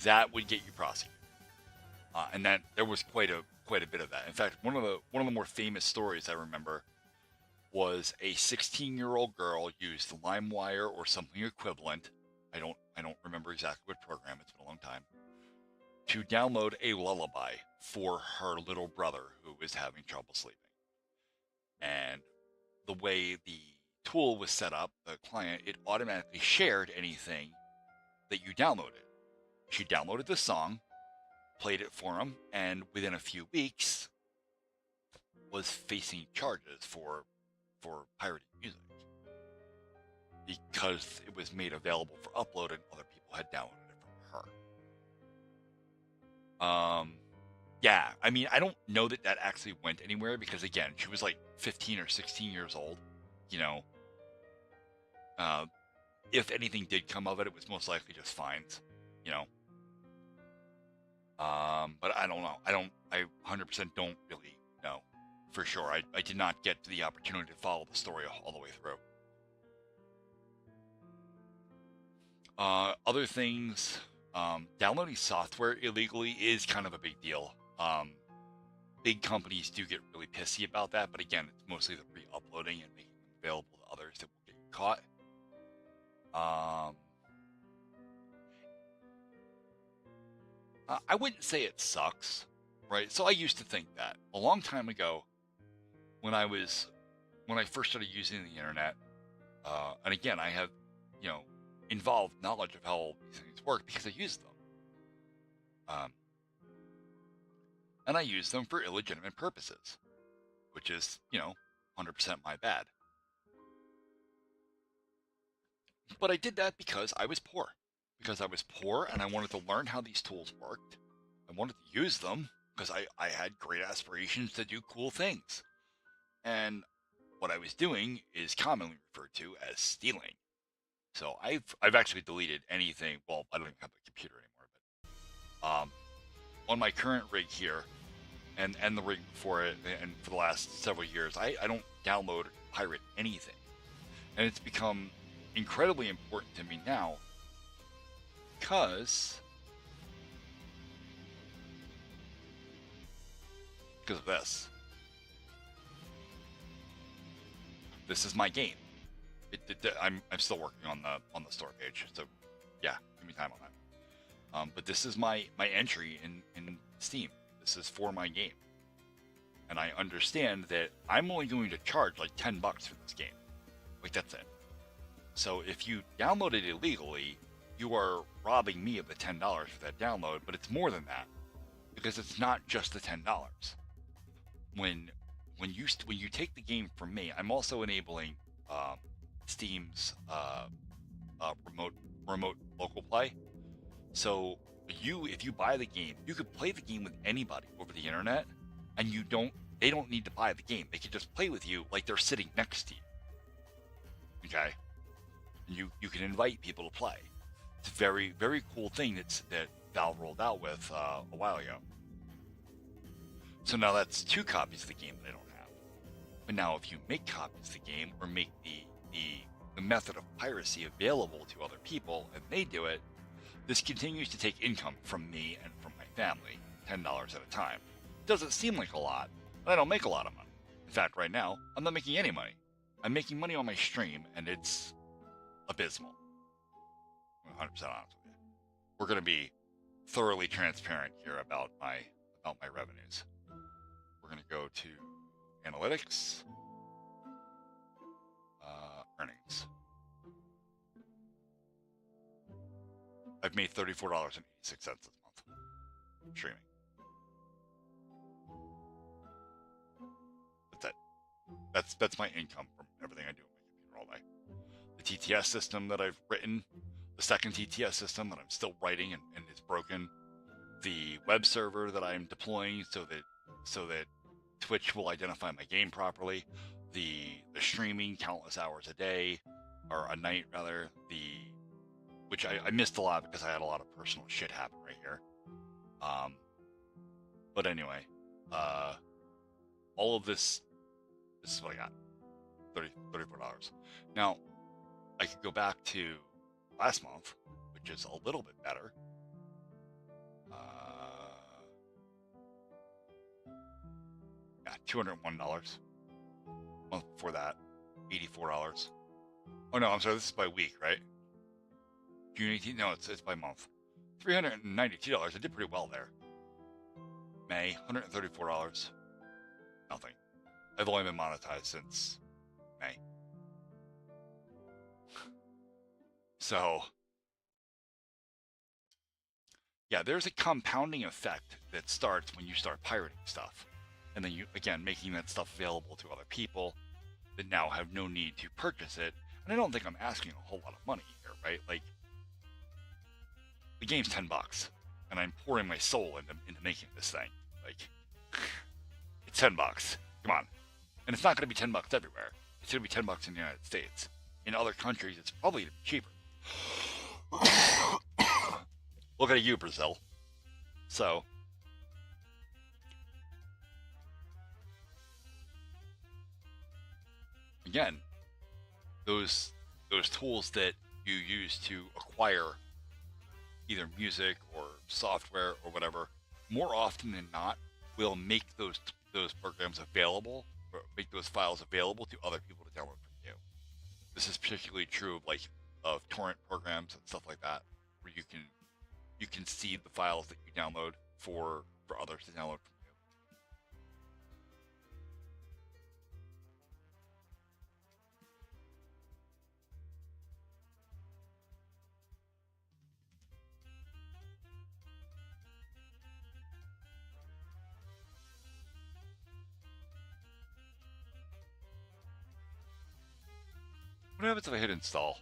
[SPEAKER 2] that would get you prosecuted. And that there was quite a bit of that. In fact, one of the more famous stories I remember was a 16-year-old girl used LimeWire or something equivalent. I don't remember exactly what program. It's been a long time. To download a lullaby for her little brother who was having trouble sleeping. And the way the tool was set up, the client, it automatically shared anything that you downloaded. She downloaded the song, played it for him, and within a few weeks was facing charges for pirated music because it was made available for upload and other people had downloaded it from her. Yeah, I mean, I don't know that actually went anywhere because, again, she was like 15 or 16 years old. You know, if anything did come of it, it was most likely just fines. You know, but I don't know. I 100% don't really know for sure. I did not get the opportunity to follow the story all the way through. Other things, downloading software illegally is kind of a big deal. Big companies do get really pissy about that, but again, it's mostly the re-uploading and making them available to others that will get caught. I wouldn't say it sucks, right? So I used to think that a long time ago when I first started using the internet, and again, I have, involved knowledge of how all these things work because I use them. And I use them for illegitimate purposes, which is, 100% my bad. But I did that because I was poor. Because I was poor and I wanted to learn how these tools worked. I wanted to use them because I had great aspirations to do cool things. And what I was doing is commonly referred to as stealing. So I've actually deleted anything. Well, I don't even have a computer anymore, but on my current rig here and the rig before it and for the last several years, I don't download or pirate anything. And it's become incredibly important to me now because of this. This is my game. I'm still working on the store page, so yeah, give me time on that. But this is my entry in Steam. This is for my game, and I understand that I'm only going to charge like $10 for this game. Like, that's it. So if you download it illegally, you are robbing me of the $10 for that download. But it's more than that, because it's not just the $10. When you take the game from me, I'm also enabling Steam's remote local play. So if you buy the game, you could play the game with anybody over the internet, and they don't need to buy the game. They can just play with you like they're sitting next to you. Okay, and you can invite people to play. It's a very, very cool thing that Valve rolled out with a while ago. So now that's 2 copies of the game that I don't have. But now if you make copies of the game or make the method of piracy available to other people and they do it, this continues to take income from me and from my family, $10 at a time. Doesn't seem like a lot, but I don't make a lot of money. In fact, right now, I'm not making any money. I'm making money on my stream, and it's abysmal. I'm 100% honest with you. We're going to be thoroughly transparent here about my revenues. We're going to go to analytics, earnings. I've made $34.86 this month streaming. That's it. That's my income from everything I do on my computer all day. The TTS system that I've written, the second TTS system that I'm still writing and it's broken, the web server that I'm deploying so that Twitch will identify my game properly, the streaming countless hours a day, or a night rather, which I missed a lot because I had a lot of personal shit happen right here. But anyway, all of this is what I got, $34. Now, I could go back to last month, which is a little bit better. Yeah, $201. Month before that, $84. Oh no, I'm sorry, this is by week, right? June 18th? No, it's by month. $392. I did pretty well there. May, $134. Nothing. I've only been monetized since May. So, yeah, there's a compounding effect that starts when you start pirating stuff. And then you, again, making that stuff available to other people that now have no need to purchase it. And I don't think I'm asking a whole lot of money here, right? Like, the game's $10, and I'm pouring my soul into making this thing. Like, it's $10. Come on. And it's not going to be $10 everywhere. It's going to be $10 in the United States. In other countries, it's probably cheaper. Look at you, Brazil. So, again, those tools that you use to acquire either music or software or whatever, more often than not, will make those programs available, or make those files available to other people to download from you. This is particularly true of torrent programs and stuff like that, where you can seed the files that you download for others to download from you. What happens if I hit install?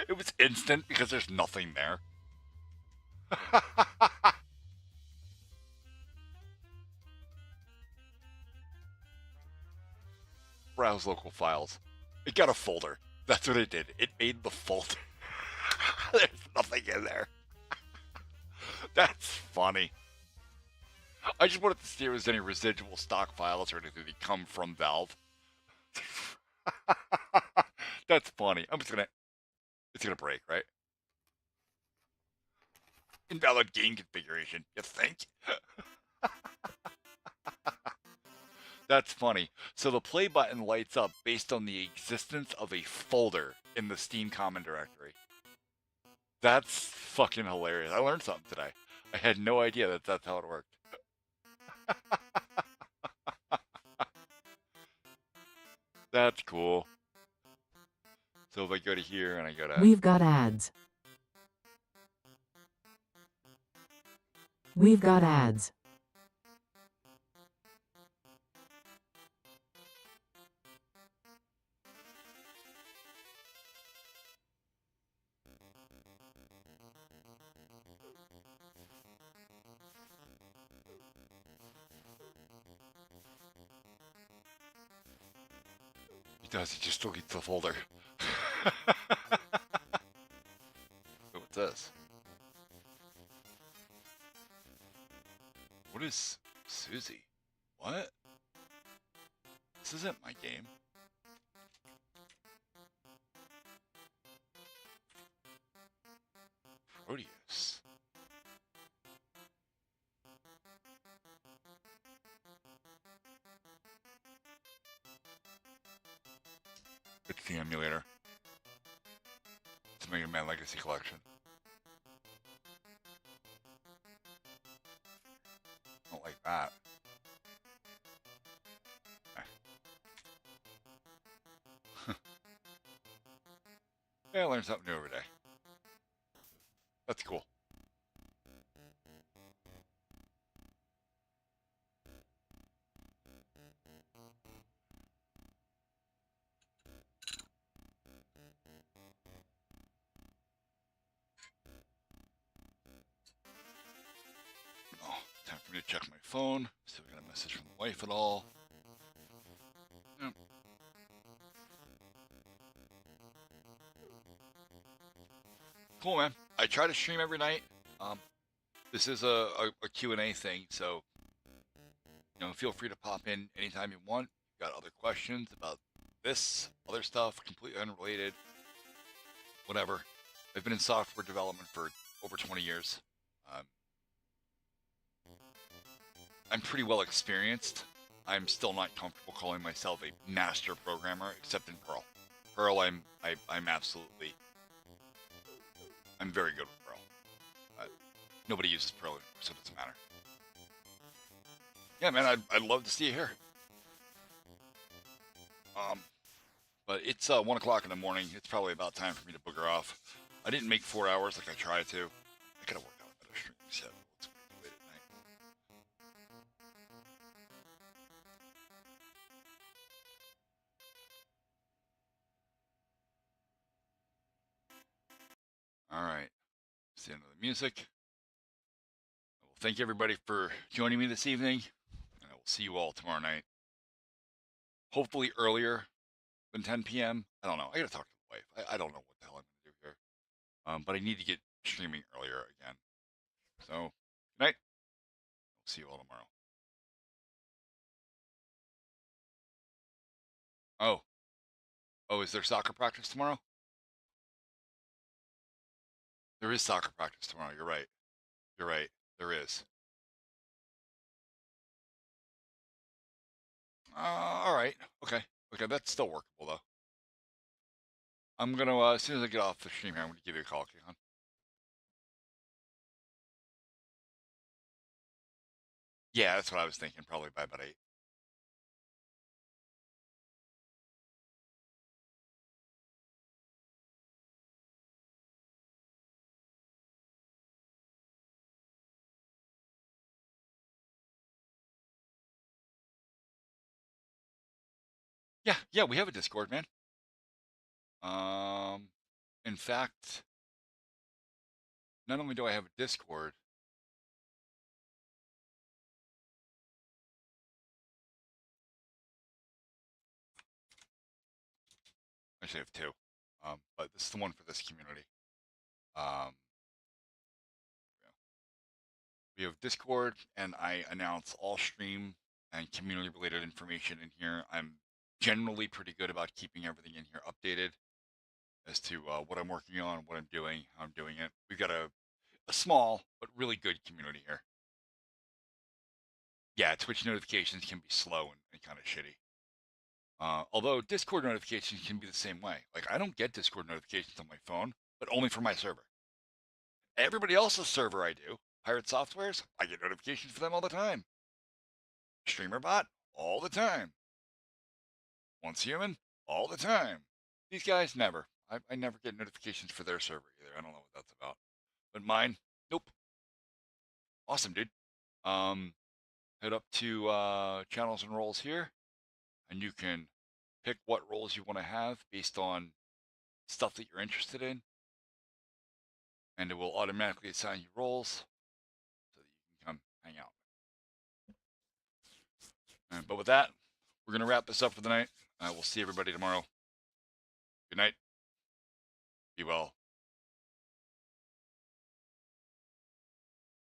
[SPEAKER 2] It was instant because there's nothing there. Browse local files. It got a folder. That's what it did. It made the folder. There's nothing in there. That's funny. I just wanted to see if there's any residual stock files or anything that come from Valve. That's funny. It's gonna break, right? Invalid game configuration, you think? That's funny. So the play button lights up based on the existence of a folder in the Steam common directory. That's fucking hilarious. I learned something today. I had no idea that that's how it worked. That's cool. So if I go to here and I go to...
[SPEAKER 3] We've got ads. We've got ads.
[SPEAKER 2] He does, he just deletes the folder. What's this? What is Susie? What? This isn't my game. Proteus. It's the emulator. It's Mega Man Legacy Collection. Don't like that. Yeah, I learned something new every day. That's cool. Oh, time for me to check my phone. See if we got a message from the wife at all. Yep. Cool, man. I try to stream every night. This is a Q&A thing, so feel free to pop in anytime you want. If you got other questions about this, other stuff, completely unrelated, whatever. I've been in software development for over 20 years. I'm pretty well experienced. I'm still not comfortable calling myself a master programmer, except in Perl. Perl, I'm very good with Perl. Nobody uses Pearl anymore, so it doesn't matter. Yeah, man, I'd love to see you here. But it's 1 o'clock in the morning. It's probably about time for me to booger off. I didn't make 4 hours like I tried to. I gotta work out a better streaming schedule. It's way too late at night. All right. That's the end of the music. Well, thank you everybody for joining me this evening, and I will see you all tomorrow night. Hopefully earlier than 10 p.m. I don't know. I gotta talk to the wife. I don't know what the hell I'm gonna do here. But I need to get streaming earlier again. So, good night. I'll see you all tomorrow. Oh, is there soccer practice tomorrow? There is soccer practice tomorrow. You're right. You're right. There is. All right. Okay. Okay, that's still workable though. I'm gonna as soon as I get off the stream here, I'm gonna give you a call, Keon. Yeah, that's what I was thinking. Probably by about 8. Yeah, we have a Discord, man. In fact, not only do I have a Discord, I actually have 2. But this is the one for this community. Um, we have Discord, and I announce all stream and community-related information in here. I'm generally pretty good about keeping everything in here updated as to what I'm working on, what I'm doing, how I'm doing it. We've got a small but really good community here. Yeah, Twitch notifications can be slow and kind of shitty. Although Discord notifications can be the same way. Like, I don't get Discord notifications on my phone, but only from my server. Everybody else's server I do. Pirate Softwares, I get notifications for them all the time. StreamerBot, all the time. Once Human, all the time. These guys, never. I never get notifications for their server either. I don't know what that's about. But mine, nope. Awesome, dude. Head up to channels and roles here, and you can pick what roles you want to have based on stuff that you're interested in, and it will automatically assign you roles so that you can come hang out. But with that, we're going to wrap this up for the night. We'll see everybody tomorrow. Good night. Be well.